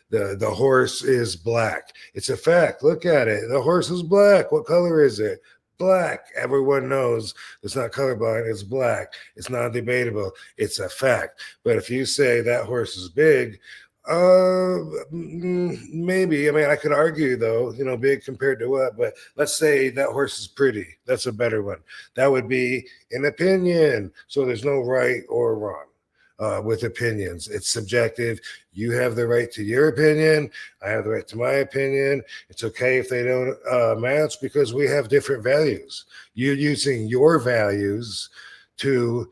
The horse is black. It's a fact. Look at it. The horse is black. What color is it? Black. Everyone knows it's not colorblind. It's black. It's non-debatable. It's a fact. But if you say that horse is big, maybe. I mean, I could argue though, you know, big compared to what, but let's say that horse is pretty. That's a better one. That would be an opinion. So there's no right or wrong. With opinions. It's subjective. You have the right to your opinion. I have the right to my opinion. It's okay if they don't match because we have different values. You're using your values to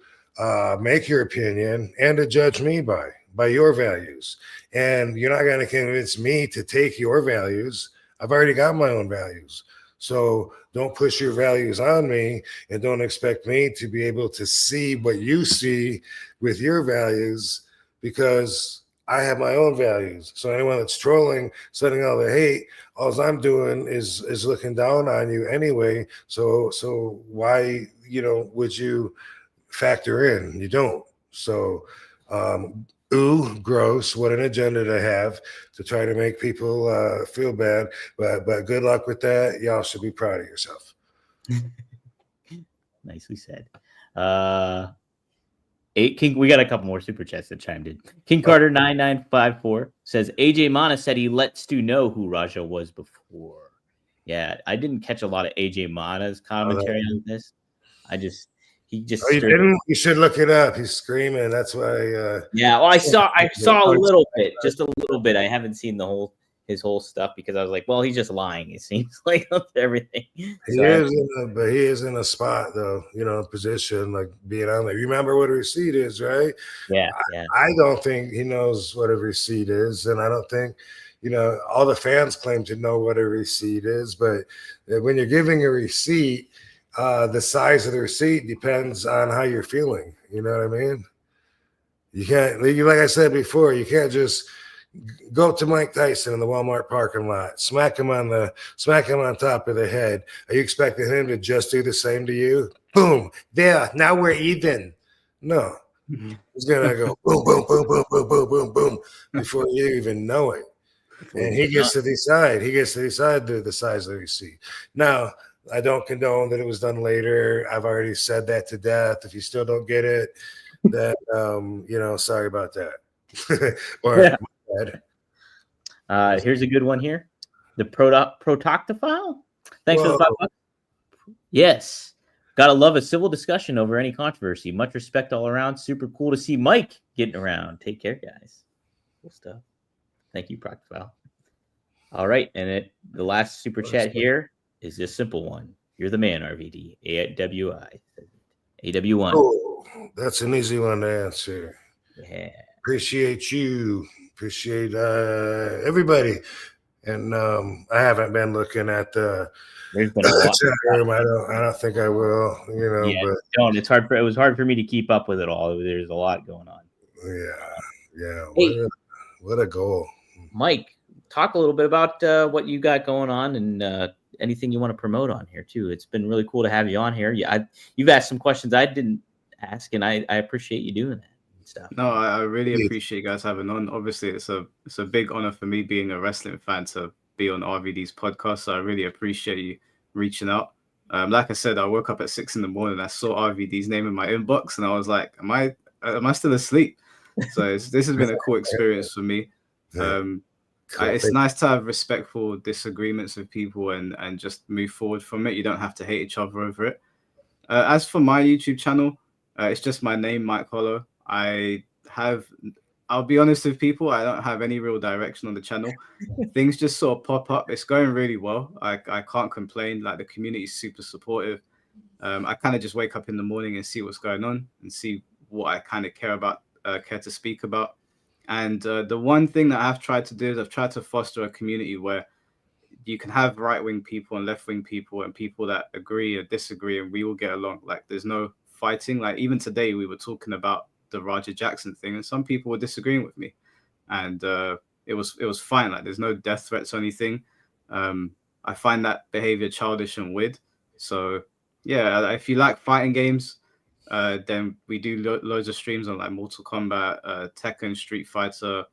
make your opinion and to judge me by your values. And you're not going to convince me to take your values. I've already got my own values. So don't push your values on me and don't expect me to be able to see what you see with your values because I have my own values. So anyone that's trolling, sending all the hate, all I'm doing is looking down on you anyway. So why, you know, would you factor in? You don't. So ooh, gross. What an agenda to have to try to make people feel bad. But good luck with that. Y'all should be proud of yourself. Nicely said. King, we got a couple more super chats that chimed in. King Carter 9954 says AJ Mana said he let Stu know who Raja was before. Yeah, I didn't catch a lot of AJ Mana's commentary on this. He just. Oh, you didn't? You should look it up. He's screaming. That's why. Yeah, well, I saw a little bit, just a little bit. I haven't seen his whole stuff because I was like, well, he's just lying. It seems like everything. He is in a spot though, you know, position like being on there. You remember what a receipt is, right? Yeah. I don't think he knows what a receipt is, and I don't think, you know, all the fans claim to know what a receipt is, but when you're giving a receipt, the size of the receipt depends on how you're feeling. You know what I mean? You can't, like I said before, you can't just go to Mike Tyson in the Walmart parking lot, smack him on top of the head. Are you expecting him to just do the same to you? Boom, there. Now we're even. No, he's gonna go boom, boom, boom, boom, boom, boom, boom, boom before you even know it. And he gets to decide. He gets to decide the size of the receipt. Now, I don't condone that it was done later. I've already said that to death. If you still don't get it, then you know, sorry about that. Or here's a good one here. The Protoctophile. Thanks for the $5. Yes. Gotta love a civil discussion over any controversy. Much respect all around. Super cool to see Mike getting around. Take care, guys. Cool stuff. Thank you, Proctophile. All right. And the last super chat here is this simple one. You're the man, RVD. AWI. AW1. Oh, that's an easy one to answer. Yeah. Appreciate you. Appreciate everybody. And I haven't been looking at the There's been a lot. chat room. I don't think I will. Yeah, but don't. It was hard for me to keep up with it all. There's a lot going on. yeah. Hey, What a goal. Mike, talk a little bit about what you got going on and anything you want to promote on here too. It's been really cool to have you on here. Yeah, you've asked some questions I didn't ask, and I appreciate you doing that and stuff. No, I really appreciate you guys having on. Obviously, it's a big honor for me being a wrestling fan to be on RVD's podcast. So I really appreciate you reaching out. Like I said, I woke up at 6 a.m. I saw RVD's name in my inbox, and I was like, "Am I still asleep?" So this has been a cool experience for me. It's nice to have respectful disagreements with people and just move forward from it. You don't have to hate each other over it. As for my YouTube channel, it's just my name, Mike Holler. I'll be honest with people, I don't have any real direction on the channel. Things just sort of pop up. It's going really well. I can't complain. Like, the community is super supportive. I kind of just wake up in the morning and see what's going on and see what I kind of care to speak about. And the one thing that I've tried to do is I've tried to foster a community where you can have right-wing people and left-wing people and people that agree or disagree, and we all get along. Like, there's no fighting. Like, even today we were talking about the Roger Jackson thing, and some people were disagreeing with me, and it was fine. Like, there's no death threats or anything. I find that behavior childish and weird. So yeah, if you like fighting games, then we do loads of streams on like Mortal Kombat, Tekken, Street Fighter,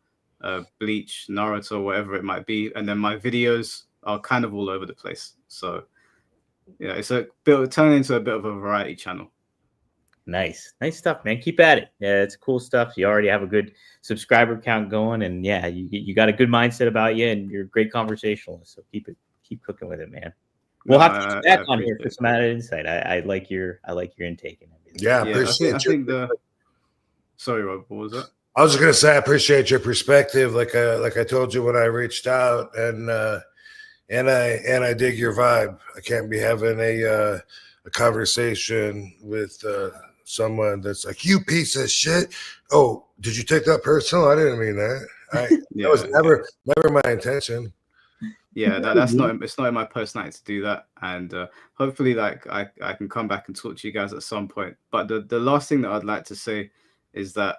Bleach, Naruto, whatever it might be. And then my videos are kind of all over the place. So yeah, it's turning into a bit of a variety channel. Nice stuff, man. Keep at it. Yeah, it's cool stuff. You already have a good subscriber count going, and yeah, you got a good mindset about you, and you're a great conversationalist. So keep cooking with it, man. We'll have to get back on here for some added insight. I like your intake and everything. Yeah, I think sorry, Rob, what was that? I was just gonna say I appreciate your perspective. Like I told you when I reached out, and I dig your vibe. I can't be having a conversation with someone that's like, "You piece of shit." Oh, did you take that personal? I didn't mean that. That was never my intention. Yeah, it's not in my personality to do that, and hopefully, like I can come back and talk to you guys at some point. But the last thing that I'd like to say is that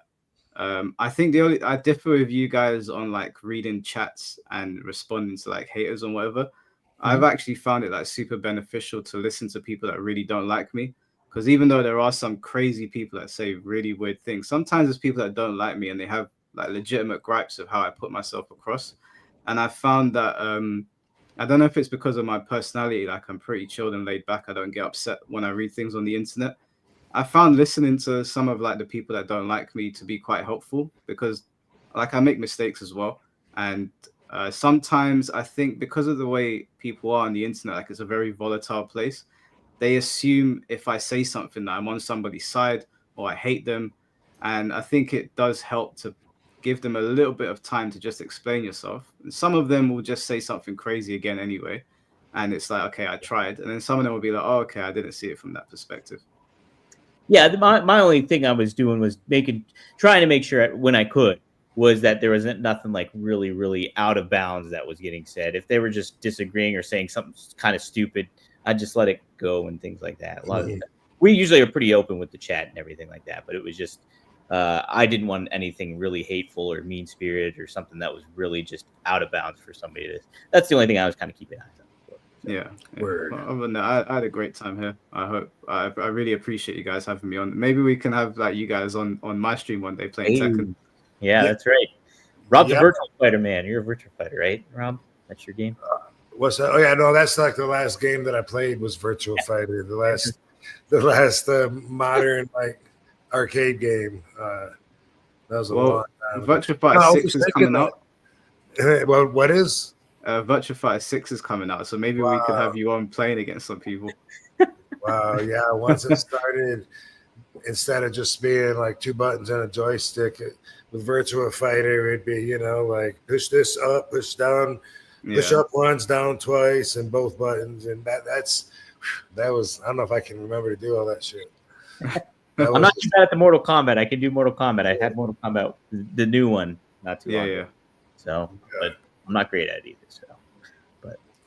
I think I differ with you guys on like reading chats and responding to like haters and whatever. Mm-hmm. I've actually found it like super beneficial to listen to people that really don't like me, because even though there are some crazy people that say really weird things, sometimes there's people that don't like me and they have like legitimate gripes of how I put myself across. And I found that I don't know if it's because of my personality, like I'm pretty chilled and laid back. I don't get upset when I read things on the internet. I found listening to some of like the people that don't like me to be quite helpful, because like I make mistakes as well. And sometimes I think because of the way people are on the internet, like it's a very volatile place, they assume if I say something that I'm on somebody's side or I hate them. And I think it does help to give them a little bit of time to just explain yourself. And some of them will just say something crazy again anyway. And it's like, okay, I tried. And then some of them will be like, oh, okay, I didn't see it from that perspective. Yeah, my only thing I was doing was trying to make sure when I could was that there wasn't nothing like really, really out of bounds that was getting said. If they were just disagreeing or saying something kind of stupid, I'd just let it go and things like that. We usually are pretty open with the chat and everything like that, but it was just I didn't want anything really hateful or mean-spirited or something that was really just out of bounds for somebody to. That's the only thing I was kind of keeping eyes on. So. Yeah. Well, other than that, I had a great time here. I really appreciate you guys having me on. Maybe we can have like you guys on my stream one day playing Tekken. Yeah, that's right. Rob's a virtual fighter, man. You're a virtual fighter, right, Rob? That's your game. What's that? Oh yeah, no, that's like the last game that I played was Virtual Fighter. The last modern like arcade game. That was a long time. Virtual Fighter 6 is coming out. Well, what is? Virtual Fighter 6 is coming out, so maybe we could have you on playing against some people. Wow, yeah. Once it started, instead of just being like two buttons and a joystick, with Virtual Fighter, it'd be, like push this up, push down, push up once, down twice, and both buttons. And that was, I don't know if I can remember to do all that shit. I'm not too bad at the Mortal Kombat. I can do Mortal Kombat. I had Mortal Kombat, the new one, not too long ago. So, but I'm not great at it either. So,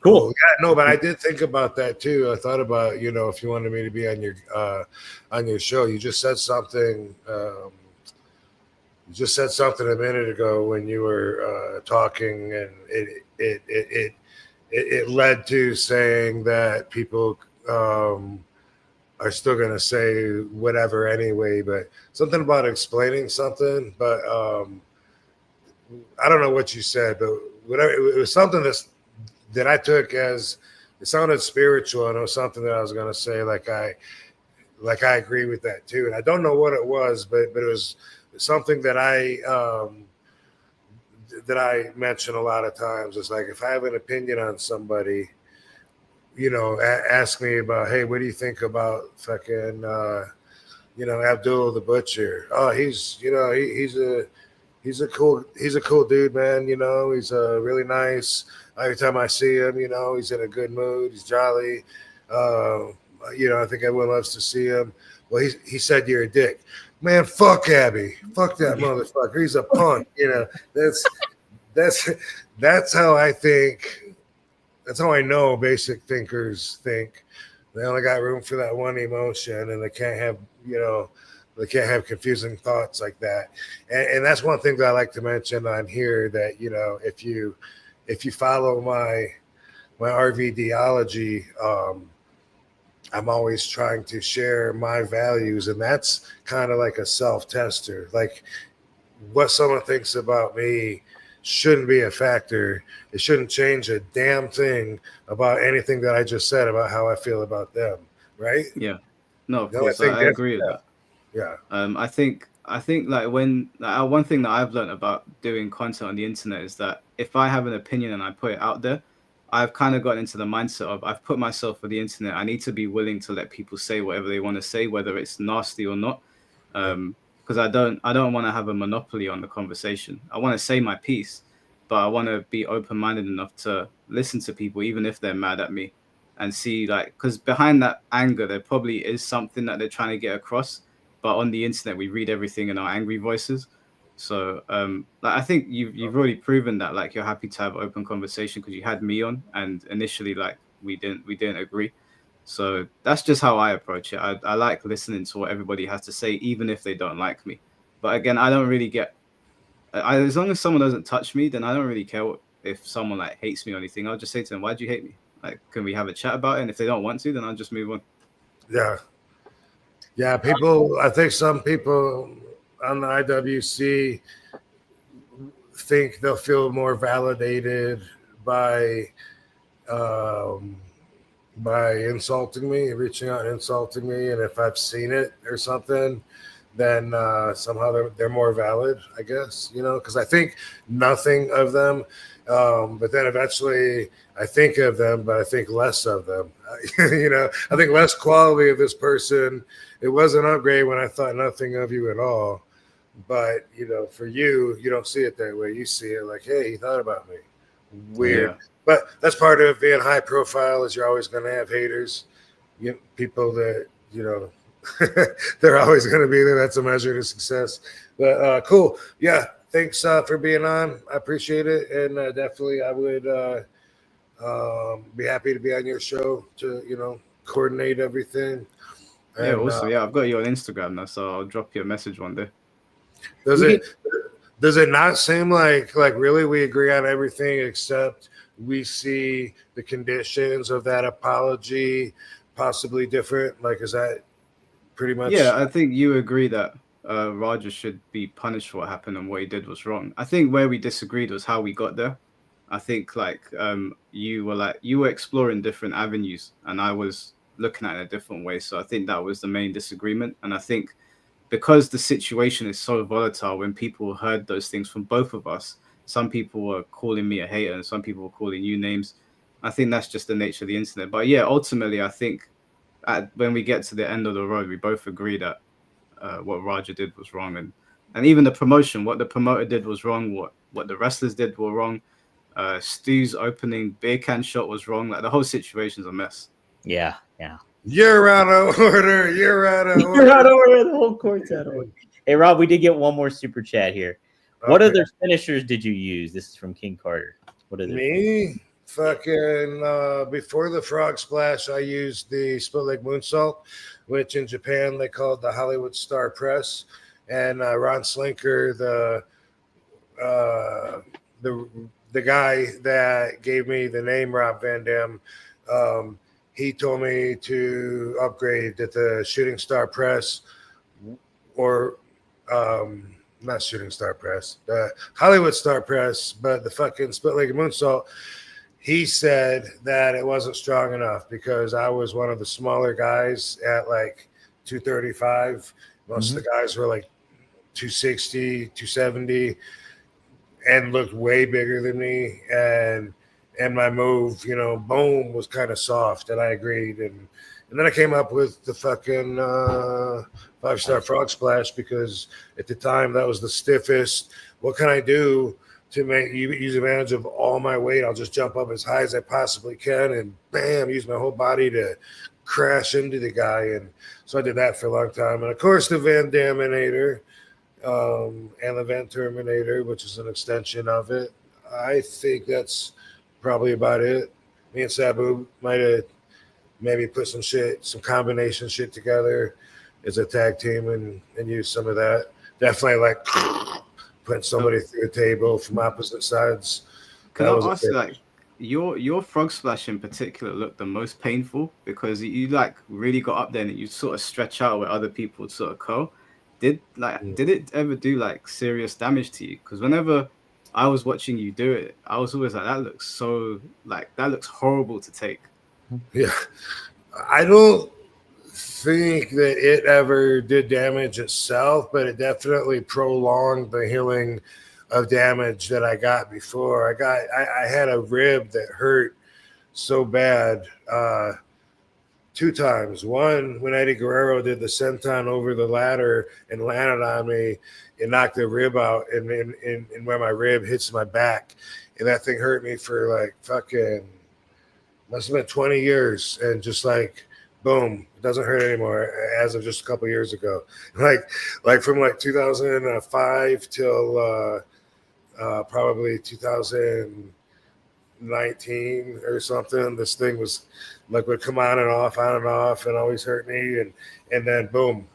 Cool. Yeah, no, but I did think about that too. I thought about, if you wanted me to be on your show. You just said something. You just said something a minute ago when you were talking, and it led to saying that people are still going to say whatever anyway. But something about explaining something. But I don't know what you said, but whatever, it was something that I took as it sounded spiritual, and it was something that I was going to say. Like I agree with that too, and I don't know what it was, but it was something that I mention a lot of times. It's like, if I have an opinion on somebody, ask me about, hey, what do you think about fucking, Abdul the Butcher? Oh, he's a cool dude, man. He's really nice. Every time I see him, he's in a good mood. He's jolly. I think everyone loves to see him. Well, he said you're a dick. Man, fuck Abby. Fuck that motherfucker. He's a punk. That's how I think. That's how I know basic thinkers think. They only got room for that one emotion, and they can't have confusing thoughts like that. And that's one thing that I like to mention on here, that if you follow my RVDology, I'm always trying to share my values, and that's kind of like a self-tester. Like, what someone thinks about me shouldn't be a factor. It shouldn't change a damn thing about anything that I just said about how I feel about them, right? Yeah. No, of course, I agree with that. Yeah. I think like one thing that I've learned about doing content on the internet is that if I have an opinion and I put it out there, I've kind of gotten into the mindset of, I've put myself for the internet. I need to be willing to let people say whatever they want to say, whether it's nasty or not. Because I don't want to have a monopoly on the conversation. I want to say my piece, but I want to be open-minded enough to listen to people, even if they're mad at me, and see, like, because behind that anger, there probably is something that they're trying to get across. But on the internet, we read everything in our angry voices. So I think you've already proven that, like, you're happy to have open conversation, because you had me on, and initially, like, we didn't agree. So that's just how I approach it. I like listening to what everybody has to say, even if they don't like me. But again, I don't really get, as long as someone doesn't touch me, then I don't really care if someone like hates me or anything. I'll just say to them, why'd you hate me? Like, can we have a chat about it? And if they don't want to, then I'll just move on. Yeah, I think some people on the IWC think they'll feel more validated by insulting me, reaching out and insulting me, and if I've seen it or something, then somehow they're more valid, I guess, because I think nothing of them, but then eventually I think of them, but I think less of them. I think less quality of this person. It was an upgrade when I thought nothing of you at all, but for you don't see it that way. You see it like, hey, he thought about me. Weird. Yeah. But that's part of being high profile, is you're always going to have haters, people that they're always going to be there. That's a measure to success. But cool. Yeah. Thanks for being on. I appreciate it. And definitely I would be happy to be on your show to, coordinate everything. And, yeah. Also, I've got you on Instagram now, so I'll drop you a message one day. Does it not seem like really we agree on everything, except we see the conditions of that apology possibly different? Like, is that pretty much? Yeah, I think you agree that Roger should be punished for what happened and what he did was wrong. I think where we disagreed was how we got there. I think you were exploring different avenues, and I was looking at it a different way. So I think that was the main disagreement. And I think because the situation is so volatile, when people heard those things from both of us, some people were calling me a hater and some people were calling you names. I think that's just the nature of the internet. But yeah, ultimately, I think when we get to the end of the road, we both agree that what Roger did was wrong. And even the promotion, what the promoter did was wrong. What the wrestlers did were wrong. Stu's opening beer can shot was wrong. Like, the whole situation's a mess. Yeah. You're out of order. You're out of order. You're out of order. The whole court's out of order. Hey, Rob, we did get one more super chat here. Okay. What other finishers did you use? This is from King Carter. What are me? fucking before the frog splash, I used the split leg moonsault, which in Japan they called the Hollywood Star Press. And Ron Slinker, the guy that gave me the name Rob Van Dam, he told me to upgrade at the Shooting Star Press, or not Shooting Star Press, the Hollywood Star Press, but the fucking split-legged moonsault. He said that it wasn't strong enough because I was one of the smaller guys at like 235. Most of the guys were like 260, 270, and looked way bigger than me. And my move, you know, boom, was kind of soft, and I agreed. And then I came up with the fucking 5-star frog splash because at the time that was the stiffest. What can I do to make use advantage of all my weight? I'll just jump up as high as I possibly can and bam, use my whole body to crash into the guy. And so I did that for a long time. And of course, the Van Daminator and the Van Terminator, which is an extension of it. I think that's probably about it. Me and Sabu might have maybe put some combination shit together as a tag team and use some of that. Definitely like putting somebody through a table from opposite sides. Can I ask you, like, your frog splash in particular looked the most painful because you like really got up there and you sort of stretch out where other people would sort of curl. Did it ever do like serious damage to you? Because whenever I was watching you do it, I was always like, that looks horrible to take. Yeah, I don't think that it ever did damage itself, but it definitely prolonged the healing of damage that I got before. I had a rib that hurt so bad 2 times. One, when Eddie Guerrero did the senton over the ladder and landed on me and knocked the rib out, and where my rib hits my back, and that thing hurt me for like fucking must have been 20 years, and just like boom, it doesn't hurt anymore as of just a couple years ago. Like from like 2005 till probably 2019 or something. This thing was like would come on and off, and always hurt me, and then boom,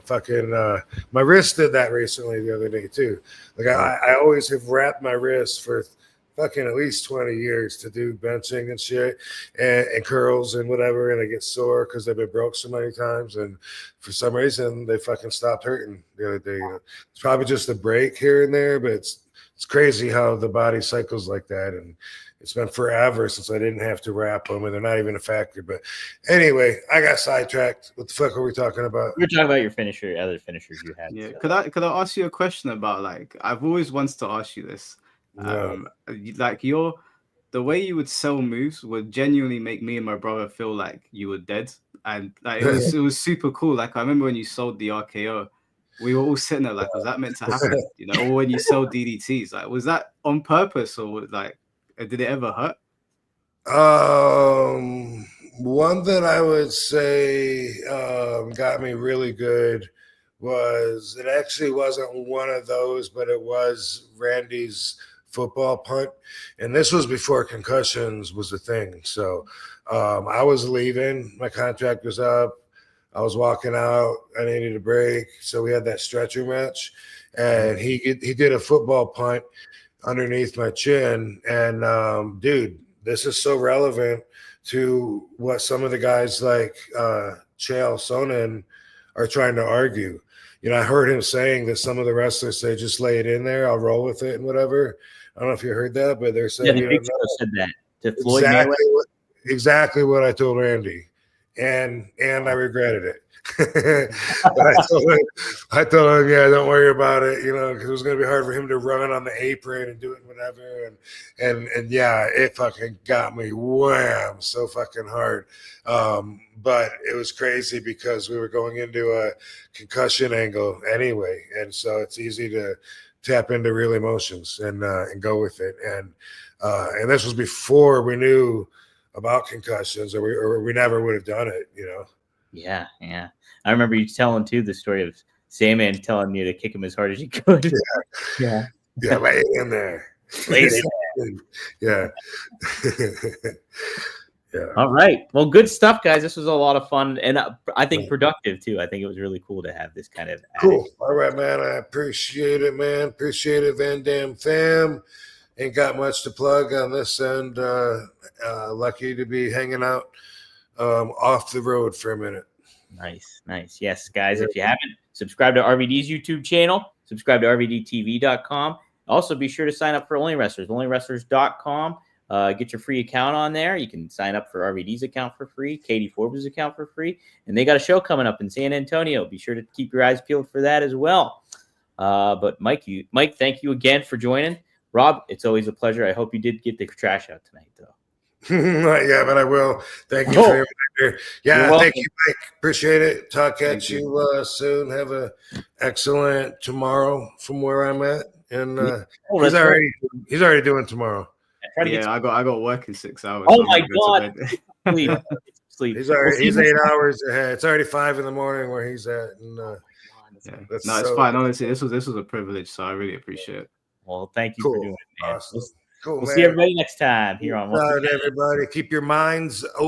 fucking my wrist did that recently the other day too. Like I always have wrapped my wrist for fucking at least 20 years to do benching and shit and curls and whatever, and I get sore because they've been broke so many times, and for some reason they fucking stopped hurting the other day. It's probably just a break here and there, but it's crazy how the body cycles like that. And it's been forever since I didn't have to wrap them, and they're not even a factor. But anyway, I got sidetracked. What the fuck are we talking about? We were talking about your finisher, other finishers you had. Yeah. So. Could I ask you a question about, like, I've always wanted to ask you this. Like the way you would sell moves would genuinely make me and my brother feel like you were dead, and like it was super cool. Like I remember when you sold the RKO, we were all sitting there like, was that meant to happen? You know, or when you sold DDTs, like was that on purpose, or like did it ever hurt? One that I would say got me really good was, it actually wasn't one of those, but it was Randy's football punt. And this was before concussions was a thing. So I was leaving, my contract was up, I was walking out, I needed a break. So we had that stretcher match, and he did a football punt underneath my chin. And dude, this is so relevant to what some of the guys like Chael Sonnen are trying to argue. You know, I heard him saying that some of the wrestlers say, just lay it in there, I'll roll with it and whatever. I don't know if you heard that, but they're saying, yeah, the Big Show said that to Floyd Mayweather. Exactly what I told Randy, and I regretted it. But I told him, yeah, don't worry about it, you know, because it was going to be hard for him to run on the apron and do it, whatever. And yeah, it fucking got me wham so fucking hard. But it was crazy because we were going into a concussion angle anyway, and so it's easy to tap into real emotions and go with it. And this was before we knew about concussions, or we never would have done it, you know. Yeah. I remember you telling too the story of Sandman telling you to kick him as hard as you could. Yeah, lay it in there. Lay it in Yeah. Yeah. All right. Well, good stuff, guys. This was a lot of fun, and I think productive too. I think it was really cool to have this kind of Cool. All right, man. I appreciate it, man. Appreciate it, Van Dam fam. Ain't got much to plug on this end. Lucky to be hanging out off the road for a minute. Nice. Yes, guys. If you haven't, subscribe to RVD's YouTube channel. Subscribe to RVDTV.com. Also, be sure to sign up for Only Wrestlers. OnlyWrestlers.com. Get your free account on there. You can sign up for RVD's account for free, Katie Forbes' account for free, and they got a show coming up in San Antonio. Be sure to keep your eyes peeled for that as well. But Mike, thank you again for joining. Rob, it's always a pleasure. I hope you did get the trash out tonight, though. Yeah, but I will. Thank you for your reminder. Yeah, thank you, Mike. Appreciate it. Talk at you soon. Have a excellent tomorrow from where I'm at, and he's already doing tomorrow. Yeah, I got work in 6 hours. Oh my God! Sleep. He's 8 hours ahead. It's already 5 in the morning where he's at. And, no, it's fine. Honestly, this was a privilege, so I really appreciate it. Well, thank you for doing it, man. Awesome. Cool, we'll man. see everybody next time here on. Everybody, keep your minds open.